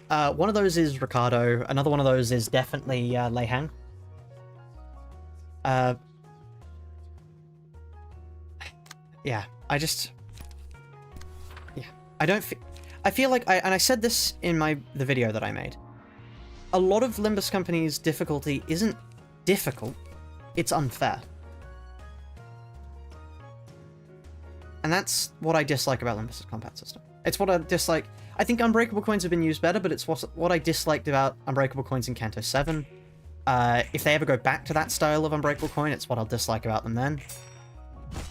One of those is Ricardo. Another one of those is definitely Lei Hang. Yeah, I feel like I said this in the video that I made. A lot of Limbus Company's difficulty isn't difficult, it's unfair. And that's what I dislike about Limbus' combat system. It's what I dislike. I think Unbreakable Coins have been used better, but it's what I disliked about Unbreakable Coins in Kanto 7. If they ever go back to that style of Unbreakable Coin, it's what I'll dislike about them then.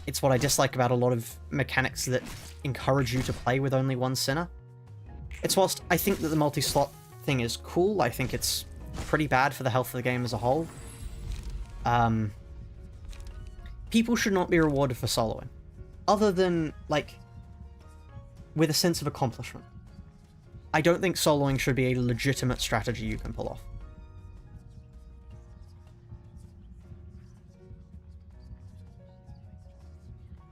It's what I dislike about a lot of mechanics that encourage you to play with only one Sinner. It's whilst I think that the multi-slot thing is cool, I think it's pretty bad for the health of the game as a whole. People should not be rewarded for soloing. Other than, like, with a sense of accomplishment. I don't think soloing should be a legitimate strategy you can pull off.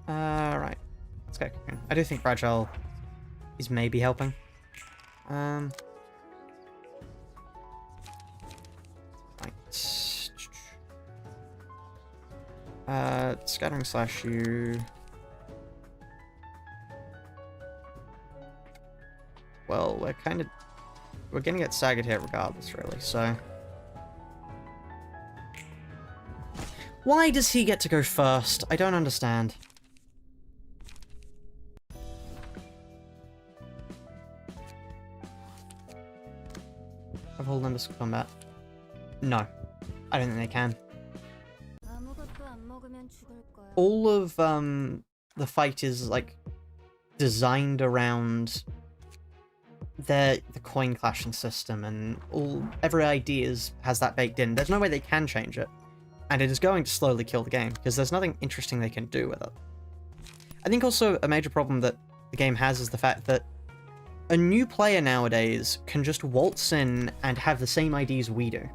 Right. Let's go. I do think Fragile is maybe helping. Right. Scattering slash U. Well, we're gonna get staggered here regardless, really, so... Why does he get to go first? I don't understand. Of all Limbus combat? No. I don't think they can. All of, the fight is, like, designed around the coin clashing system, and every idea has that baked in. There's no way they can change it, and it is going to slowly kill the game, because there's nothing interesting they can do with it. I think also a major problem that the game has is the fact that a new player nowadays can just waltz in and have the same IDs we do.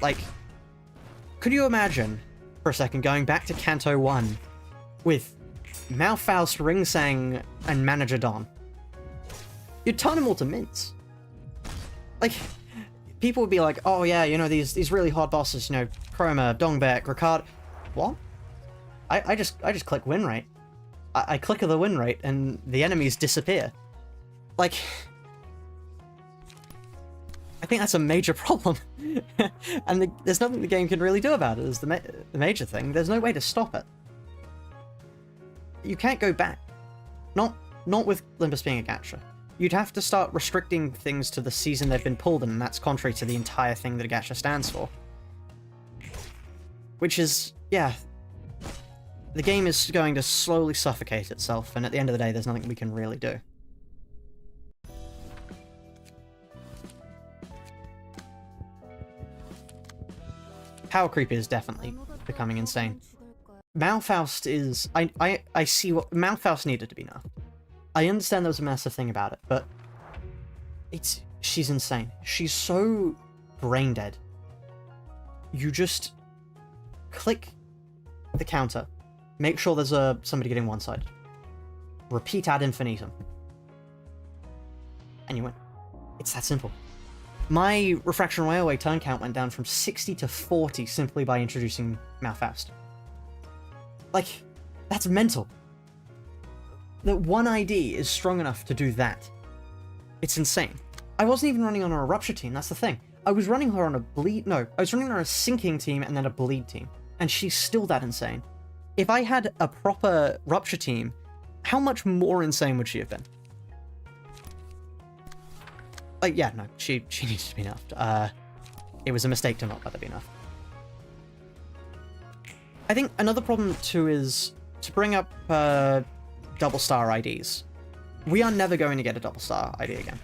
Like, could you imagine, for a second, going back to Kanto 1 with Malfaust, Ringsang, and Manager Don? You'd turn them all to mints. Like, people would be like, oh yeah, you know, these really hard bosses, you know, Chroma, Dongbaek, Ricard. What? I just click win rate. I click the win rate and the enemies disappear. Like, I think that's a major problem. And there's nothing the game can really do about it, is the major thing. There's no way to stop it. You can't go back. Not with Limbus being a gacha. You'd have to start restricting things to the season they've been pulled in, and that's contrary to the entire thing that a gacha stands for. Which is, yeah, the game is going to slowly suffocate itself, and at the end of the day, there's nothing we can really do. Power creep is definitely becoming insane. Malfaust is... I see what... Malfaust needed to be nerfed. I understand there was a massive thing about it, but... She's insane. She's so brain dead. You just... click the counter. Make sure there's somebody getting one-sided. Repeat ad infinitum. And you win. It's that simple. My Refraction Railway turn count went down from 60 to 40 simply by introducing Malfaust. Like, that's mental. That one ID is strong enough to do that. It's insane. I wasn't even running on a Rupture team, that's the thing. I was running her on a bleed... No, I was running her on a Sinking team and then a Bleed team. And she's still that insane. If I had a proper Rupture team, how much more insane would she have been? Like, yeah, no, she needs to be nerfed. It was a mistake to not let her be nerfed. I think another problem, too, is to bring up double star IDs. We are never going to get a double star ID again.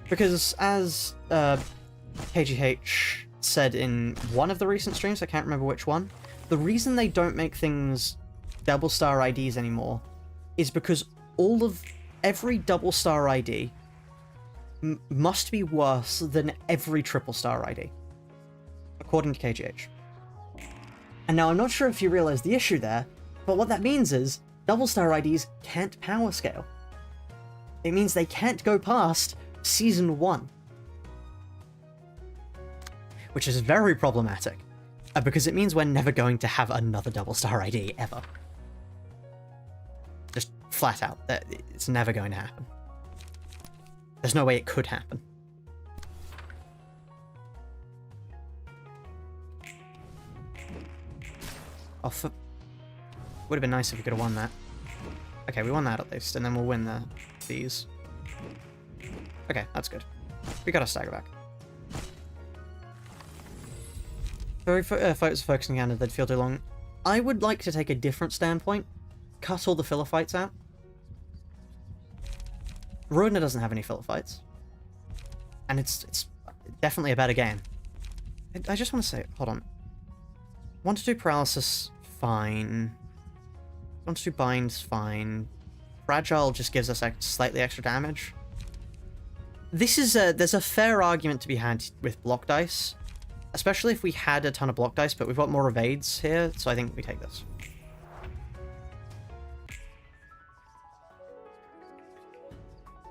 Because, as KGH said in one of the recent streams, I can't remember which one, the reason they don't make things double star IDs anymore is because every double star ID must be worse than every triple star ID, according to KGH. And now I'm not sure if you realize the issue there, but what that means is double star IDs can't power scale. It means they can't go past Season 1. Which is very problematic, because it means we're never going to have another double star ID, ever. Just flat out. It's never going to happen. There's no way it could happen. Oh, would have been nice if we could have won that. Okay, we won that at least, and then we'll win these. Okay, that's good. We got a stagger back. Very fights focusing on it, they'd feel too long. I would like to take a different standpoint. Cut all the filler fights out. Rune doesn't have any filler fights. And it's definitely a better game. I just want to say, hold on. 1 to 2 paralysis, fine. 1 to 2 binds, fine. Fragile just gives us slightly extra damage. This is there's a fair argument to be had with block dice. Especially if we had a ton of block dice, but we've got more evades here, so I think we take this.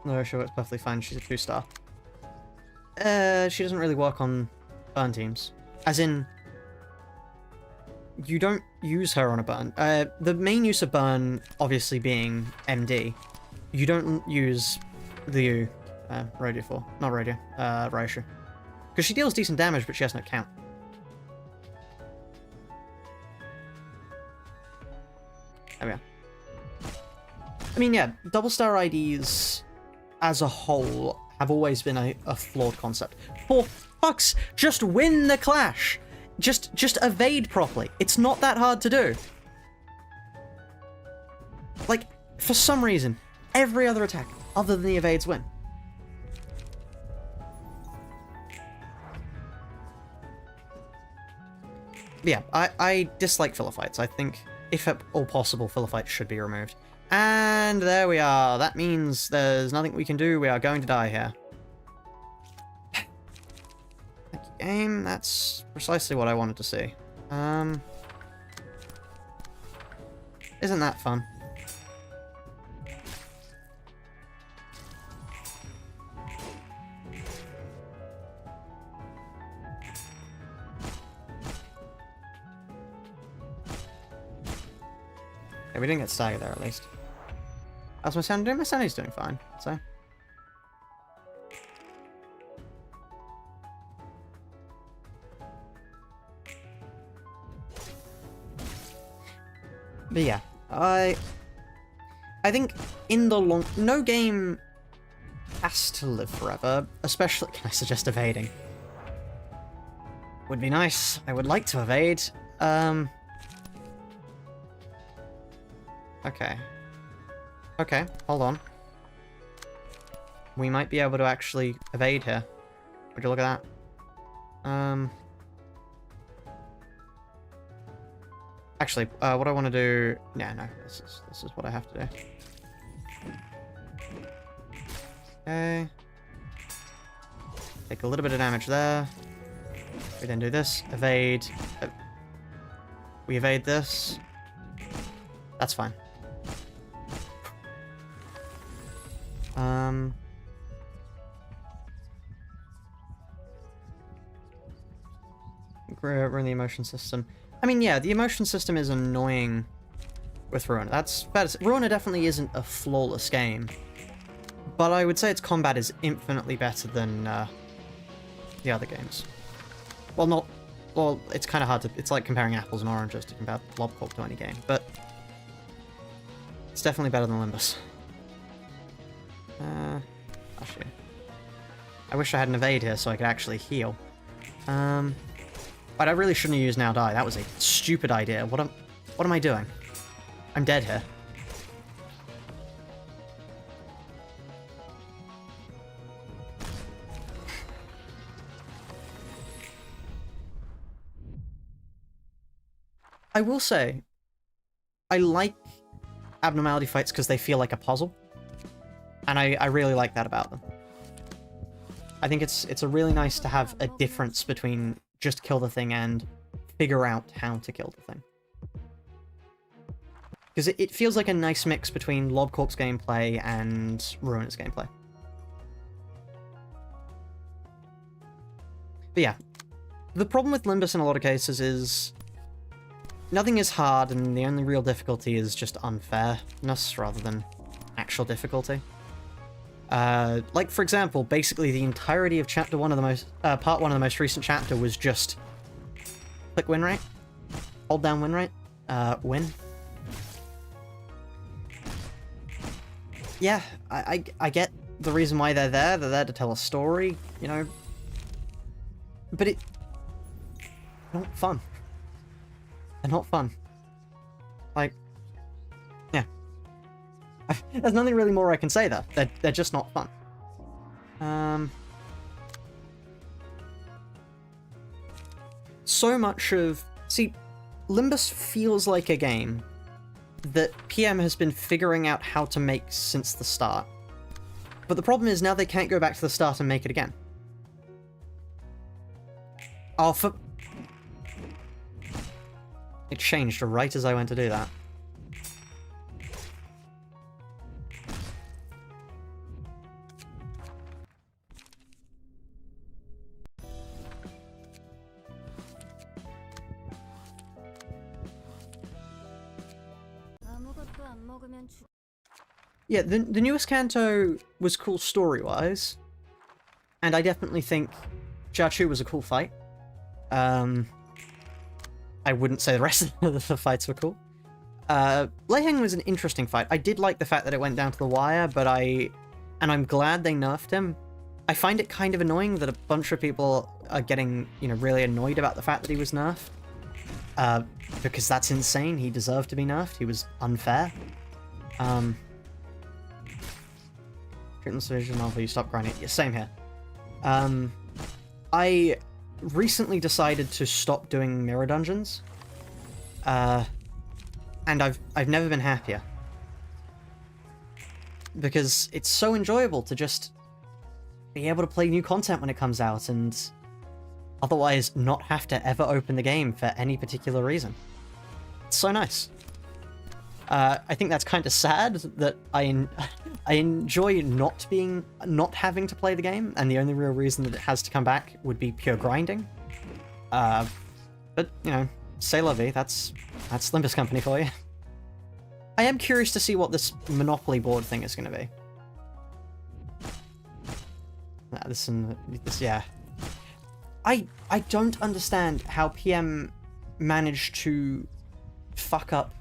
No, sure, it's perfectly fine. She's a 2-star. She doesn't really work on burn teams. As in, you don't use her on a burn. The main use of burn, obviously being MD, you don't use the Rodeo for. Not Rodeo, Raishu. Because she deals decent damage, but she has no count. There we go. I mean, yeah, double star IDs as a whole have always been a flawed concept. For fuck's, just win the clash! Just evade properly. It's not that hard to do. Like, for some reason, every other attack other than the evades win. Yeah, I dislike filler fights. I think, if at all possible, filler fights should be removed. And there we are. That means there's nothing we can do. We are going to die here. Thank you, game. That's precisely what I wanted to see. Isn't that fun? We didn't get staggered there, at least. How's my sanity doing? My sanity's doing fine, so. But yeah, I think in the long... No game has to live forever, especially... Can I suggest evading? Would be nice. I would like to evade. Okay. Okay, hold on. We might be able to actually evade here. Would you look at that? Actually, what I want to do... Yeah, no, this is what I have to do. Okay. Take a little bit of damage there. We then do this. Evade. We evade this. That's fine. Ruin the emotion system. I mean, yeah, the emotion system is annoying with Rune. That's better. Rune definitely isn't a flawless game, but I would say its combat is infinitely better than the other games. Well, not... Well, it's kind of hard to... It's like comparing apples and oranges to compare Lobcorp to any game, but it's definitely better than Limbus. Actually, I wish I had an evade here so I could actually heal. But I really shouldn't have used Now Die. That was a stupid idea. What am I doing? I'm dead here. I will say, I like abnormality fights because they feel like a puzzle. And I really like that about them. I think it's a really nice to have a difference between just kill the thing and figure out how to kill the thing. Because it feels like a nice mix between LobCorp's gameplay and Ruin's gameplay. But yeah, the problem with Limbus in a lot of cases is nothing is hard, and the only real difficulty is just unfairness rather than actual difficulty. Like, for example, basically the entirety of Chapter 1 of the most, Part 1 of the most recent chapter was just click win rate, hold down win rate, win. Yeah, I get the reason why they're there to tell a story, you know, but they're not fun. They're not fun. Like, yeah. There's nothing really more I can say there. They're just not fun. So much of... See, Limbus feels like a game that PM has been figuring out how to make since the start. But the problem is now they can't go back to the start and make it again. Oh, for... It changed right as I went to do that. Yeah, the newest Kanto was cool story-wise, and I definitely think Jiachu was a cool fight. I wouldn't say the rest of the fights were cool. Leiheng was an interesting fight. I did like the fact that it went down to the wire, but I'm glad they nerfed him. I find it kind of annoying that a bunch of people are getting, you know, really annoyed about the fact that he was nerfed. Because that's insane. He deserved to be nerfed. He was unfair. Treatment division novel, you stop grinding. Yeah, same here. I recently decided to stop doing mirror dungeons. And I've never been happier. Because it's so enjoyable to just be able to play new content when it comes out and otherwise not have to ever open the game for any particular reason. It's so nice. I think that's kind of sad that I enjoy not having to play the game, and the only real reason that it has to come back would be pure grinding. But, you know, c'est la vie, that's Limbus Company for you. I am curious to see what this Monopoly board thing is going to be. Yeah. I don't understand how PM managed to fuck up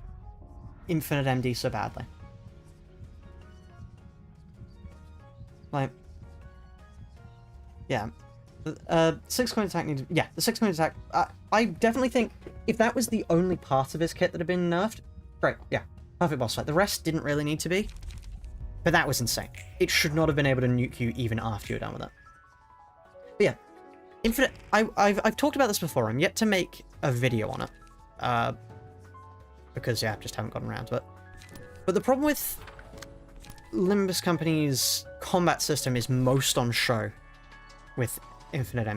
Infinite MD so badly. Like, yeah. 6-coin attack needs... Yeah, the 6-coin attack... I definitely think if that was the only part of his kit that had been nerfed, great, yeah. Perfect boss fight. The rest didn't really need to be. But that was insane. It should not have been able to nuke you even after you were done with it. But yeah. Infinite... I've talked about this before. I'm yet to make a video on it. Because, yeah, I just haven't gotten around to it. But the problem with Limbus Company's combat system is most on show with Infinite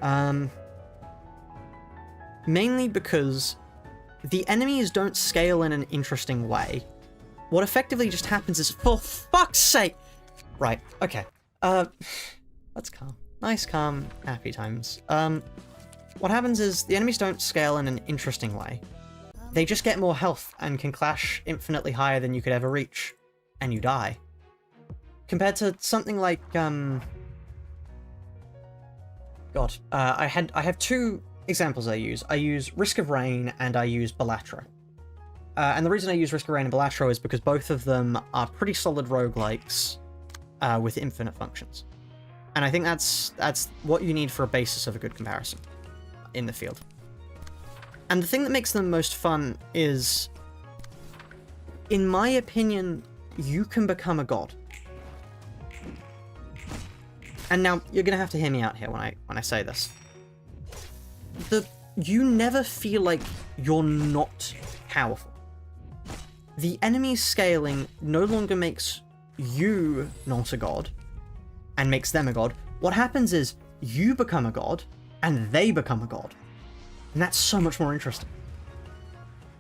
MD. Mainly because the enemies don't scale in an interesting way. What effectively just happens is, for fuck's sake! Right, okay. Let's calm. Nice, calm, happy times. What happens is the enemies don't scale in an interesting way. They just get more health and can clash infinitely higher than you could ever reach, and you die. Compared to something like, God, I have two examples I use. I use Risk of Rain and I use Balatro. And the reason I use Risk of Rain and Balatro is because both of them are pretty solid roguelikes with infinite functions. And I think that's what you need for a basis of a good comparison in the field. And the thing that makes them most fun is, in my opinion, you can become a god. And now, you're gonna have to hear me out here when I say this. You never feel like you're not powerful. The enemy scaling no longer makes you not a god, and makes them a god. What happens is, you become a god, and they become a god. And that's so much more interesting.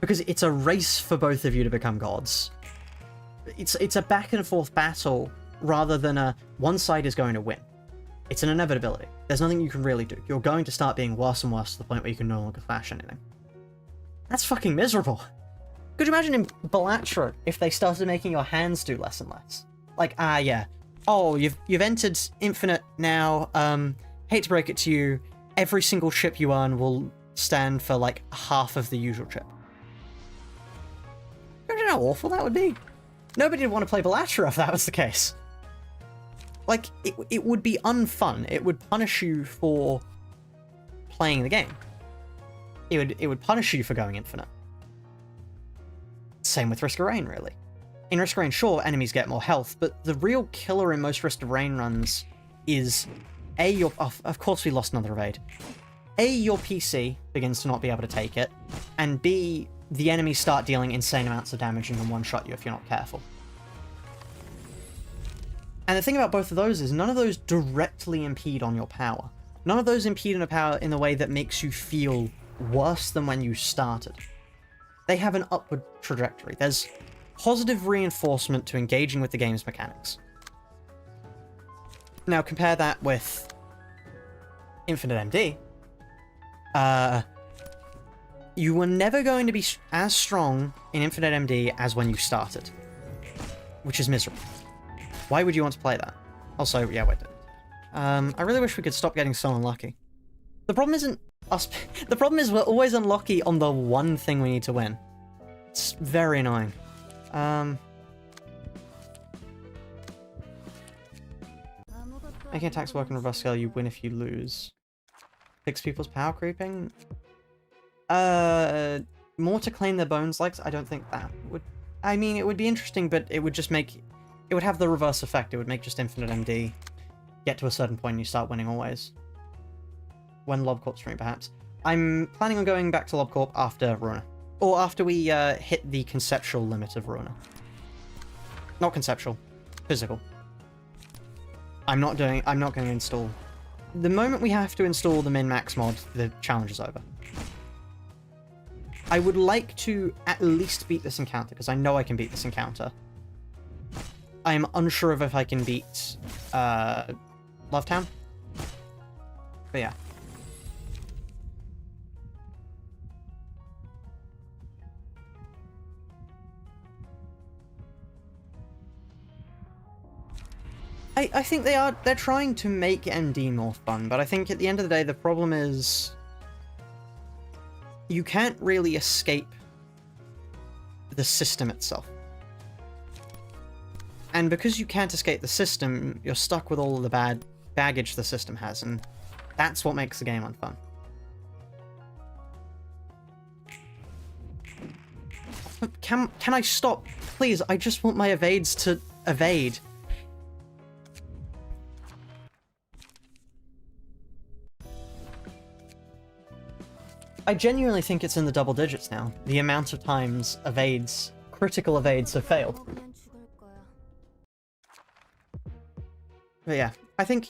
Because it's a race for both of you to become gods. It's a back and forth battle rather than a one side is going to win. It's an inevitability. There's nothing you can really do. You're going to start being worse and worse to the point where you can no longer flash anything. That's fucking miserable. Could you imagine in Balatro if they started making your hands do less and less? Like, yeah. Oh, you've entered Infinite now. Hate to break it to you, every single chip you earn will stand for like half of the usual chip. Imagine how awful that would be. Nobody would want to play Balatro if that was the case. Like, it would be unfun. It would punish you for playing the game. It would punish you for going infinite. Same with Risk of Rain, really. In Risk of Rain, sure, enemies get more health, but the real killer in most Risk of Rain runs is A, your... Of course we lost another evade. A, your PC begins to not be able to take it, and B, the enemies start dealing insane amounts of damage and can one-shot you if you're not careful. And the thing about both of those is none of those directly impede on your power. None of those impede on your power in a way that makes you feel worse than when you started. They have an upward trajectory. There's positive reinforcement to engaging with the game's mechanics. Now compare that with Infinite MD. You were never going to be as strong in Infinite MD as when you started, which is miserable. Why would you want to play that? Also, yeah, wait. I really wish we could stop getting so unlucky. The problem isn't us. The problem is we're always unlucky on the one thing we need to win. It's very annoying. Making attacks work in reverse scale, you win if you lose. Fix people's power creeping? More to claim their bones likes? I don't think that would... I mean, it would be interesting, but it would just make... It would have the reverse effect. It would make just Infinite MD get to a certain point and you start winning always. When LobCorp stream, perhaps. I'm planning on going back to LobCorp after Rune. Or after we hit the conceptual limit of Rune. Not conceptual. Physical. I'm not going to install. The moment we have to install the min-max mod, the challenge is over. I would like to at least beat this encounter, because I know I can beat this encounter. I am unsure of if I can beat Lovetown. But yeah. I think they're trying to make MD more fun, but I think at the end of the day the problem is you can't really escape the system itself. And because you can't escape the system, you're stuck with all of the bad baggage the system has, and that's what makes the game unfun. Can I stop? Please, I just want my evades to evade. I genuinely think it's in the double digits now, the amount of times evades, critical evades, have failed. But yeah, I think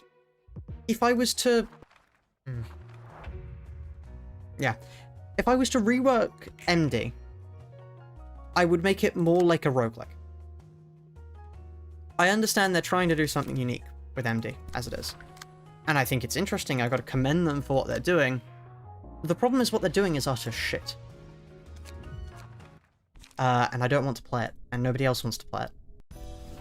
if I was to... Yeah. If I was to rework MD, I would make it more like a roguelike. I understand they're trying to do something unique with MD, as it is. And I think it's interesting, I've got to commend them for what they're doing. The problem is what they're doing is utter shit. And I don't want to play it, and nobody else wants to play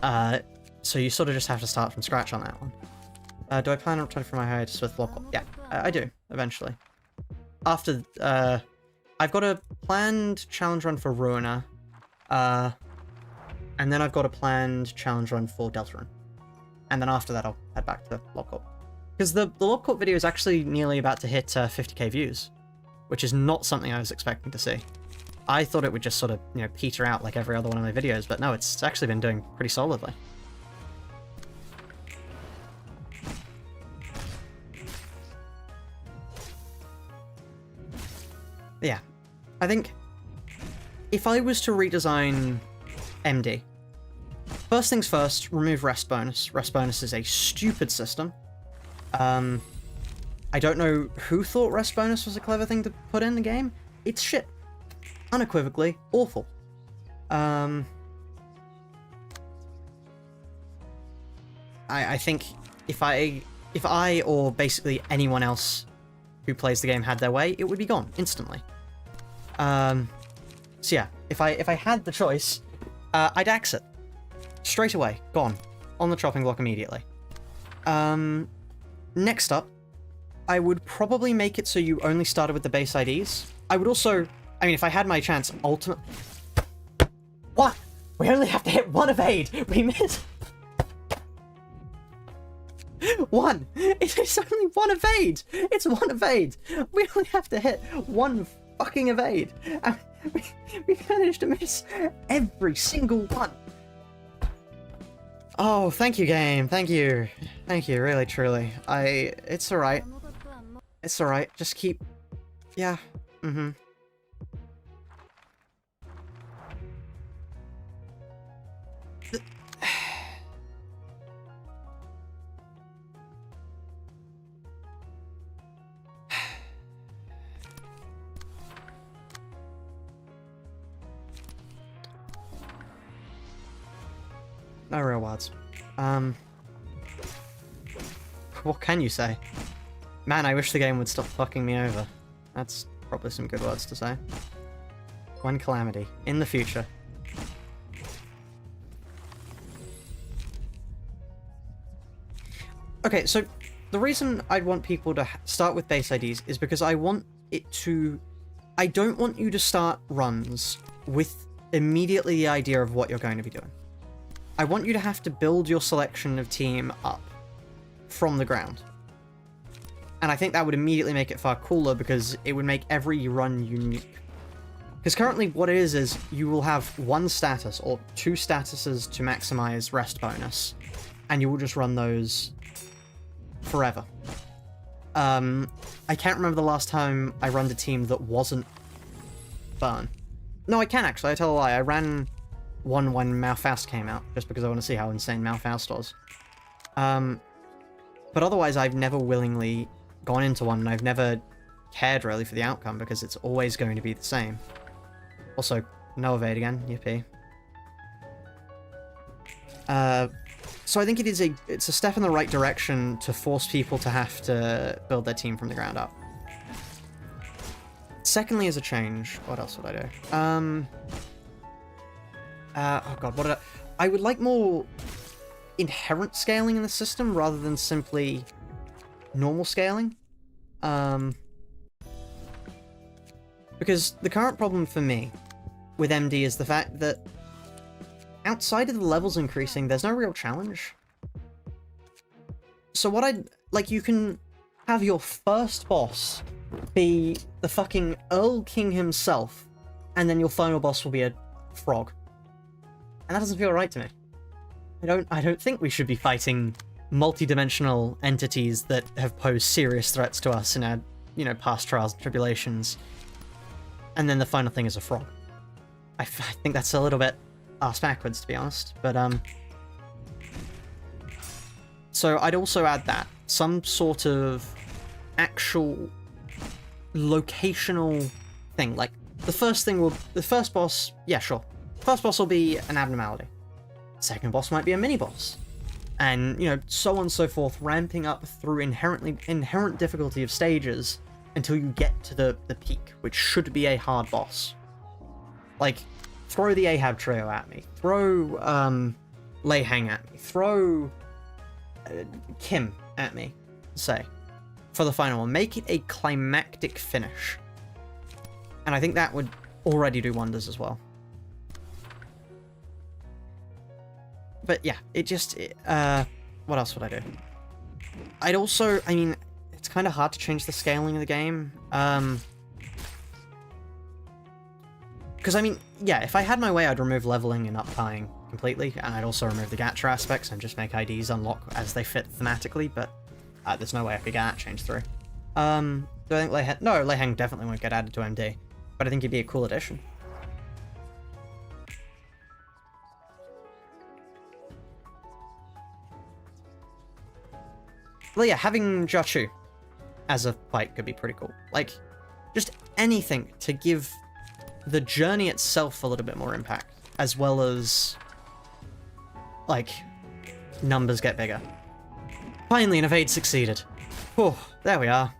it. So you sort of just have to start from scratch on that one. Do I plan on returning from my hiatus with local? Yeah, I do, eventually. After, I've got a planned challenge run for Ruina, and then I've got a planned challenge run for Deltarune. And then after that I'll head back to LobCorp. Because the LobCorp video is actually nearly about to hit 50k views, which is not something I was expecting to see. I thought it would just sort of, you know, peter out like every other one of my videos, but no, it's actually been doing pretty solidly. Yeah, I think if I was to redesign MD, first things first, remove rest bonus. Rest bonus is a stupid system. I don't know who thought rest bonus was a clever thing to put in the game. It's shit. Unequivocally awful. I think if I or basically anyone else who plays the game had their way, it would be gone instantly. So yeah, if I had the choice, I'd axe it straight away, gone on the chopping block immediately. Next up, I would probably make it so you only started with the base IDs. I would also, I mean, if I had my chance, ultimately. What? We only have to hit one evade. We missed. One! It's only one evade! It's one evade! We only have to hit one fucking evade! And we managed to miss every single one! Oh, thank you, game. Thank you. Thank you, really, truly. It's alright. It's alright. Just keep... Yeah. Mm-hmm. No real words. What can you say? Man, I wish the game would stop fucking me over. That's probably some good words to say. One calamity. In the future. Okay, so the reason I'd want people to start with base IDs is because I want it to... I don't want you to start runs with immediately the idea of what you're going to be doing. I want you to have to build your selection of team up from the ground. And I think that would immediately make it far cooler because it would make every run unique. Because currently what it is you will have one status or two statuses to maximize rest bonus, and you will just run those forever. I can't remember the last time I ran a team that wasn't burn. No, I can actually, I tell a lie. I ran one when Malfaust came out, just because I want to see how insane Malfaust was. But otherwise, I've never willingly gone into one, and I've never cared really for the outcome, because it's always going to be the same. Also, no evade again, yippee. So I think it's a step in the right direction to force people to have to build their team from the ground up. Secondly, as a change, what else would I do? Oh god, what did I would like more inherent scaling in the system rather than simply normal scaling. Because the current problem for me with MD is the fact that outside of the levels increasing, there's no real challenge. So what you can have your first boss be the fucking Earl King himself, and then your final boss will be a frog. And that doesn't feel right to me. I don't think we should be fighting multi-dimensional entities that have posed serious threats to us in our, past trials and tribulations. And then the final thing is a frog. I think that's a little bit ass backwards, to be honest. But, so I'd also add that. Some sort of actual locational thing. Like, the first boss, yeah, sure. First boss will be an abnormality. Second boss might be a mini-boss. And, so on and so forth, ramping up through inherent difficulty of stages until you get to the peak, which should be a hard boss. Like, throw the Ahab trio at me. Throw, Lei Hang at me. Throw Kim at me, say, for the final one. Make it a climactic finish. And I think that would already do wonders as well. But yeah, what else would I do? I'd also, it's kind of hard to change the scaling of the game. Because, yeah, if I had my way, I'd remove leveling and uptying completely, and I'd also remove the gacha aspects and just make IDs unlock as they fit thematically, but there's no way I could get that changed through. Do I think Lei Hang? No, Lei Hang definitely won't get added to MD, but I think it'd be a cool addition. Well, yeah, having Jiachu as a fight could be pretty cool. Like, just anything to give the journey itself a little bit more impact, as well as, like, numbers get bigger. Finally, an evade succeeded. Oh, there we are.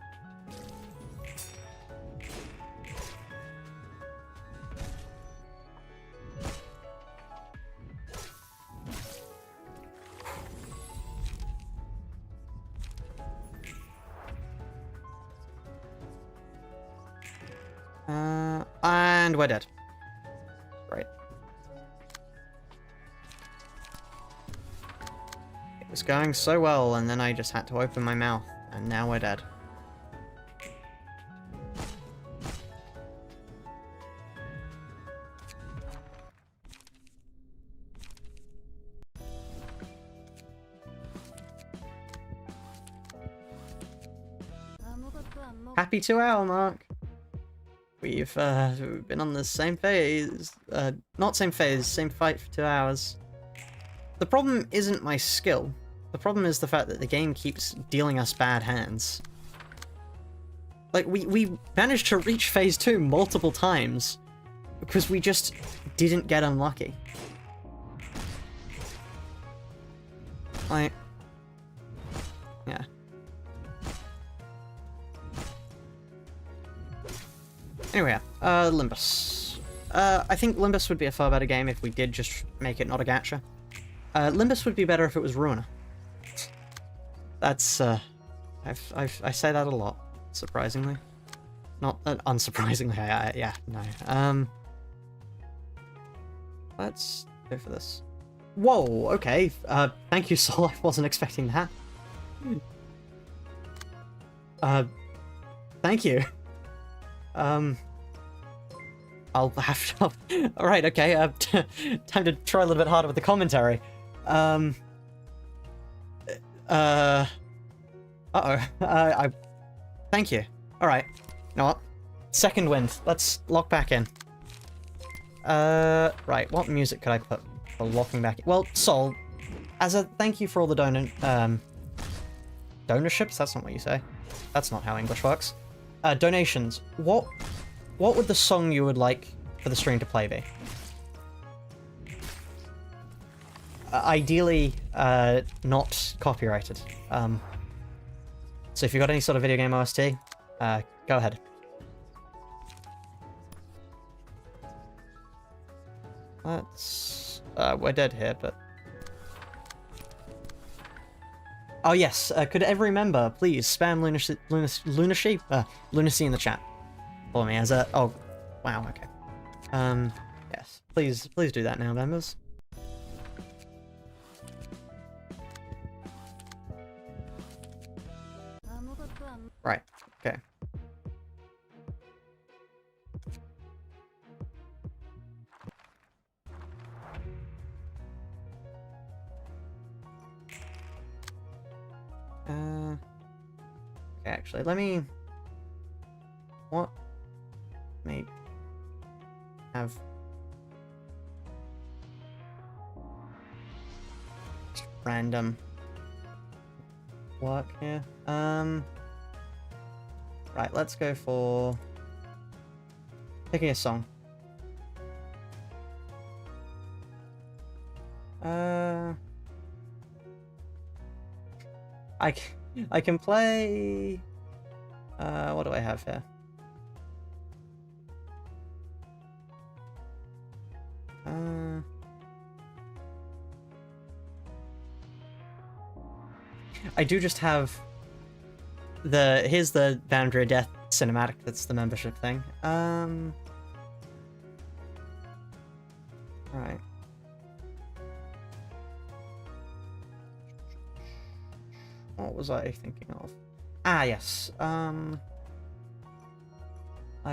And we're dead. Right. It was going so well, and then I just had to open my mouth, and now we're dead. Happy 2-hour mark. We've been on the same phase, not same phase, same fight for 2 hours. The problem isn't my skill. The problem is the fact that the game keeps dealing us bad hands. Like, we managed to reach phase 2 multiple times because we just didn't get unlucky. Like, yeah. Anyway, Limbus. I think Limbus would be a far better game if we did just make it not a gacha. Limbus would be better if it was Ruina. That's, I say that a lot, surprisingly. Not, unsurprisingly, yeah, no. Let's go for this. Whoa, okay, thank you, Sol, I wasn't expecting that. Thank you. I'll have to... Alright, okay, time to try a little bit harder with the commentary. Thank you. Alright, you know what? Second wind, let's lock back in. Right, what music could I put for locking back in? Well, Sol, as a thank you for all the donorships? That's not what you say. That's not how English works. Donations. What would the song you would like for the stream to play be? Ideally, not copyrighted. So if you've got any sort of video game OST, go ahead. Let's... we're dead here, but... Oh yes, could every member please spam lunacy in the chat for me as a... Oh, wow, okay. Yes, please do that now, members. Right, okay. Okay, actually, let me... What? May have... random... work here. Right, let's go for... picking a song. I can play... what do I have here? I do just have the... Here's the Boundary of Death cinematic, that's the membership thing. Right. What was I thinking of? Ah, yes. I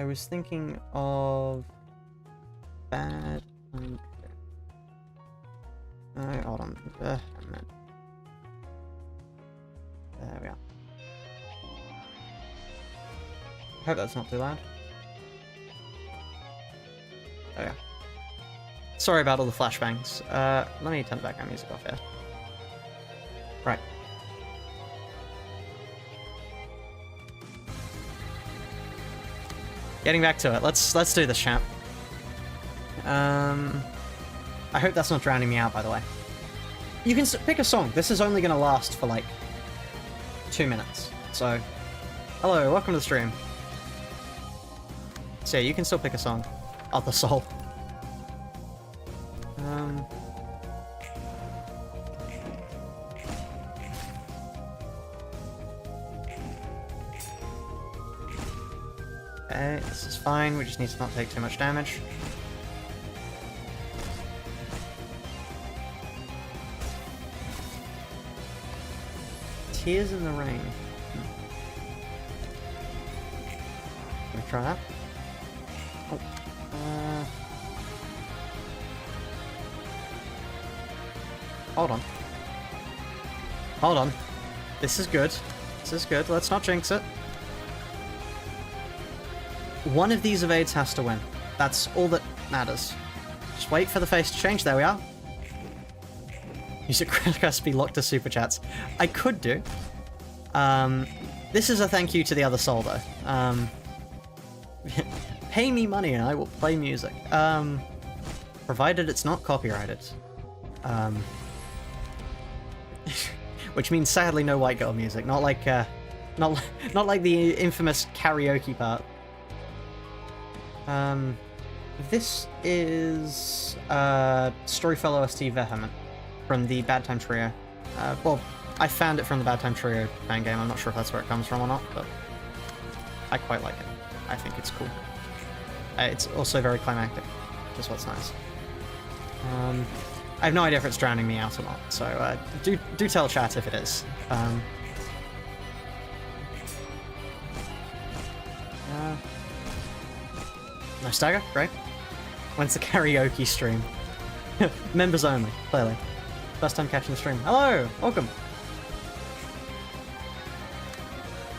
was thinking of... Bad... hold on. A minute. There we are. Hope that's not too loud. Oh yeah. Sorry about all the flashbangs. Let me turn the background music off here. Right. Getting back to it. Let's do this, champ. I hope that's not drowning me out, by the way. You can pick a song. This is only going to last for, like, 2 minutes. So, hello, welcome to the stream. So, yeah, you can still pick a song. Other Soul. Okay, this is fine. We just need to not take too much damage. Tears in the Rain. Can we try that? Oh. Hold on. Hold on. This is good. This is good. Let's not jinx it. One of these evades has to win. That's all that matters. Just wait for the face to change. There we are. Music recipe locked to super chats. I could do. This is a thank you to the other soul, though. Pay me money and I will play music. Provided it's not copyrighted. Which means sadly no white girl music. Not like not like the infamous karaoke part. This is Storyfellow OST Vehement from the Bad Time Trio. Well, I found it from the Bad Time Trio fan game. I'm not sure if that's where it comes from or not, but I quite like it. I think it's cool. It's also very climactic, which is what's nice. I have no idea if it's drowning me out or not, so do tell chat if it is. No stagger? Great. When's the karaoke stream? Members only, clearly. First time catching the stream. Hello! Welcome!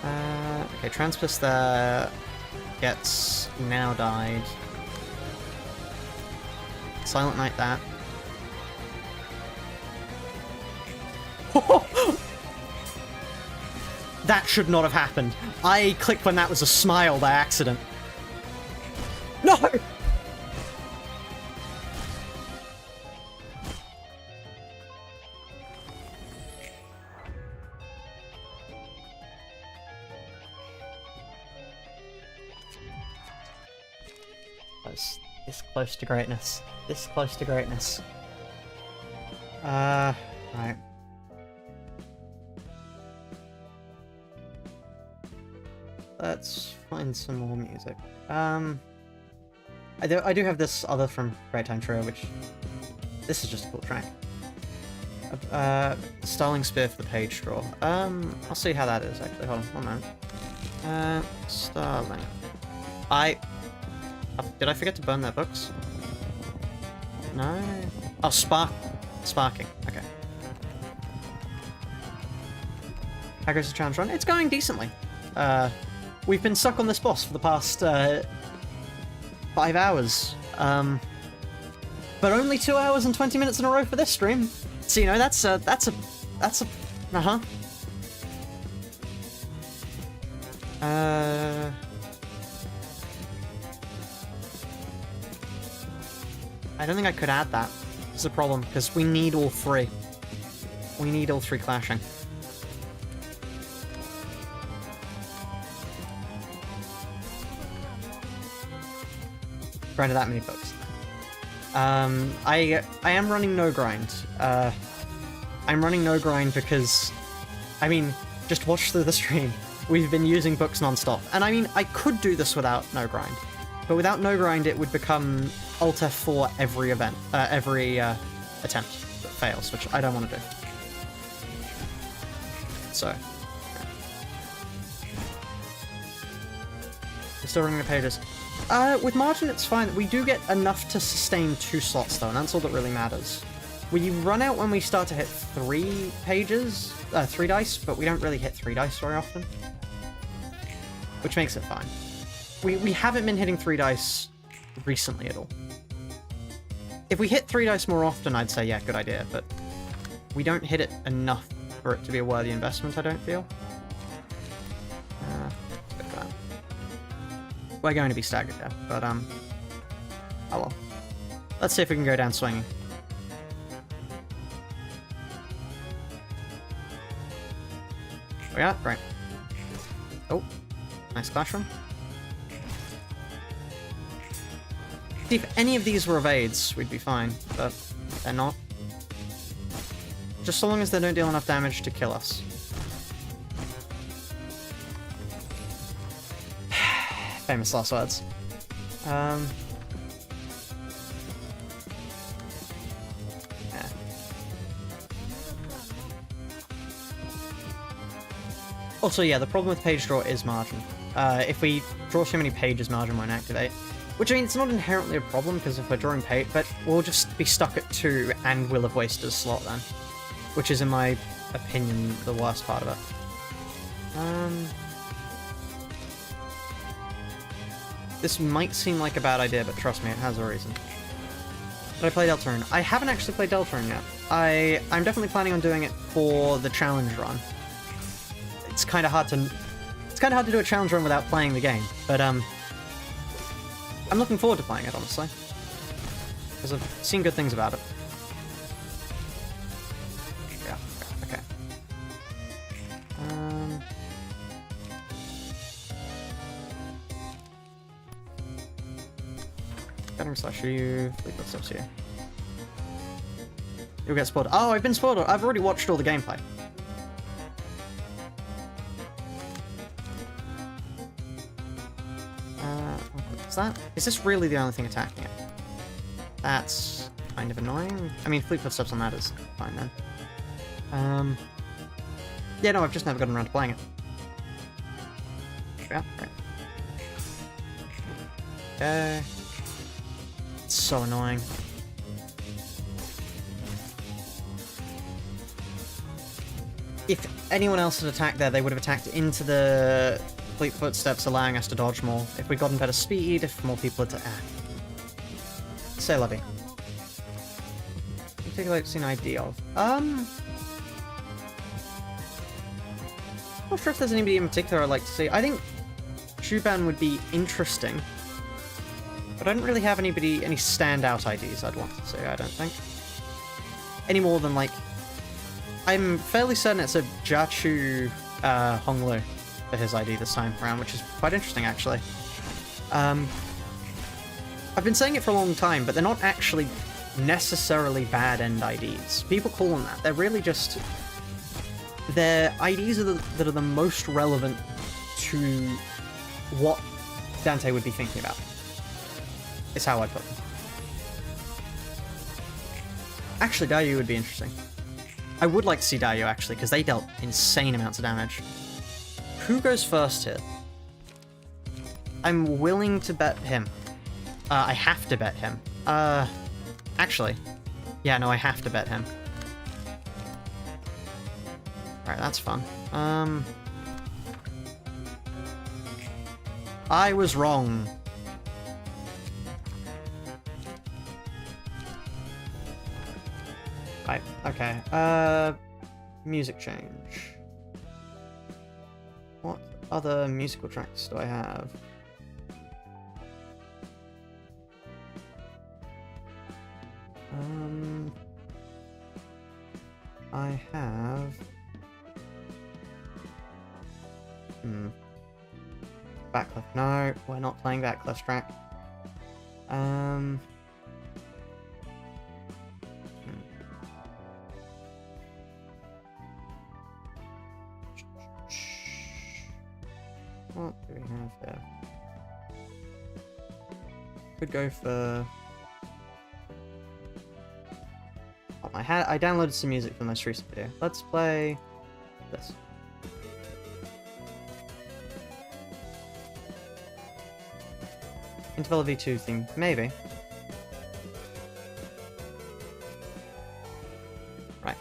Okay, Transpus there gets now died. Silent Night that. That should not have happened. I clicked when that was a smile by accident. No! This close to greatness. This close to greatness. Right. Let's find some more music. I do have this other from Great Time Trio, which... This is just a cool track. Starling Spear for the Page Draw. I'll see how that is, actually. Hold on, 1 moment. Starling. Did I forget to burn their books? No? Oh, Sparking. Okay. How goes the challenge run? It's going decently. We've been stuck on this boss for the past 5 hours. But only 2 hours and 20 minutes in a row for this stream. So, you know, that's a uh-huh. I don't think I could add that. It's a problem, because we need all three. We need all three clashing. Grinded that many books. I am running no grind. I'm running no grind because, I mean, just watch through the stream. We've been using books non-stop. And I mean, I could do this without no grind. But without no grind, it would become Alt F4 every event, every attempt that fails, which I don't want to do. So, we're still running the pages. With margin, it's fine. We do get enough to sustain 2 slots, though, and that's all that really matters. We run out when we start to hit 3 pages, 3 dice, but we don't really hit 3 dice very often, which makes it fine. We haven't been hitting 3 dice recently at all. If we hit 3 dice more often, I'd say, yeah, good idea, but we don't hit it enough for it to be a worthy investment, I don't feel. we're going to be staggered there, but, oh well. Let's see if we can go down swinging. We are? Great. Oh, nice clash run. See, if any of these were evades, we'd be fine, but they're not. Just so long as they don't deal enough damage to kill us. Famous last words. Yeah. Also, yeah, the problem with page draw is margin. If we draw too many pages, margin won't activate. Which, I mean, it's not inherently a problem, because if we're drawing page, but we'll just be stuck at 2, and we'll have wasted a slot then. Which is, in my opinion, the worst part of it. This might seem like a bad idea, but trust me, it has a reason. Did I play Deltarune? I haven't actually played Deltarune yet. I'm definitely planning on doing it for the challenge run. It's kind of hard to do a challenge run without playing the game, but I'm looking forward to playing it, honestly, because I've seen good things about it. Yeah. Okay. Scattering slash you. Fleet footsteps here. You'll get spoiled. Oh, I've been spoiled. I've already watched all the gameplay. Is this really the only thing attacking it? That's kind of annoying. I mean, fleet footsteps on that is fine then. Yeah, no, I've just never gotten around to playing it. Yeah, right. Okay. It's so annoying. If anyone else had attacked there, they would have attacked into the fleet footsteps, allowing us to dodge more. If we'd gotten better speed, if more people had say Levy. You take a look, see an idea of. Not sure if there's anybody in particular I'd like to see. I think Shuban would be interesting, but I don't really have any standout IDs I'd want to see, I don't think. Any more than, like, I'm fairly certain it's a Jachu Honglu for his ID this time around, which is quite interesting, actually. I've been saying it for a long time, but they're not actually necessarily bad end IDs. People call them that. They're really just... They're IDs that are the most relevant to what Dante would be thinking about. Is how I put them. Actually, Dayu would be interesting. I would like to see Dayu, actually, because they dealt insane amounts of damage. Who goes first here? I'm willing to bet him. I have to bet him. Actually. Yeah, no, I have to bet him. Alright, that's fun. I was wrong. Right, okay. Music change. What other musical tracks do I have? I have... Backcliff. No, we're not playing Backcliff's track. What do we have there? Could go for... Oh, I downloaded some music from the most recent video. Let's play this. Interval V2 theme, maybe. Right.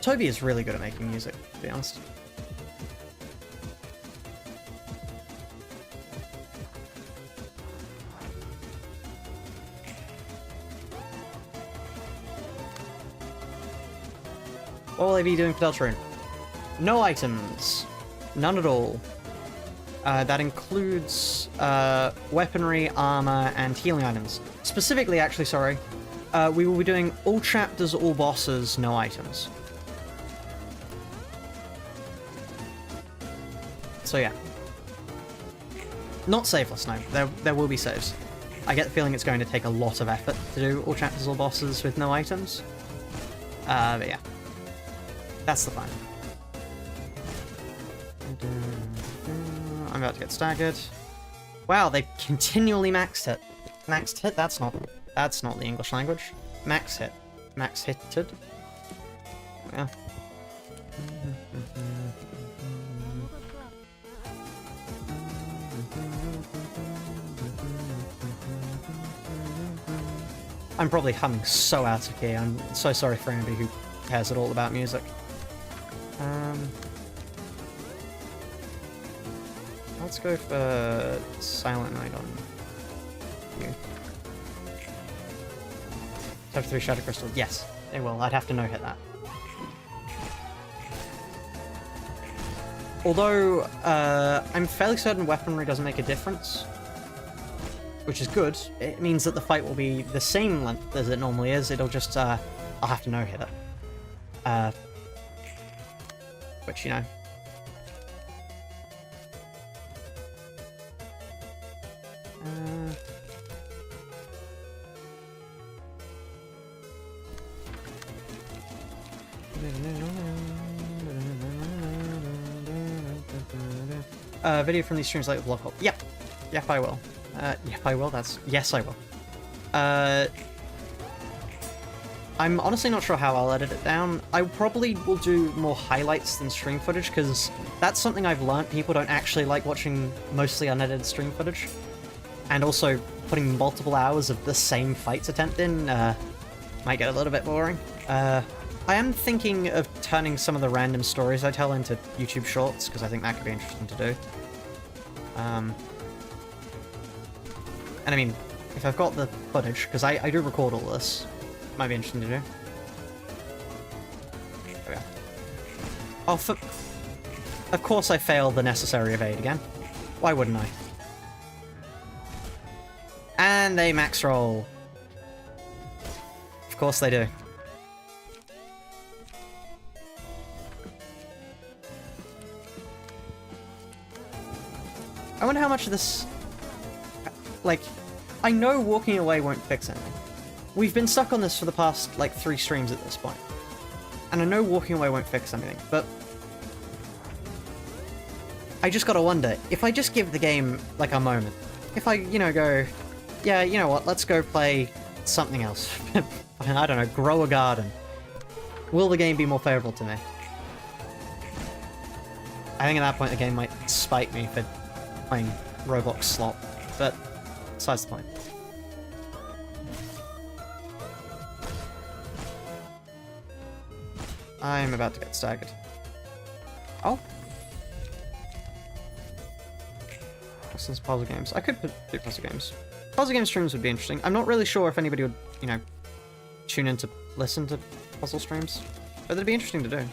Toby is really good at making music, to be honest. What will I be doing for Deltarune? No items. None at all. That includes weaponry, armor, and healing items. Specifically, actually, sorry, we will be doing all chapters, all bosses, no items. So yeah. Not saveless, no. There will be saves. I get the feeling it's going to take a lot of effort to do all chapters, all bosses with no items. But yeah. That's the plan. I'm about to get staggered. Wow, they continually maxed hit. Maxed hit? That's not the English language. Max hit. Max hitted. Yeah. I'm probably humming so out of key. I'm so sorry for anybody who cares at all about music. Let's go for Silent Night on you. Type 3 Shadow Crystal. Yes, they will. I'd have to no-hit that. Although, I'm fairly certain weaponry doesn't make a difference, which is good. It means that the fight will be the same length as it normally is. It'll just, I'll have to no-hit it. Which, you know. Video from these streams like the block hole. Yep. Yep, I will. Yep, I will. Yes, I will. I'm honestly not sure how I'll edit it down. I probably will do more highlights than stream footage, because that's something I've learnt. People don't actually like watching mostly unedited stream footage. And also, putting multiple hours of the same fights attempt in might get a little bit boring. I am thinking of turning some of the random stories I tell into YouTube shorts, because I think that could be interesting to do. And I mean, if I've got the footage, because I do record all this, it might be interesting to do. There we go. Oh, of course I failed the necessary evade again. Why wouldn't I? And they max roll. Of course they do. I wonder how much of this... Like, I know walking away won't fix anything. We've been stuck on this for the past, like, 3 streams at this point. And I know walking away won't fix anything, but... I just gotta wonder, if I just give the game, like, a moment. If I, you know, go... Yeah, you know what, let's go play something else. I don't know, grow a garden. Will the game be more favourable to me? I think at that point the game might spite me for playing Roblox slot, but besides the point. I'm about to get staggered. Oh. Since puzzle games. I could do puzzle games. Puzzle game streams would be interesting. I'm not really sure if anybody would, you know, tune in to listen to puzzle streams, but it'd be interesting to do.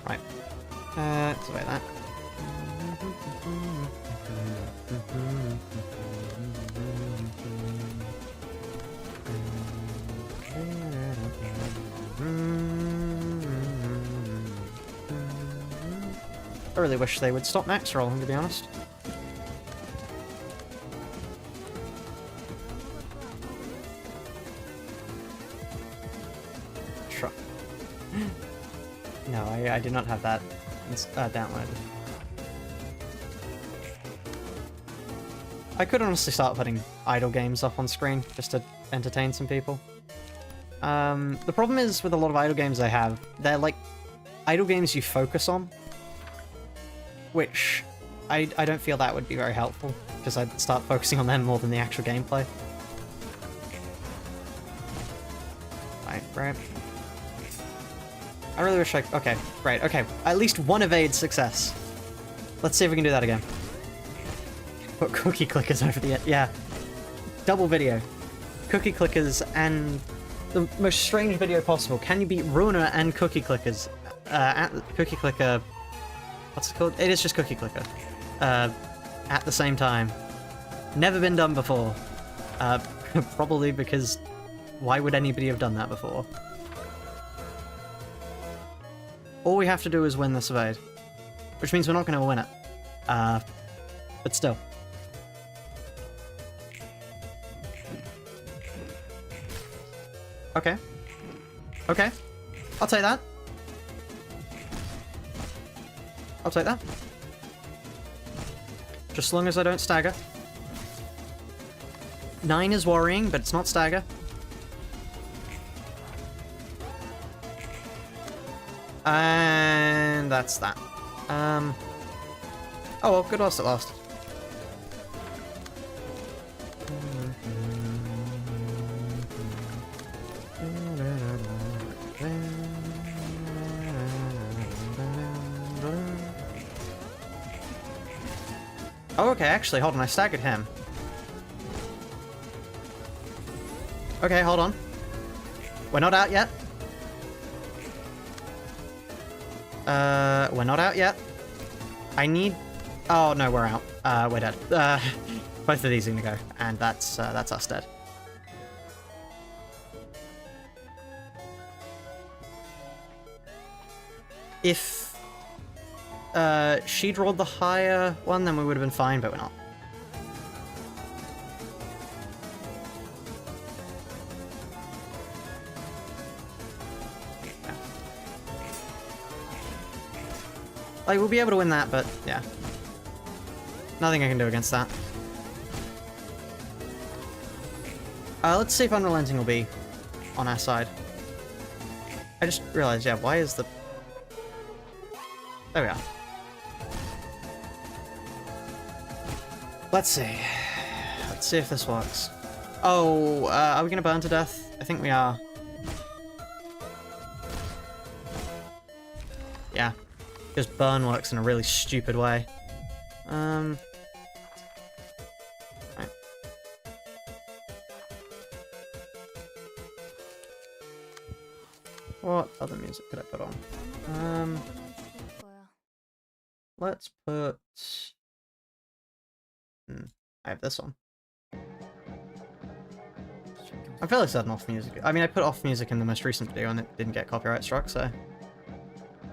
Right. Let's away that. I really wish they would stop max rolling, to be honest. Sure. No, I did not have that downloaded. I could honestly start putting idle games up on screen, just to entertain some people. The problem is, with a lot of idle games I have, they're like idle games you focus on, which I don't feel that would be very helpful, because I'd start focusing on them more than the actual gameplay. Right. I really wish I... Okay, right, okay. At least one evade success. Let's see if we can do that again. put cookie clickers over the... Yeah. Double video. Cookie clickers and the most strange video possible. Can you beat Rune and cookie clickers? Cookie clicker... What's it called? It is just cookie clicker. At the same time. Never been done before. Probably because... Why would anybody have done that before? All we have to do is win this evade. Which means we're not going to win it. But still. Okay. Okay. I'll take that. I'll take that. Just as long as I don't stagger. 9 is worrying, but it's not stagger. And that's that. Oh well, good whilst it lasted. Oh, okay, actually, hold on, I staggered him. Okay, hold on. We're not out yet. We're not out yet. I need... Oh, no, we're out. We're dead. Both of these are gonna go, and that's us dead. If she'd rolled the higher one, then we would have been fine, but we're not. Yeah. Like, we'll be able to win that, but yeah. Nothing I can do against that. Let's see if Unrelenting will be on our side. I just realized, yeah, why is the... There we are. Let's see. Let's see if this works. Oh, are we gonna burn to death? I think we are. Yeah. Because burn works in a really stupid way. Right. What other music could I put on? Let's put... I have this on. I'm fairly certain off music. I mean, I put off music in the most recent video and it didn't get copyright struck, so... I'm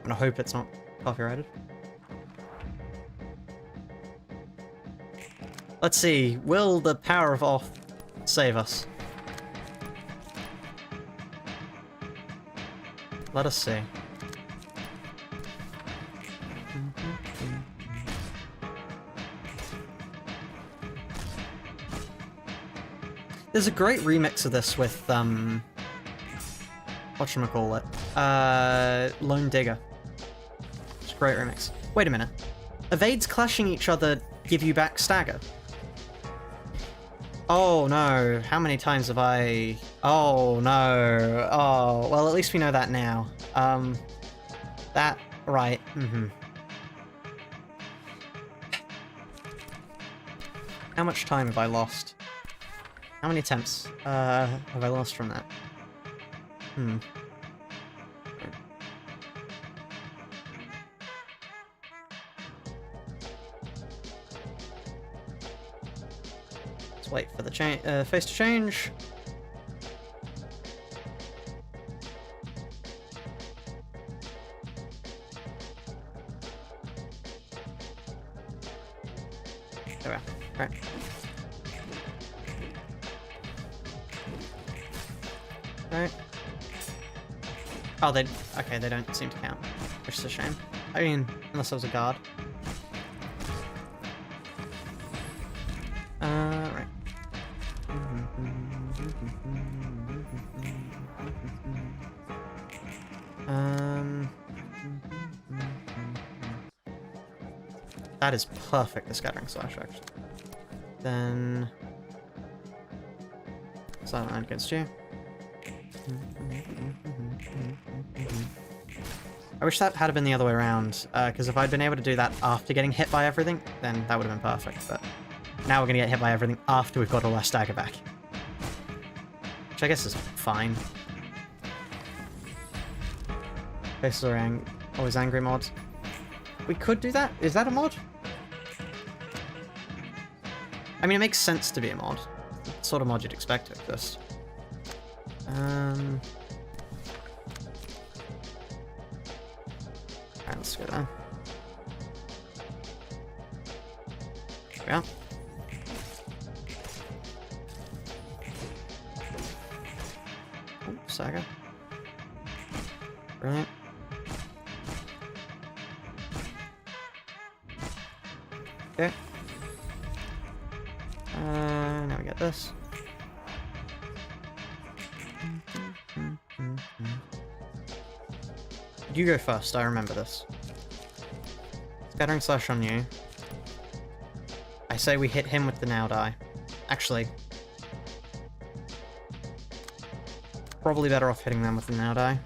gonna hope it's not copyrighted. Let's see, will the power of off save us? Let us see. There's a great remix of this with, whatchamacallit? Lone Digger. It's a great remix. Wait a minute. Evades clashing each other give you back stagger? Oh no, how many times have I... Oh no, oh, well at least we know that now. That, right, How much time have I lost? How many attempts have I lost from that? Let's wait for the face to change. There we are. Right. Right. Oh, okay, they don't seem to count, which is a shame. I mean, unless there was a guard. Right. That is perfect, the Scattering Slash, actually. Then... Silent Land against you. I wish that had been the other way around, because if I'd been able to do that after getting hit by everything, then that would have been perfect, but... now we're gonna get hit by everything after we've got all our stagger back. Which I guess is fine. Faces are always angry mod. We could do that? Is that a mod? I mean, it makes sense to be a mod. What sort of mod you'd expect to exist. Alright, let's go there. There we are. Oh, Saga. Brilliant. Okay. Now we get this. You go first, I remember this. Scattering Slash on you. I say we hit him with the now die. Actually, probably better off hitting them with the now die.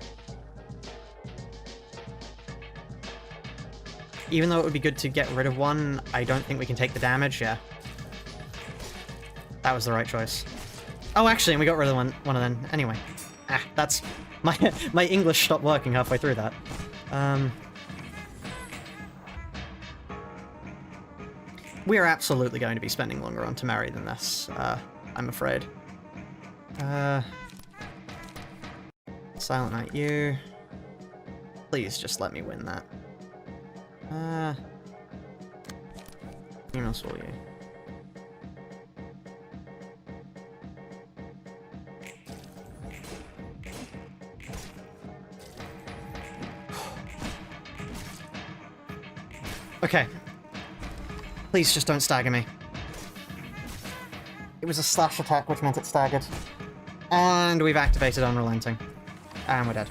Even though it would be good to get rid of one, I don't think we can take the damage, yeah. That was the right choice. Oh, actually, and we got rid of one of them. Anyway. Ah, that's... My English stopped working halfway through that. We are absolutely going to be spending longer on Tamari than this, I'm afraid. Silent Night, you... Please just let me win that. Email saw you. Okay. Please just don't stagger me. It was a slash attack, which meant it staggered. And we've activated Unrelenting. And we're dead.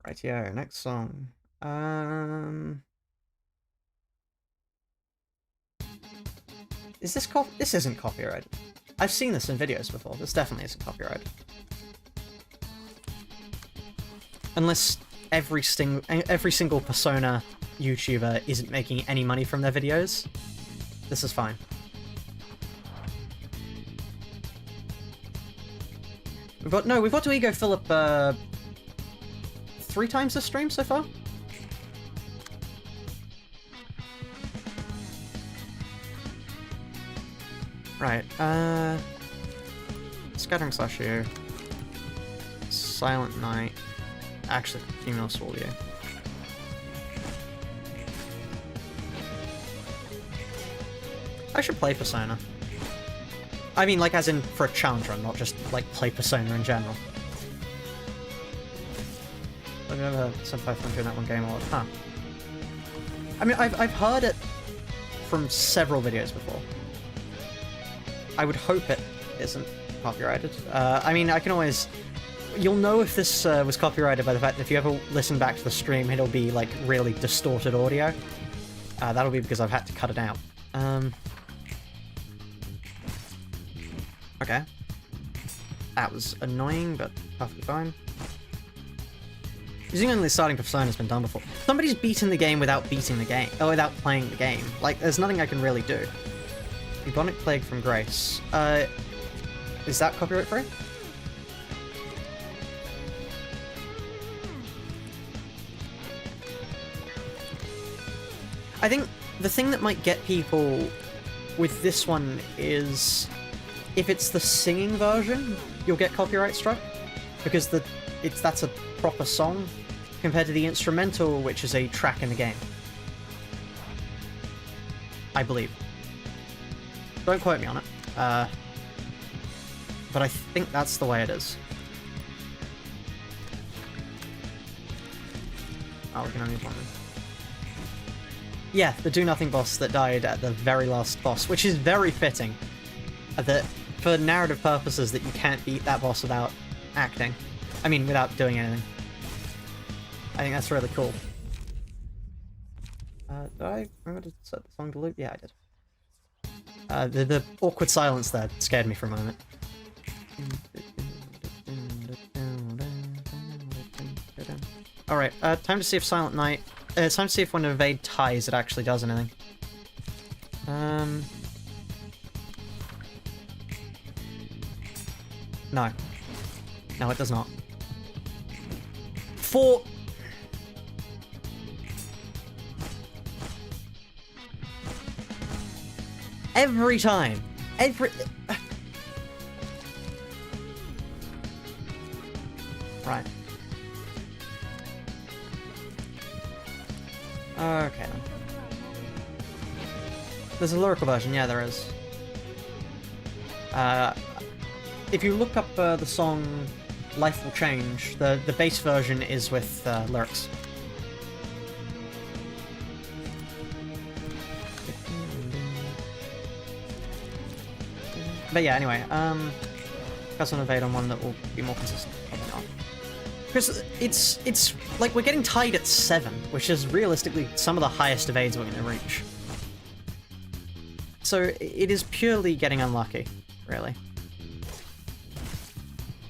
Rightio, next song. Is this this isn't copyrighted. I've seen this in videos before. This definitely isn't copyrighted. Unless every single Persona YouTuber isn't making any money from their videos, this is fine. We've got to Ego Philip 3 times this stream so far. Right, Scattering Slash you. Silent Night. Actually, Female Soul you. I should play Persona. I mean, like, as in for a challenge run, not just, like, play Persona in general. I've never sent 500 in that one game or huh. I mean, I've heard it from several videos before. I would hope it isn't copyrighted. I mean, I can always... You'll know if this was copyrighted by the fact that if you ever listen back to the stream, it'll be, like, really distorted audio. That'll be because I've had to cut it out. Okay. That was annoying, but perfectly fine. Using only the starting Persona has been done before. Somebody's beaten the game without beating the game. Or without playing the game. Like, there's nothing I can really do. Bubonic Plague from Grace. Is that copyright free? I think the thing that might get people with this one is if it's the singing version, you'll get copyright struck because that's a proper song compared to the instrumental, which is a track in the game. I believe. Don't quote me on it. But I think that's the way it is. Oh, we can only use one. Yeah, the do-nothing boss that died at the very last boss, which is very fitting. That, for narrative purposes, that you can't beat that boss without acting. I mean, without doing anything. I think that's really cool. Did I remember to set the song to loop? Yeah, I did. The awkward silence there scared me for a moment. Alright, time to see if Silent Night... it's time to see if when Evade ties, it actually does anything. No. No, it does not. Every time. Right. Okay then. There's a lyrical version, yeah there is. If you look up the song Life Will Change, the bass version is with lyrics. But yeah, anyway, press on Evade on one that will be more consistent. Probably not. Because it's like we're getting tied at 7, which is realistically some of the highest evades we're going to reach. So it is purely getting unlucky, really.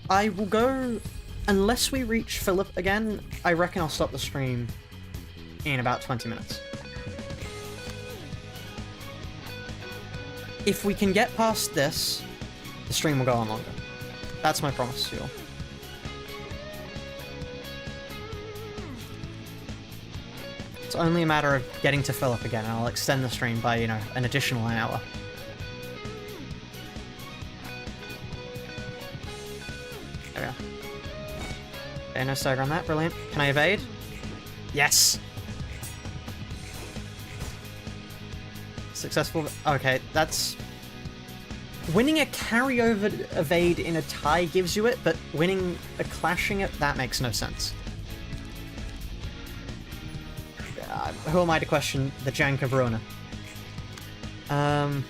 I will go, unless we reach Philip again, I reckon I'll stop the stream in about 20 minutes. If we can get past this, the stream will go on longer. That's my promise to you all. It's only a matter of getting to Philip again, and I'll extend the stream by, you know, an additional hour. There we go. Okay, no stagger on that. Brilliant. Can I evade? Yes! Successful. Okay, that's... Winning a carryover evade in a tie gives you it, but winning a clashing it, that makes no sense. Who am I to question the jank of Rune? And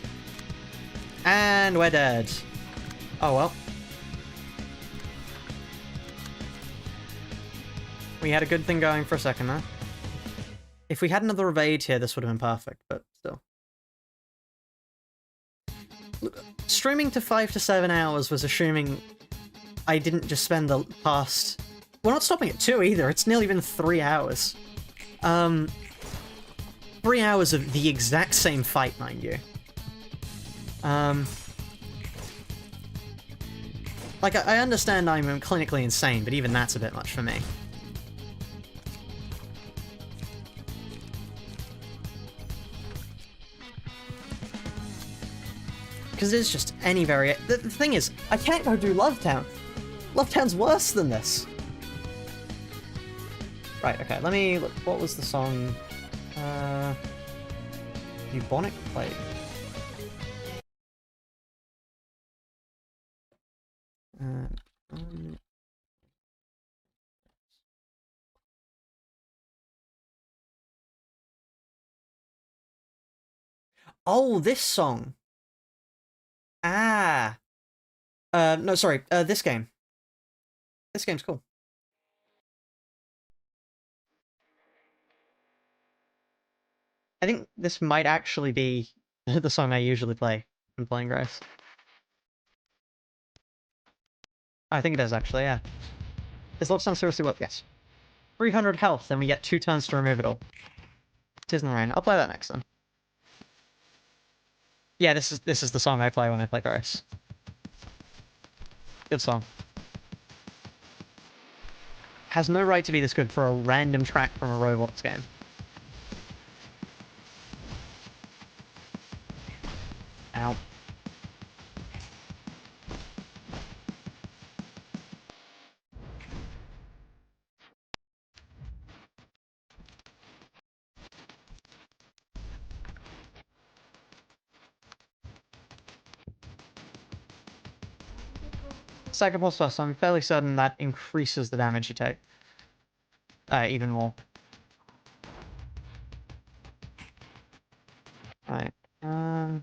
we're dead. Oh well. We had a good thing going for a second there. If we had another evade here, this would have been perfect, but still. Look, streaming to 5 to 7 hours was assuming I didn't just spend the past... We're not stopping at 2 either, it's nearly been 3 hours. 3 hours of the exact same fight, mind you. Like, I understand I'm clinically insane, but even that's a bit much for me. Because there's just any variation. The thing is, I can't go do Love Town. Love Town's worse than this. Right, okay, let me look. What was the song? Bubonic Plague. Oh, this song. Ah. No, sorry. This game. This game's cool. I think this might actually be the song I usually play when playing Grace. I think it is, actually, yeah. Is Love Sound seriously worth? Yes. 300 health, then we get 2 turns to remove it all. Tis in the Rain. I'll play that next then. Yeah, this is the song I play when I play Grace. Good song. Has no right to be this good for a random track from a Roblox game. Ow. Second pulse first, I'm fairly certain that increases the damage you take. Even more. Right. Let's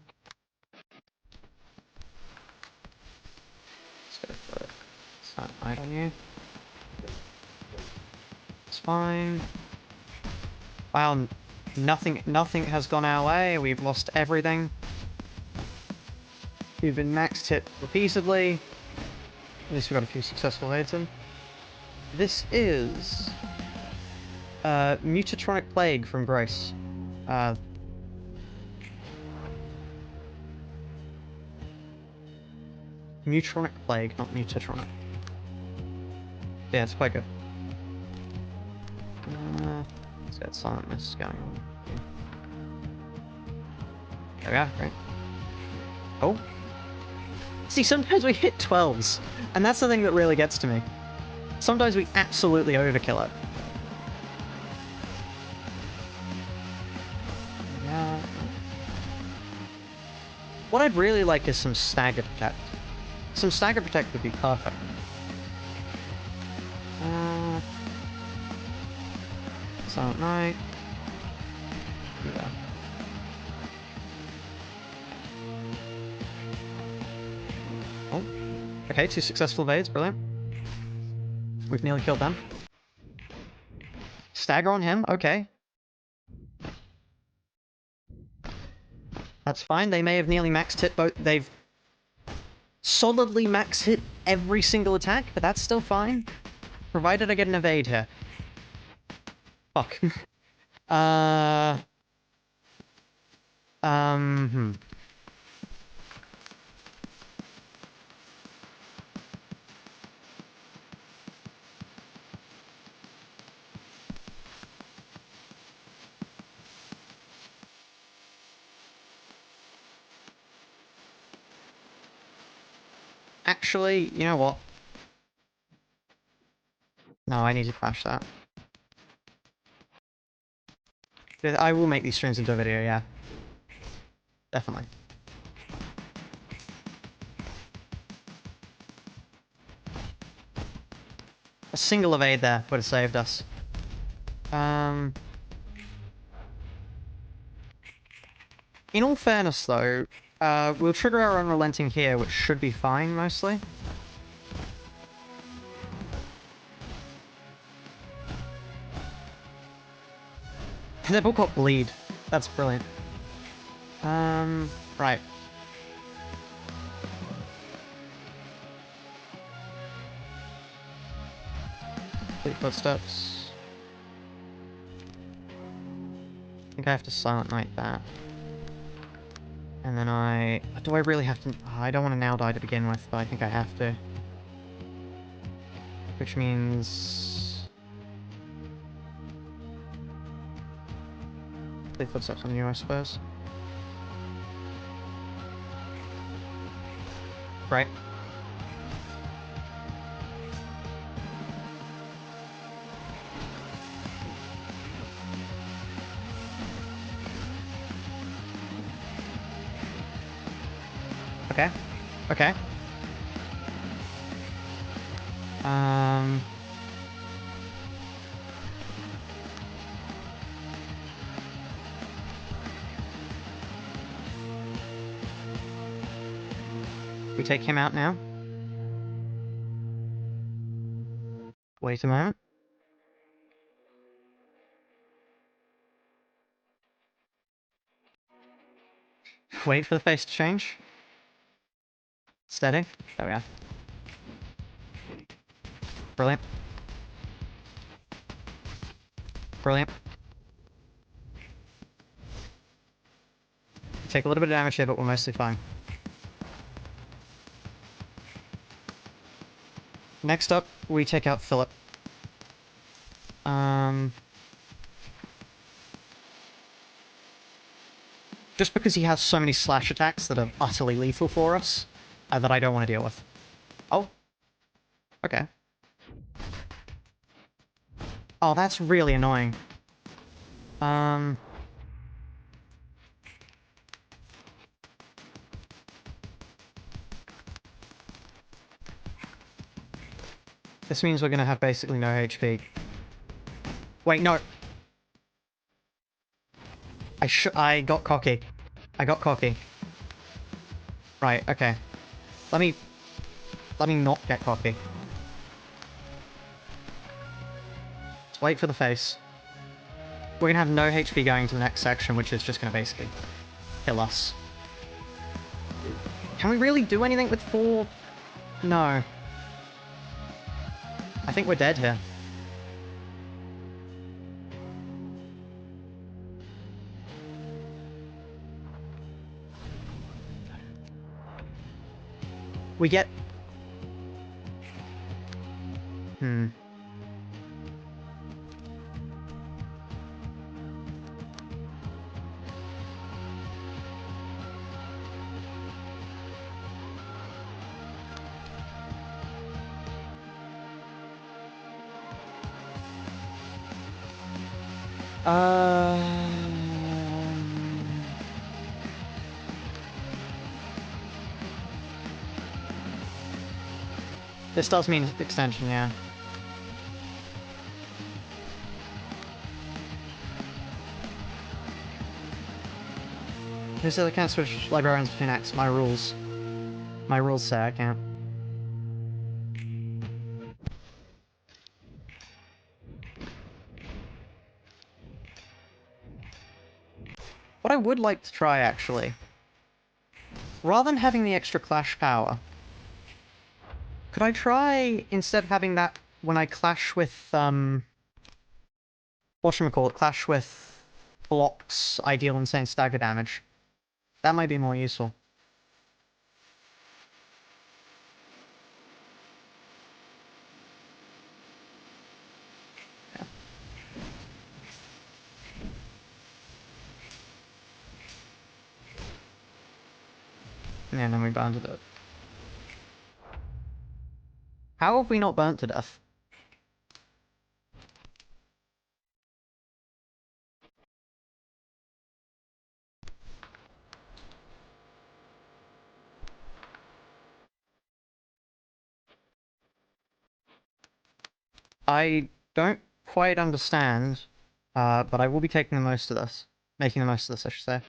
go for it. It's not right on you. It's fine. Wow, nothing has gone our way. We've lost everything. We've been maxed hit repeatedly. At least we got a few successful hits in. This is Mutatronic Plague from Grace. Mutronic Plague, not Mutatronic. Yeah, it's quite good. Let's get Silent Mist going on. There we are, right? Oh. See, sometimes we hit 12s, and that's the thing that really gets to me. Sometimes we absolutely overkill it. Yeah. What I'd really like is some Stagger Protect. Some Stagger Protect would be perfect. Silent Night. Yeah. Oh. Okay, 2 successful evades, brilliant. We've nearly killed them. Stagger on him, okay. That's fine, they may have nearly maxed hit both. They've solidly max hit every single attack, but that's still fine. Provided I get an evade here. Fuck. Actually, you know what? No, I need to crash that. I will make these streams into a video, yeah. Definitely. A single evade there would have saved us. In all fairness, though, we'll trigger our Unrelenting here, which should be fine, mostly. They've all got bleed. That's brilliant. Right. Complete footsteps. I think I have to Silent Night that. And then do I really have to... Oh, I don't want to now die to begin with, but I think I have to. Which means... Complete footsteps on you, I suppose. Right. Okay. Okay. We take him out now. Wait a moment. Wait for the face to change. Steady. There we are. Brilliant. Brilliant. We take a little bit of damage here, but we're mostly fine. Next up, we take out Philip. Just because he has so many slash attacks that are utterly lethal for us, that I don't want to deal with. Oh. Okay. Oh, that's really annoying. This means we're gonna have basically no HP. Wait, no. I got cocky. I got cocky. Right, okay. Let me not get cocky. Let's wait for the face. We're gonna have no HP going to the next section, which is just gonna basically kill us. Can we really do anything with 4? No. I think we're dead here. We get... Hmm. This does mean extension, yeah. Who said I can't switch librarians between acts? My rules. My rules say I can't. What I would like to try, actually, rather than having the extra clash power, could I try, instead of having that when I clash with, whatchamacallit, clash with blocks, ideal, insane stagger damage? That might be more useful. Yeah. And then we burn to death. How have we not burnt to death? I don't quite understand, but I will be taking the most of this. Making the most of this, I should say.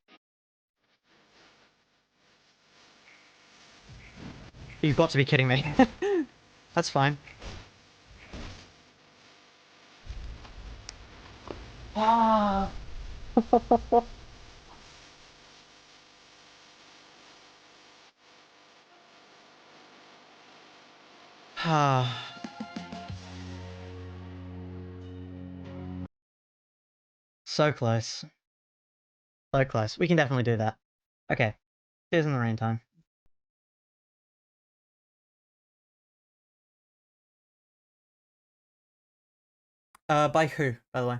You've got to be kidding me. That's fine. Ah. So close. So close. We can definitely do that. Okay. Tears in the Rain time. By who, by the way?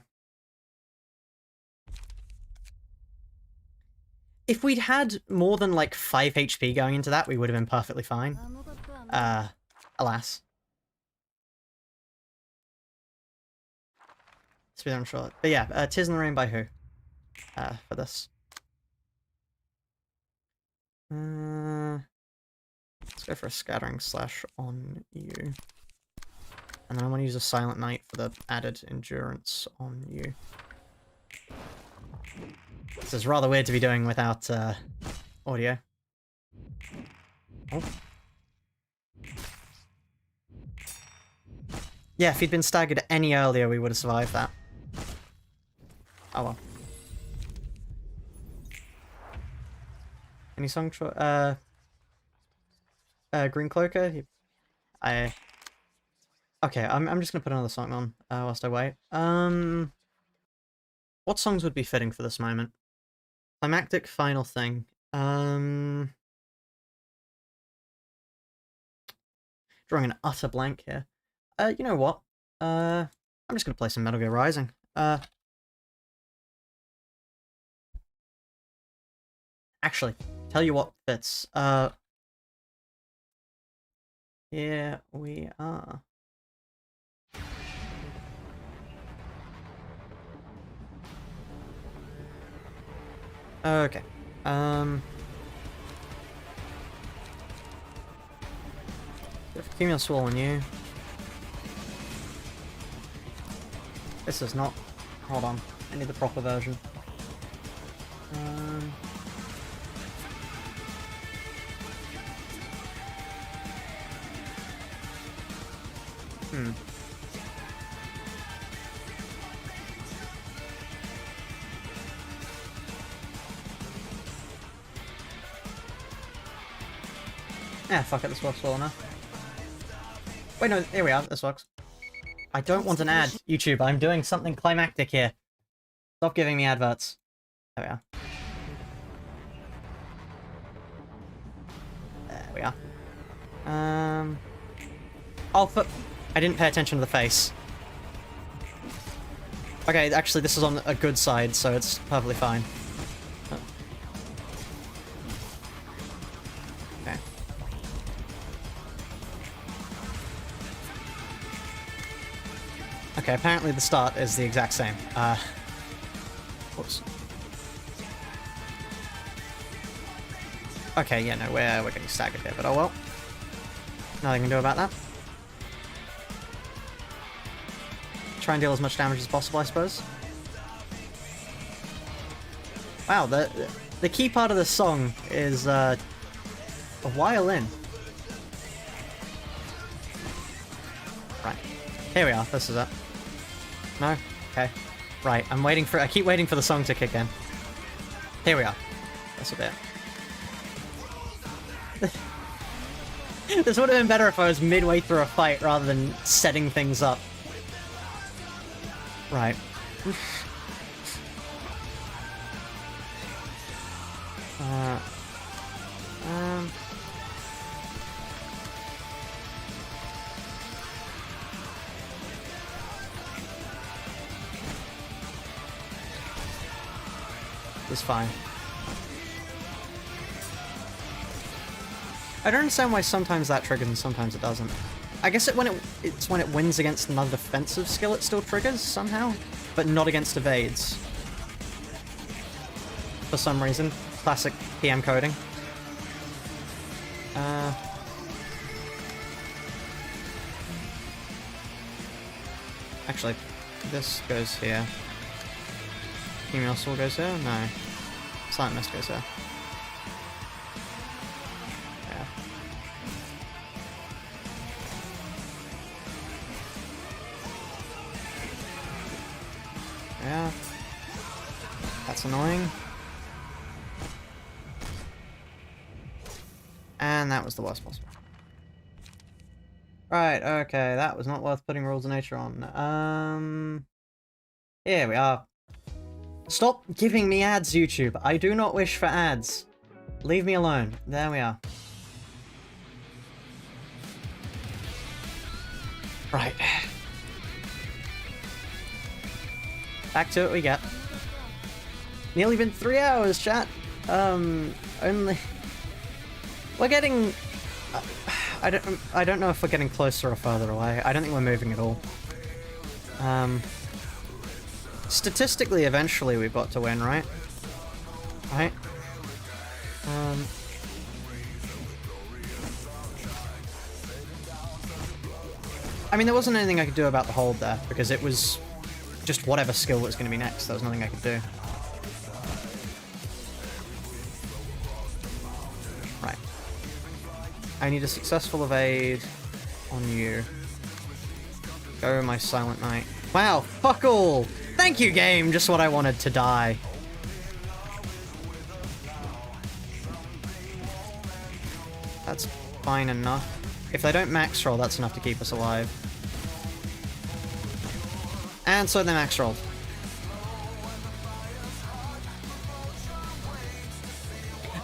If we'd had more than, like, 5 HP going into that, we would have been perfectly fine. Alas. Speedrun short. But yeah, Tears in the Rain by who? For this. Let's go for a Scattering Slash on you. And then I want to use a Silent Night for the added endurance on you. This is rather weird to be doing without audio. Oh. Yeah, if he'd been staggered any earlier, we would have survived that. Oh well. Any song choice? Green Cloaker? Okay, I'm just gonna put another song on, whilst I wait. What songs would be fitting for this moment? Climactic final thing. Drawing an utter blank here. You know what? I'm just gonna play some Metal Gear Rising. Actually, tell you what fits. Here we are. Okay. Give me a swirl on you. This is not... Hold on. I need the proper version. Yeah, fuck it, this works well enough. Wait, no, here we are, this works. I don't want an ad, YouTube, I'm doing something climactic here. Stop giving me adverts. There we are. There we are. Oh, I didn't pay attention to the face. Okay, actually, this is on a good side, so it's perfectly fine. Oh. Okay. Okay, apparently the start is the exact same. Whoops. Okay, yeah, no, we're getting staggered here, but oh well. Nothing I can do about that. Try and deal as much damage as possible, I suppose. Wow, the key part of the song is a violin. Right, here we are. This is it. No, okay. Right, I keep waiting for the song to kick in. Here we are. That's a bit. This would have been better if I was midway through a fight rather than setting things up. Right. It's fine. I don't understand why sometimes that triggers and sometimes it doesn't. I guess it's when it wins against another defensive skill it still triggers somehow, but not against evades. For some reason. Classic PM coding. Actually, this goes here. Female Soul goes here? No. Silent Mist goes here. Yeah. Yeah. That's annoying. And that was the worst possible. Right, okay, that was not worth putting Rules of Nature on. Here we are. Stop giving me ads, YouTube. I do not wish for ads. Leave me alone. There we are. Right. Back to it we get. Nearly been 3 hours, chat. Only... We're getting... I don't know if we're getting closer or further away. I don't think we're moving at all. Statistically, eventually we've got to win, right? Right? I mean, there wasn't anything I could do about the hold there, because it was just whatever skill was going to be next. There was nothing I could do. Right. I need a successful evade on you. Go, my Silent Knight. Wow, fuck all! Thank you, game! Just what I wanted to die. That's fine enough. If they don't max roll, that's enough to keep us alive. And so they max rolled.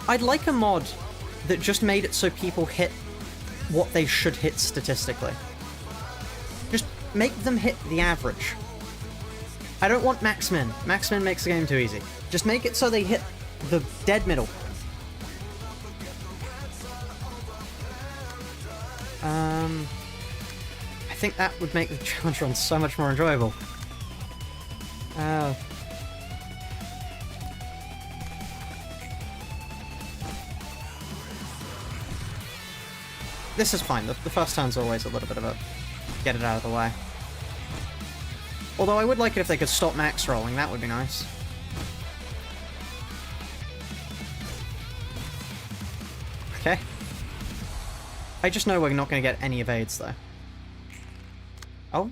I'd like a mod that just made it so people hit what they should hit statistically. Just make them hit the average. I don't want max min. Max min makes the game too easy. Just make it so they hit the dead middle. I think that would make the challenge run so much more enjoyable. This is fine. The first turn's always a little bit of a get it out of the way. Although I would like it if they could stop max rolling, that would be nice. Okay. I just know we're not going to get any evades, though. Oh?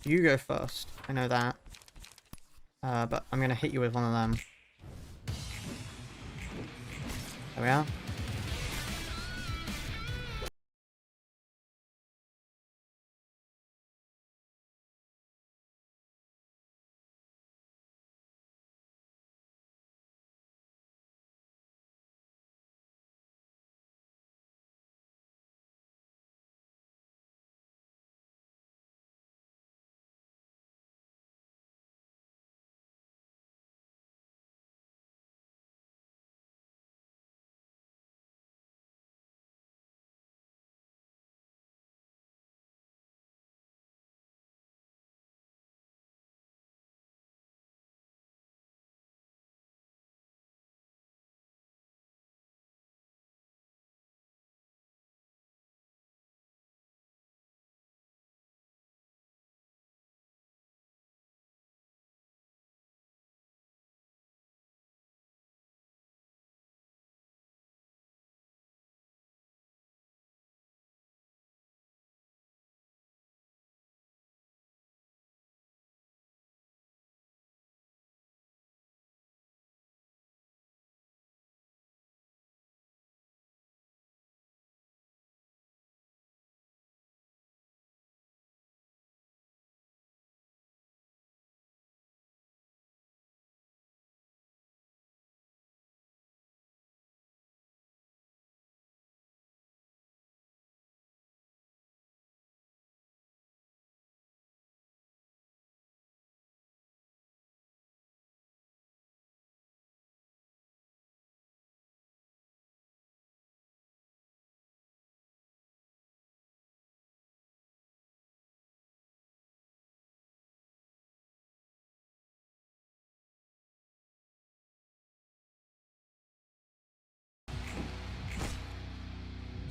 You go first. I know that. But I'm going to hit you with one of them. There we are.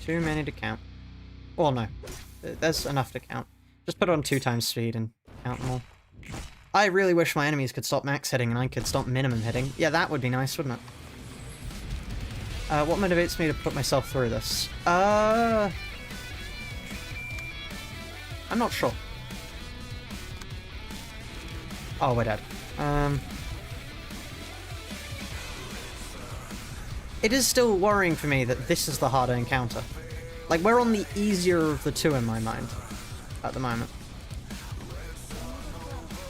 Too many to count. Well, no. There's enough to count. Just put it on 2 times speed and count them all. I really wish my enemies could stop max hitting and I could stop minimum hitting. Yeah, that would be nice, wouldn't it? What motivates me to put myself through this? I'm not sure. Oh, we're dead. It is still worrying for me that this is the harder encounter. Like, we're on the easier of the two in my mind at the moment.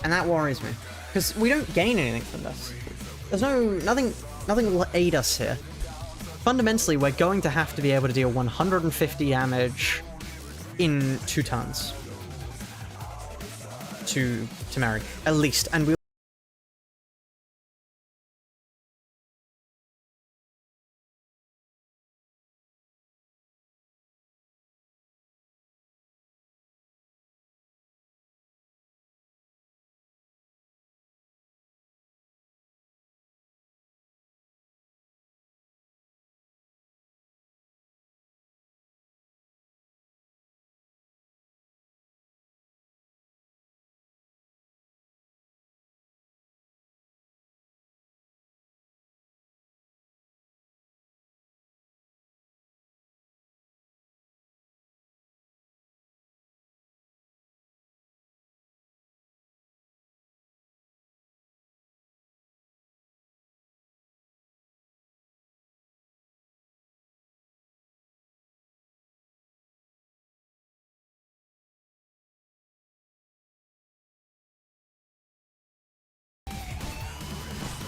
And that worries me. Because we don't gain anything from this. There's nothing will aid us here. Fundamentally, we're going to have to be able to deal 150 damage in 2 turns. To Mary, at least. And we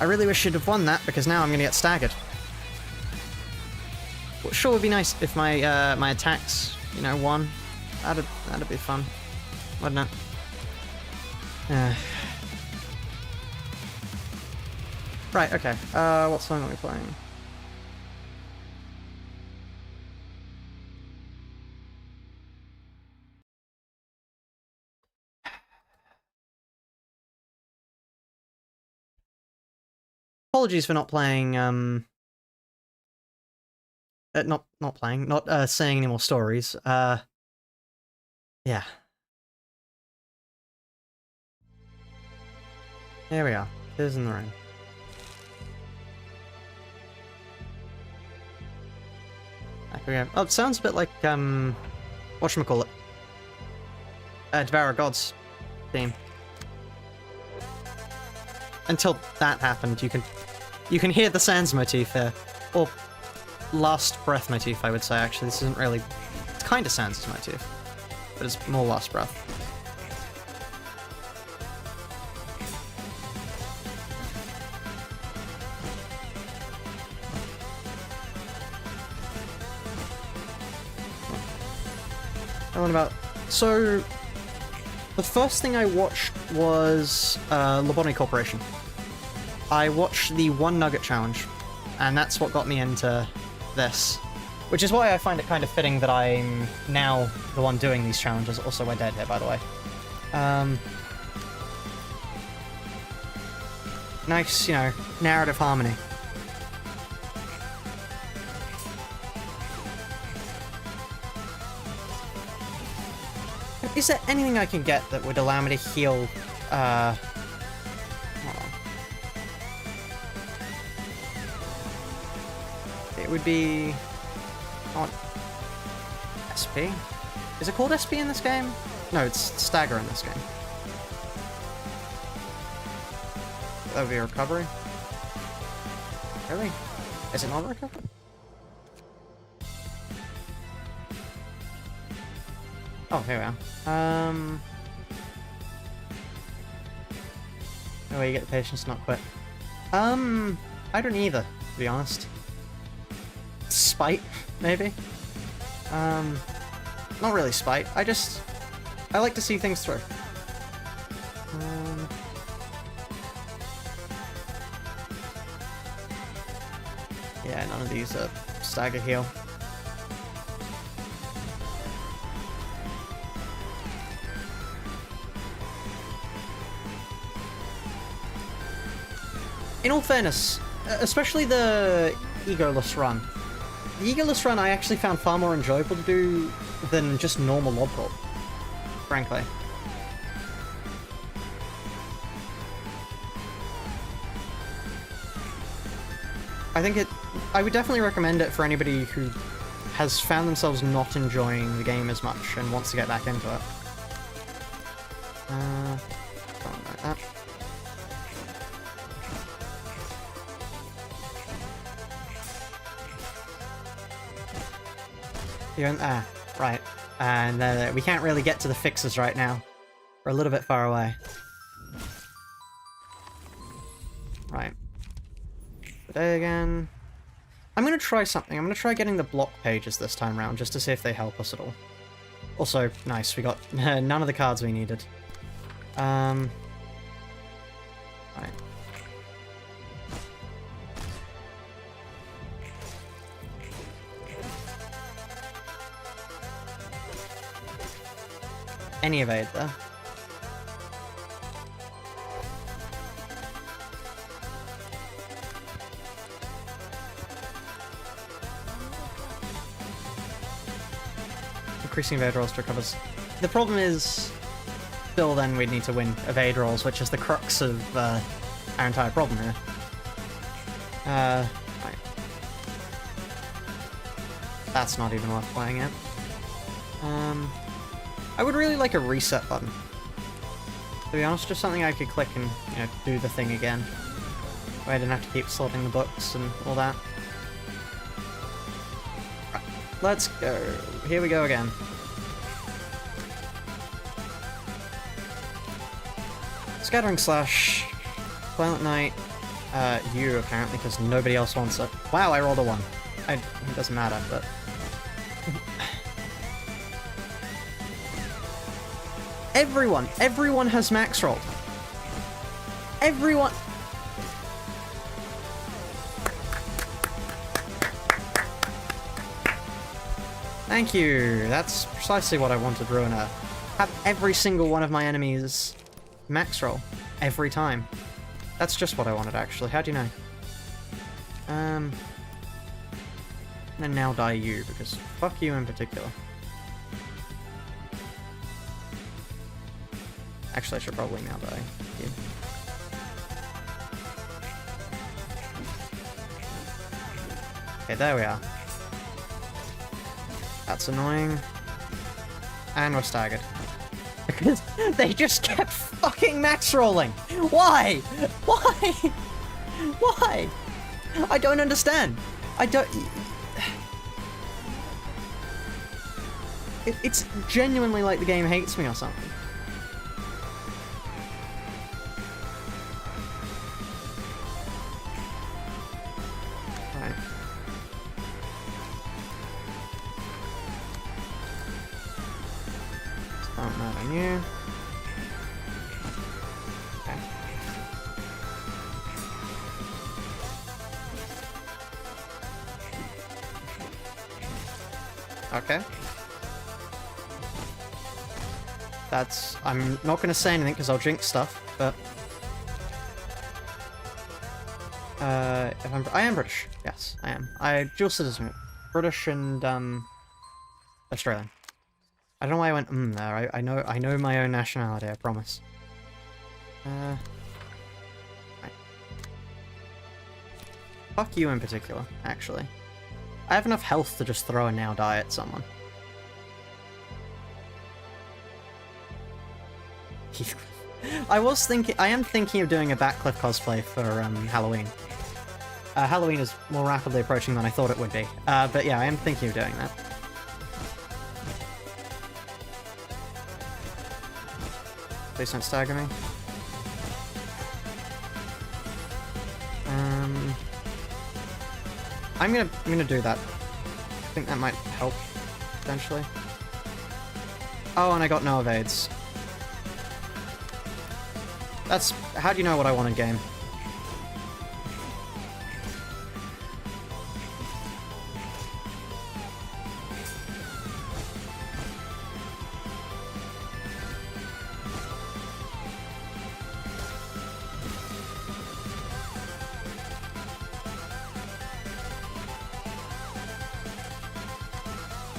I really wish you'd have won that, because now I'm gonna get staggered. Well, sure would be nice if my my attacks, you know, won. That'd be fun, wouldn't it? Right, okay. What song are we playing? Apologies for not playing, not saying any more stories. Yeah. Here we are. Tears in the Rain. Back we go. Oh, it sounds a bit like, whatchamacallit? Devour Gods theme. Until that happened, you can hear the Sands motif here. Or Last Breath motif, I would say, actually. This isn't really... It's kind of Sands' motif. But it's more Last Breath. What about... So... The first thing I watched was Labonte Corporation. I watched the One Nugget Challenge, and that's what got me into this. Which is why I find it kind of fitting that I'm now the one doing these challenges. Also, we're dead here, by the way. Nice, you know, narrative harmony. Is there anything I can get that would allow me to heal, hold on. It would be... on SP? Is it called SP in this game? No, it's Stagger in this game. That would be a recovery? Really? Is it not a recovery? Oh, here we are. Oh, you get the patience to not quit. I don't either, to be honest. Spite, maybe? Not really spite. I like to see things through. Yeah, none of these are stagger heal. In all fairness, especially the egoless run, the Eagle's run I actually found far more enjoyable to do than just normal mob vault, frankly. I would definitely recommend it for anybody who has found themselves not enjoying the game as much and wants to get back into it. Something like that. Right. And we can't really get to the fixes right now. We're a little bit far away. Right. Today again. I'm gonna try something. I'm gonna try getting the block pages this time around, just to see if they help us at all. Also, nice, we got none of the cards we needed. Right. Any evade there. Increasing evade rolls to recovers. The problem is, still then we'd need to win evade rolls, which is the crux of our entire problem here. Right. That's not even worth playing it. I would really like a reset button. To be honest, just something I could click and, you know, do the thing again. Where I didn't have to keep sorting the books and all that. Right, let's go. Here we go again. Scattering Slash, Violent Night, you apparently, because nobody else wants it. Wow, I rolled a 1. It doesn't matter, but... Everyone has max rolled. Everyone... Thank you, that's precisely what I wanted, Rune. Have every single one of my enemies max roll. Every time. That's just what I wanted, actually. How do you know? I'm gonna now die you, because fuck you in particular. Actually, I should probably now die you. Okay, there we are. That's annoying. And we're staggered. Because they just kept fucking max rolling! Why? Why? Why? I don't understand. I don't... It's genuinely like the game hates me or something. Right. Start that on you. Okay. Okay. That's... I'm not going to say anything because I'll jinx stuff, but... I am British. Yes, I am. Dual citizen. British and, Australian. I don't know why I went, there. I know my own nationality, I promise. Right. Fuck you in particular, actually. I have enough health to just throw a now die at someone. I am thinking of doing a Backcliff cosplay for Halloween. Halloween is more rapidly approaching than I thought it would be. But yeah, I am thinking of doing that. Please don't stagger me. I'm gonna do that. I think that might help, potentially. Oh, and I got no evades. That's... how do you know what I want in game?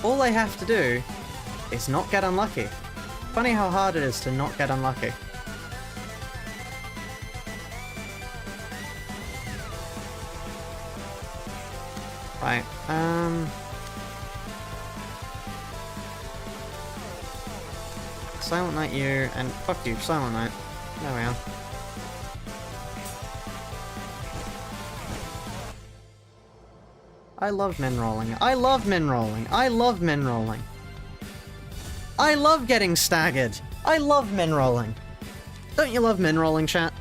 All I have to do is not get unlucky. Funny how hard it is to not get unlucky. Right, Silent Night you, and fuck you, Silent Night. There we are. I love min rolling. I love min rolling. I love min rolling. I love getting staggered. I love min rolling. Don't you love min rolling, chat?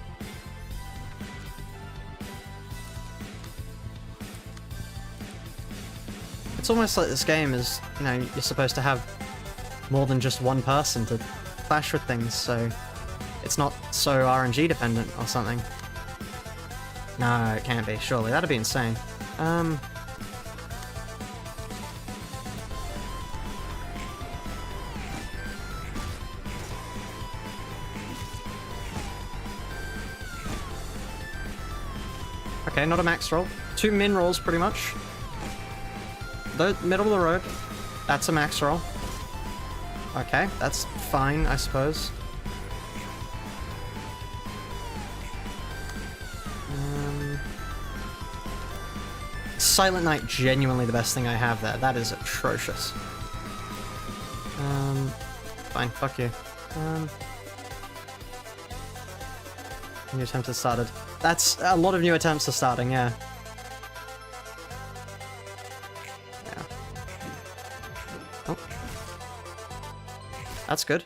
It's almost like this game is, you know, you're supposed to have more than just one person to clash with things, so it's not so RNG dependent or something. No, it can't be, surely. That'd be insane. Okay, not a max roll. 2 min rolls, pretty much. The middle of the road. That's a max roll. Okay, that's fine, I suppose. Silent Night, genuinely the best thing I have there. That is atrocious. Fine, fuck you. New attempt has started. That's a lot of new attempts are starting, yeah. Yeah. Oh. That's good.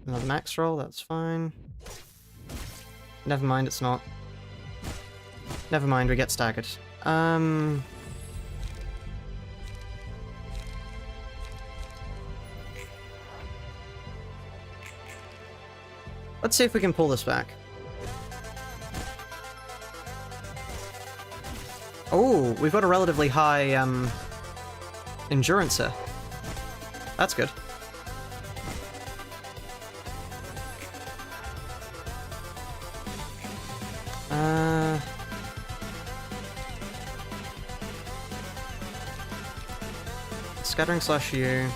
Another max roll, that's fine. Never mind, it's not. Never mind, we get staggered. Let's see if we can pull this back. Oh, we've got a relatively high, endurance here. That's good. Scattering slash you.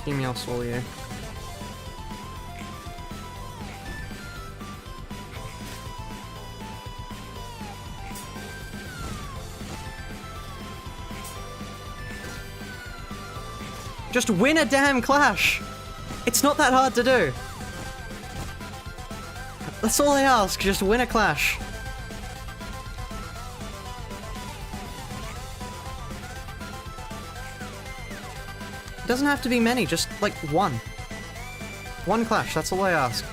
Email swallow you. Just win a damn clash! It's not that hard to do. That's all I ask, just win a clash. It doesn't have to be many, just like one. One clash, that's all I ask.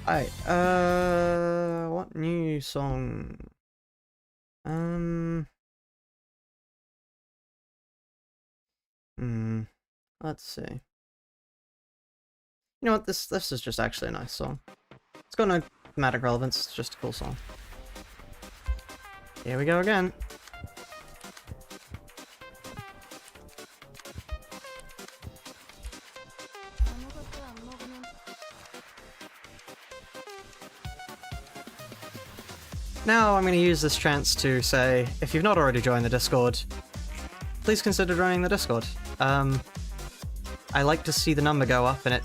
Alright, what new song? Let's see. You know what, this is just actually a nice song. It's got no thematic relevance, it's just a cool song. Here we go again. Now I'm going to use this chance to say, if you've not already joined the Discord, please consider joining the Discord. I like to see the number go up, and it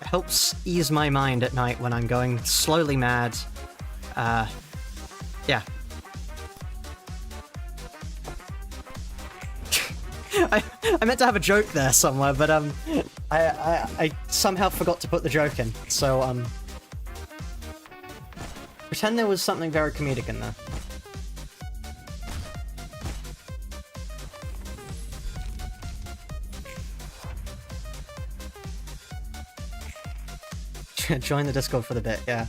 helps ease my mind at night when I'm going slowly mad. Yeah. I meant to have a joke there somewhere, but I somehow forgot to put the joke in, so pretend there was something very comedic in there. Join the Discord for the bit, yeah.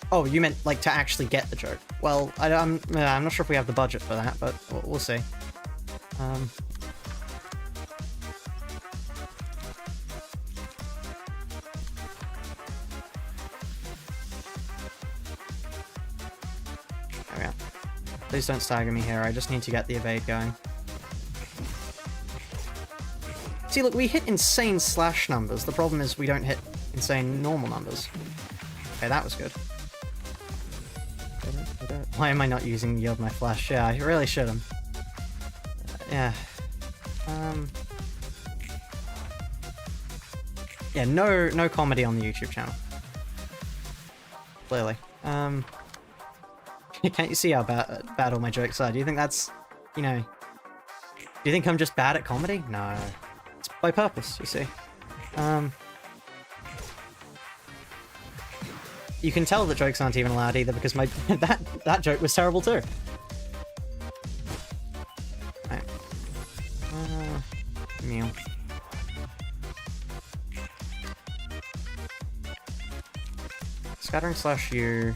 Oh, you meant, like, to actually get the joke. Well, I'm not sure if we have the budget for that, but we'll see. There we go. Please don't stagger me here, I just need to get the evade going. See, look, we hit insane slash numbers. The problem is we don't hit insane normal numbers. Okay, that was good. Why am I not using Yield My Flash? Yeah, I really should have. Yeah. Yeah, no comedy on the YouTube channel. Clearly. Can't you see how bad all my jokes are? Do you think that's, you know... Do you think I'm just bad at comedy? No. It's by purpose, you see. You can tell that jokes aren't even allowed either because my that joke was terrible too. Right. Meal. Scattering slash you.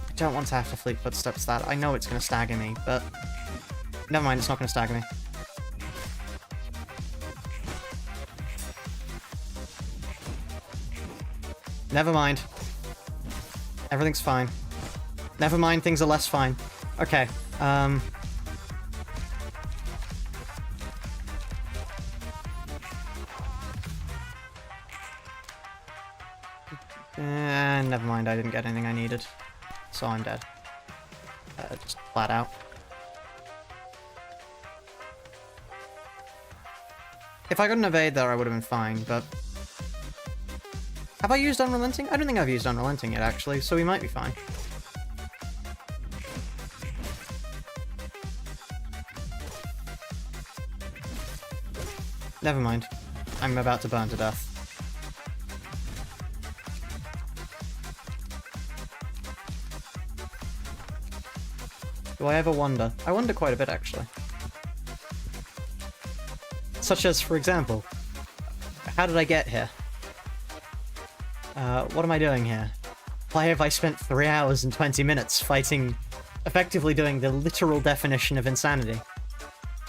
I don't want to have to fleet footsteps that. I know it's going to stagger me, but never mind, it's not going to stagger me. Never mind. Everything's fine. Never mind, things are less fine. Okay, never mind, I didn't get anything I needed. So I'm dead. Just flat out. If I got an evade there, I would have been fine, but... Have I used Unrelenting? I don't think I've used Unrelenting yet, actually, so we might be fine. Never mind. I'm about to burn to death. Do I ever wonder? I wonder quite a bit, actually. Such as, for example, how did I get here? What am I doing here? Why have I spent 3 hours and 20 minutes fighting, effectively doing the literal definition of insanity?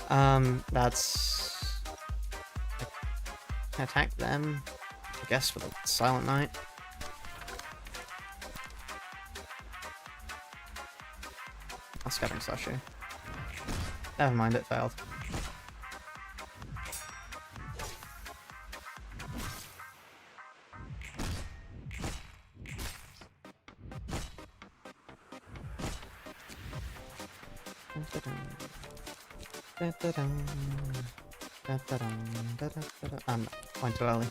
That's... I can attack them, I guess, with a Silent Night. I'll Scattering Slash you. Never mind, it failed. I'm not too early.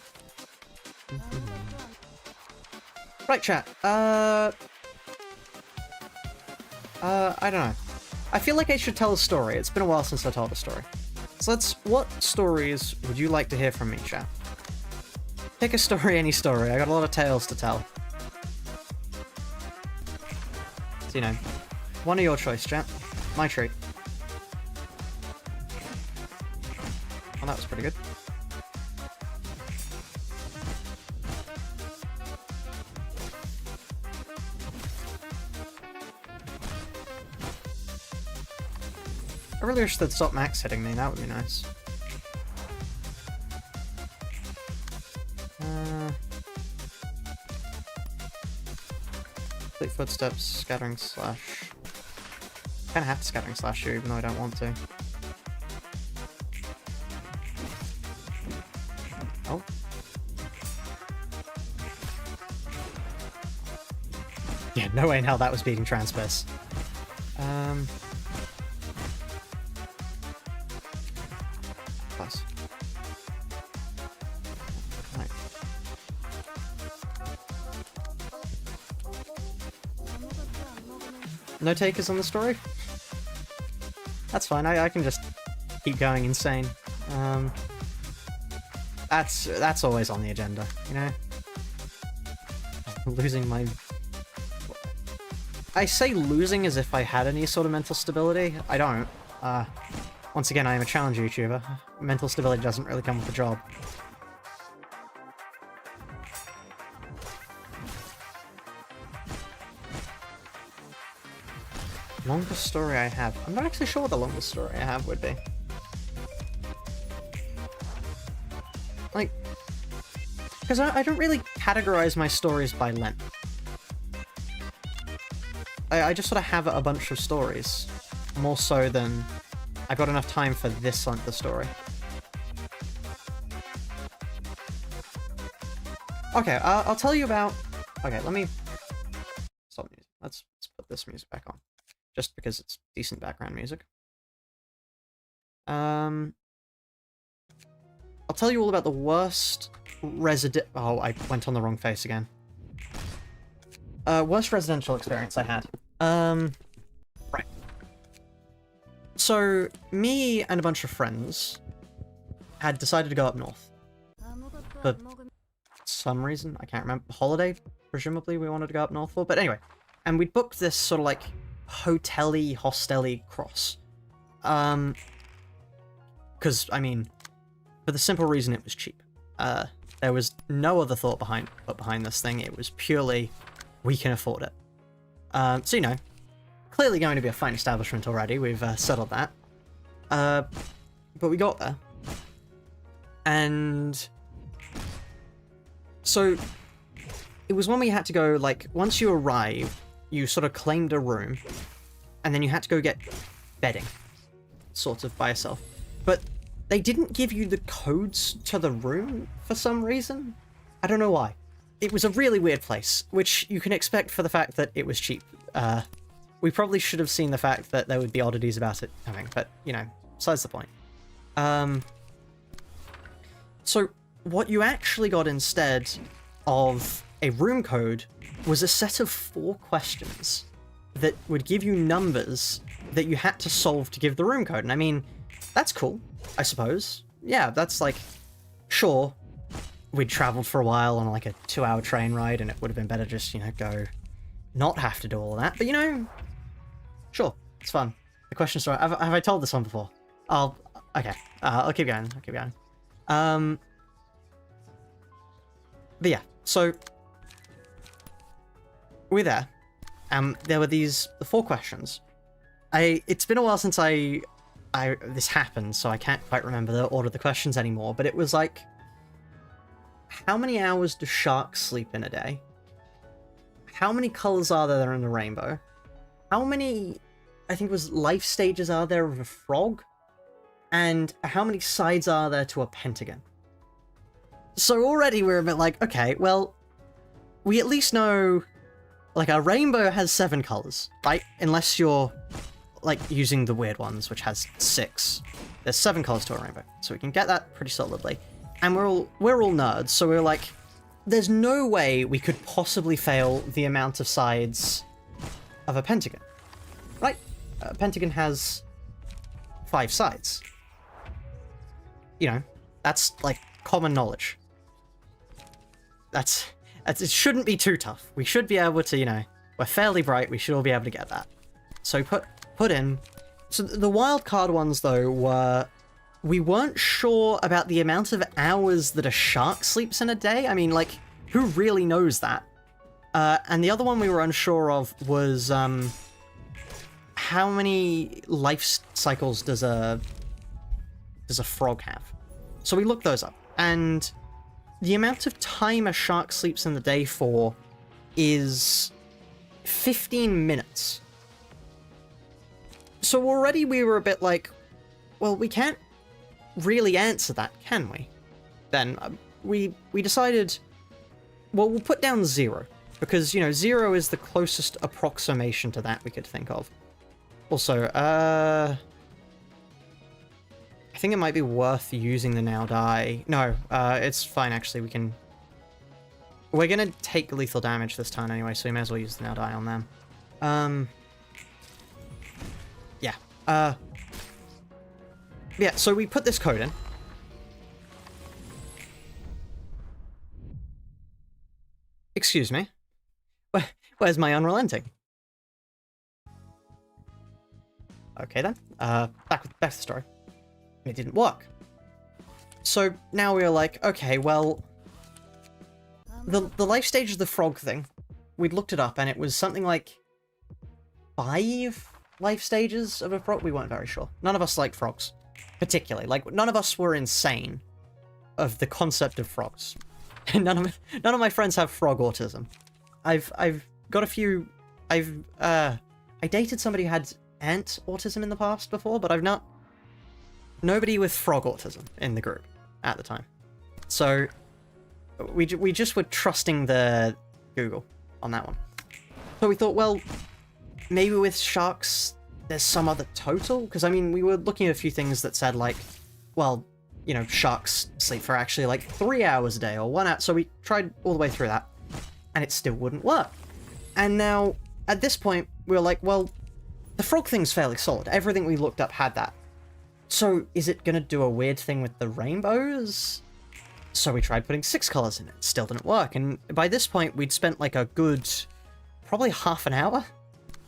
Right, chat. I don't know. I feel like I should tell a story. It's been a while since I told a story. So what stories would you like to hear from me, chat? Pick a story, any story. I got a lot of tales to tell. So, you know, one of your choice, chat. My treat. Well, that was pretty good. I really wish they'd stop max hitting me, that would be nice. Fleet Footsteps, Scattering Slash. Kinda have to Scattering Slash you, even though I don't want to. Oh. Yeah, no way in hell that was beating Transpace. Plus. Right. No takers on the story? That's fine, I can just keep going insane. That's always on the agenda, you know? Losing my... I say losing as if I had any sort of mental stability. I don't. Once again, I am a challenge YouTuber. Mental stability doesn't really come with the job. Longest story I have. I'm not actually sure what the longest story I have would be. Like, because I don't really categorize my stories by length. I just sort of have a bunch of stories. More so than I've got enough time for this length of story. Okay, I'll tell you about... Okay, let me... Stop music. Let's put this music back on. Just because it's decent background music. I'll tell you all about the worst Oh, I went on the wrong face again. Worst residential experience I had. Right. So, me and a bunch of friends had decided to go up north. For some reason, I can't remember. Holiday, presumably, we wanted to go up north for. But anyway, and we'd booked this sort of like hotel-y, hostel-y cross. Because, I mean, for the simple reason it was cheap. There was no other thought behind this thing. It was purely, we can afford it. So, you know, clearly going to be a fine establishment already. We've settled that. But we got there. And so it was when we had to go, like, once you arrived, you sort of claimed a room, and then you had to go get bedding, sort of by yourself. But they didn't give you the codes to the room for some reason. I don't know why. It was a really weird place, which you can expect for the fact that it was cheap. We probably should have seen the fact that there would be oddities about it coming, but, you know, besides the point. So, what you actually got instead of a room code was a set of 4 questions that would give you numbers that you had to solve to give the room code. And I mean, that's cool, I suppose. Yeah, that's like, sure, we'd traveled for a while on like a 2-hour train ride, and it would have been better just, you know, go not have to do all that. But, you know, sure, it's fun. The question story, have I told this one before? Okay, I'll keep going, But yeah, so we're there. There were the 4 questions. It's been a while since this happened, so I can't quite remember the order of the questions anymore, but it was like, how many hours do sharks sleep in a day? How many colors are there in the rainbow? How many, I think it was, life stages are there of a frog? And how many sides are there to a pentagon? So already we're a bit like, okay, well, we at least know, like, a rainbow has 7 colors, right? Unless you're, like, using the weird ones, which has 6. There's 7 colors to a rainbow, so we can get that pretty solidly. And we're all nerds, so we're like, there's no way we could possibly fail the amount of sides of a pentagon, right? A pentagon has 5 sides. You know, that's, like, common knowledge. It shouldn't be too tough. We should be able to, you know, we're fairly bright, we should all be able to get that. So put in. So the wildcard ones, though, were, we weren't sure about the amount of hours that a shark sleeps in a day. I mean, like, who really knows that? And the other one we were unsure of was, how many life cycles does a frog have? So we looked those up, and the amount of time a shark sleeps in the day for is 15 minutes. So already we were a bit like, well, we can't really answer that, can we? Then we decided, well, we'll put down 0, because, you know, 0 is the closest approximation to that we could think of. Also, I think it might be worth using the now die. No, it's fine, actually. We're gonna take lethal damage this turn anyway, so we may as well use the now die on them. Yeah. Yeah, so we put this code in. Excuse me. Where's my unrelenting? Okay then. Back to the story. It didn't work. So now we're like, okay, well, the life stage of the frog thing, we'd looked it up, and it was something like 5 life stages of a frog? We weren't very sure. None of us liked frogs, particularly. Like, none of us were insane of the concept of frogs. And none of my friends have frog autism. I've got a few... I dated somebody who had ant autism in the past before, but I've not... Nobody with frog autism in the group at the time. So, we just were trusting the Google on that one. So we thought, well, maybe with sharks, there's some other total? Because, I mean, we were looking at a few things that said, like, well, you know, sharks sleep for actually, like, 3 hours a day or 1 hour. So we tried all the way through that, and it still wouldn't work. And now, at this point, we were like, well, the frog thing's fairly solid. Everything we looked up had that. So, is it going to do a weird thing with the rainbows? So we tried putting 6 colors in it. It still didn't work. And by this point, we'd spent, like, a good... probably half an hour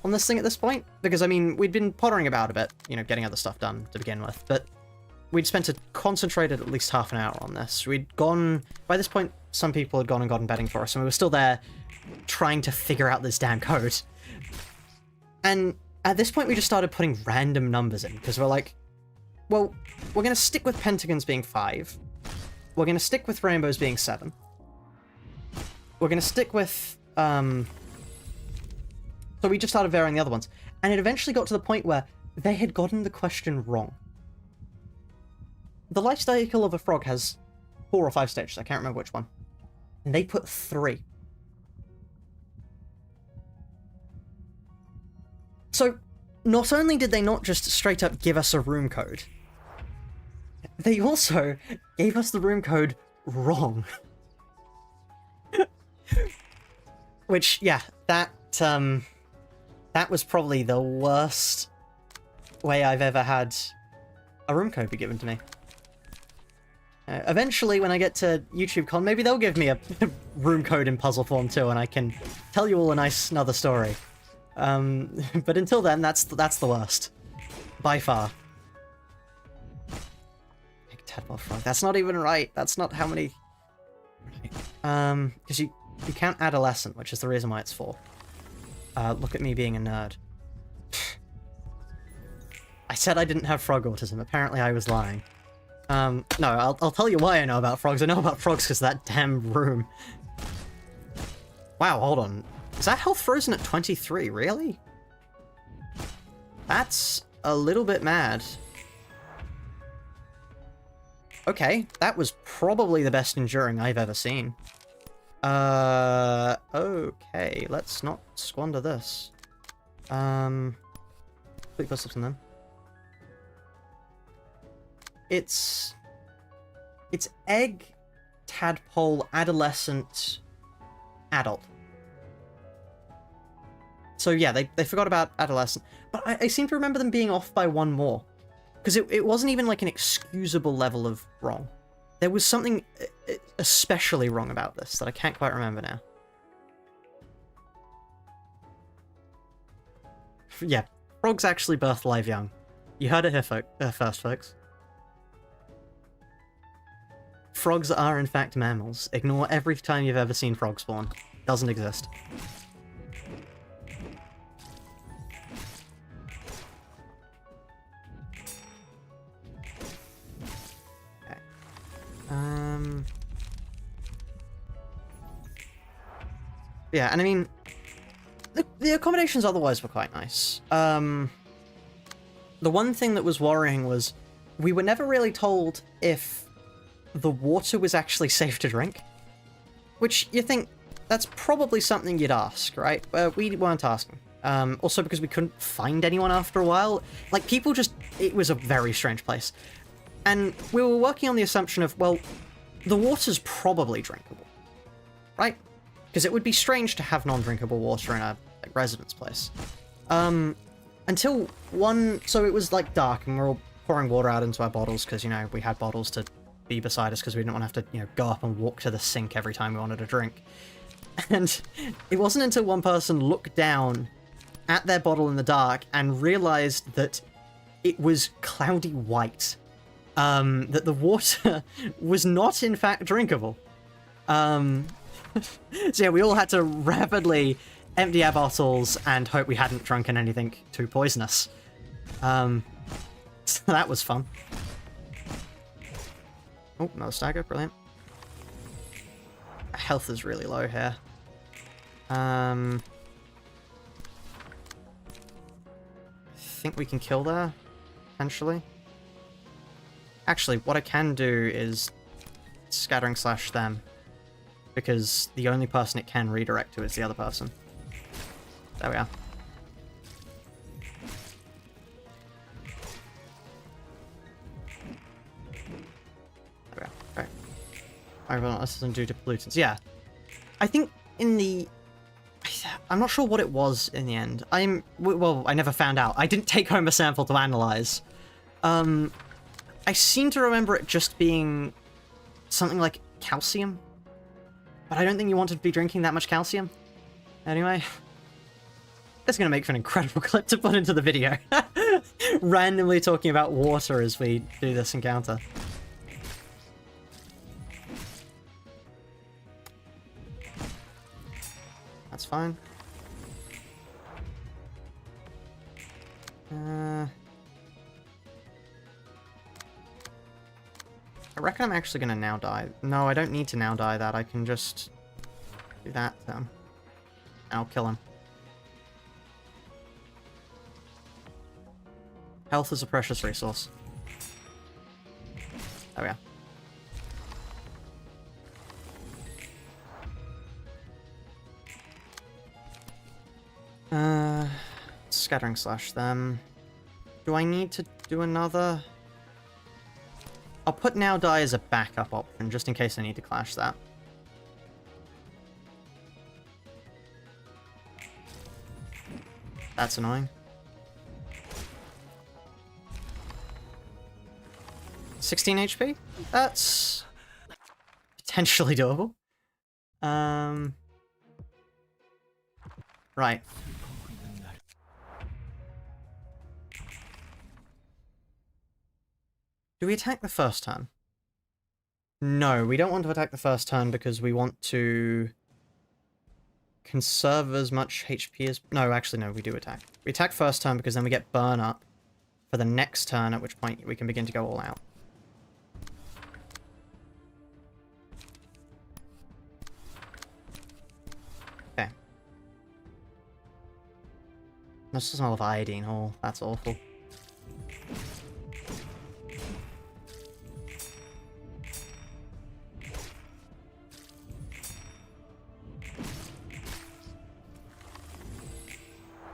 on this thing at this point. Because, I mean, we'd been pottering about a bit, you know, getting other stuff done to begin with. But we'd spent a concentrated at least half an hour on this. We'd gone... By this point, some people had gone and gotten betting for us, and we were still there trying to figure out this damn code. And at this point, we just started putting random numbers in, because we're like, well, we're going to stick with pentagons being 5. We're going to stick with rainbows being 7. We're going to stick with... So we just started varying the other ones. And it eventually got to the point where they had gotten the question wrong. The life cycle of a frog has 4 or 5 stages. I can't remember which one. And they put 3. So, not only did they not just straight up give us a room code, they also gave us the room code wrong. Which, yeah, that was probably the worst way I've ever had a room code be given to me. Eventually, when I get to YouTubeCon, maybe they'll give me a room code in puzzle form too, and I can tell you all a nice another story. But until then, that's the worst. By far. Big tadpole frog. That's not even right. That's not how many... Because you count adolescent, which is the reason why it's 4. Look at me being a nerd. I said I didn't have frog autism. Apparently I was lying. No, I'll tell you why I know about frogs. I know about frogs because of that damn room. Wow, hold on. Is that health frozen at 23? Really? That's a little bit mad. Okay, that was probably the best enduring I've ever seen. Okay, let's not squander this. Quick put something then. It's egg, tadpole, adolescent, adult. So yeah, they forgot about adolescent. But I seem to remember them being off by 1 more. Because it wasn't even like an excusable level of wrong. There was something especially wrong about this that I can't quite remember now. Yeah, frogs actually birth live young. You heard it here first, folks. Frogs are in fact mammals. Ignore every time you've ever seen frog spawn. Doesn't exist. Yeah, and I mean, the accommodations otherwise were quite nice. The one thing that was worrying was we were never really told if the water was actually safe to drink. Which, you think, that's probably something you'd ask, right? We weren't asking. Also because we couldn't find anyone after a while. Like, people just... It was a very strange place. And we were working on the assumption of, well, the water's probably drinkable. Right? Because it would be strange to have non-drinkable water in a residence place. Until one... So it was, like, dark, and we're all pouring water out into our bottles, because, you know, we had bottles to be beside us, because we didn't want to have to, you know, go up and walk to the sink every time we wanted a drink. And it wasn't until one person looked down at their bottle in the dark and realized that it was cloudy white. That the water was not, in fact, drinkable. So yeah, we all had to rapidly empty our bottles and hope we hadn't drunken anything too poisonous. So that was fun. Oh, another stagger, brilliant. Health is really low here. I think we can kill there, potentially. Actually, what I can do is scattering slash them, because the only person it can redirect to is the other person. There we are. There we are. Okay. Overall, this doesn't do to pollutants. Yeah. I think in the... I'm not sure what it was in the end. Well, I never found out. I didn't take home a sample to analyze. I seem to remember it just being something like calcium. But I don't think you want to be drinking that much calcium. Anyway. It's going to make for an incredible clip to put into the video. Randomly talking about water as we do this encounter. That's fine. I reckon I'm actually going to now die. No, I don't need to now die that. I can just do that then. I'll kill him. Health is a precious resource. There we are. Scattering slash them. Do I need to do another? I'll put now die as a backup option, just in case I need to clash that. That's annoying. 16 HP? That's potentially doable. Right. Do we attack the first turn? No, we don't want to attack the first turn because we want to conserve as much HP as... No, actually, no, we do attack. We attack first turn because then we get burn up for the next turn, at which point we can begin to go all out. Okay. That's the smell of iodine. Oh, that's awful.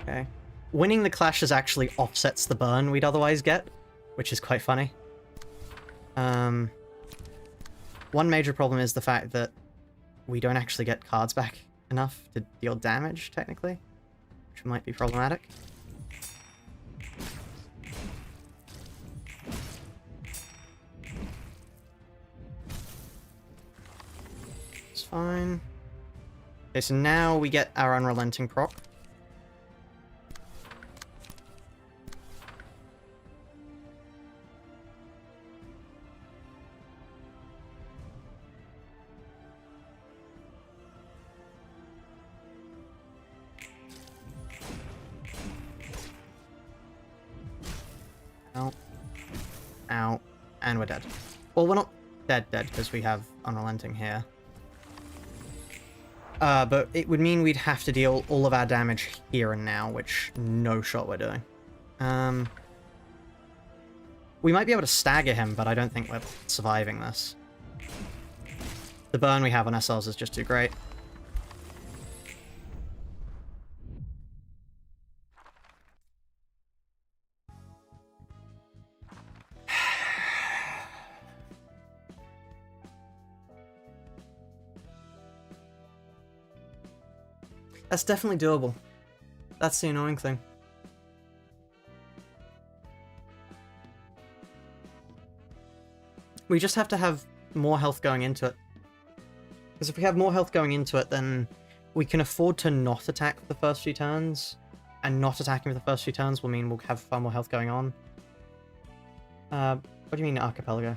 Okay. Winning the clashes actually offsets the burn we'd otherwise get, which is quite funny. One major problem is the fact that we don't actually get cards back enough to deal damage, technically, which might be problematic. It's fine. Okay, so now we get our unrelenting proc. Ow. Ow. And we're dead. Well, we're not dead because we have unrelenting here. But it would mean we'd have to deal all of our damage here and now, which no shot we're doing. We might be able to stagger him, but I don't think we're surviving this. The burn we have on ourselves is just too great. That's definitely doable. That's the annoying thing. We just have to have more health going into it. Because if we have more health going into it, then we can afford to not attack the first few turns. And not attacking for the first few turns will mean we'll have far more health going on. What do you mean archipelago?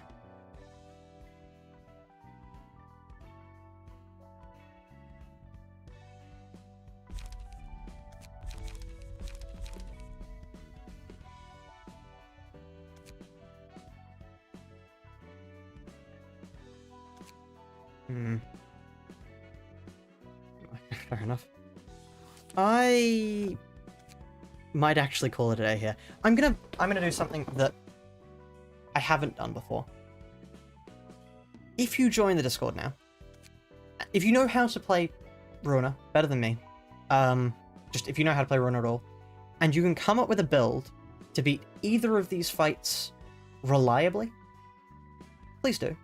Hmm. Fair enough. I might actually call it a day here. I'm gonna do something that I haven't done before. If you join the Discord now, if you know how to play Runa better than me, just if you know how to play Runa at all, and you can come up with a build to beat either of these fights reliably, please do.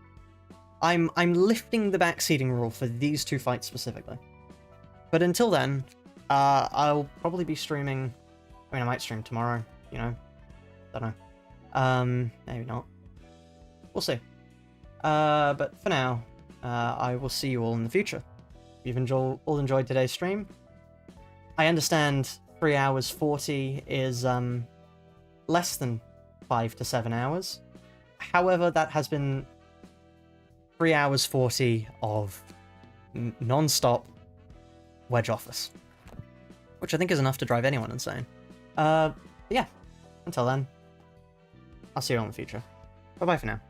I'm lifting the backseating rule for these two fights specifically. But until then, I'll probably be streaming. I mean, I might stream tomorrow, you know? Don't know. Maybe not. We'll see. But for now, I will see you all in the future. If you've all enjoyed today's stream, I understand 3 hours 40 is less than 5 to 7 hours. However, that has been 3 hours 40 of non-stop Wedge Office, which I think is enough to drive anyone insane. Yeah, until then, I'll see you all in the future. Bye-bye for now.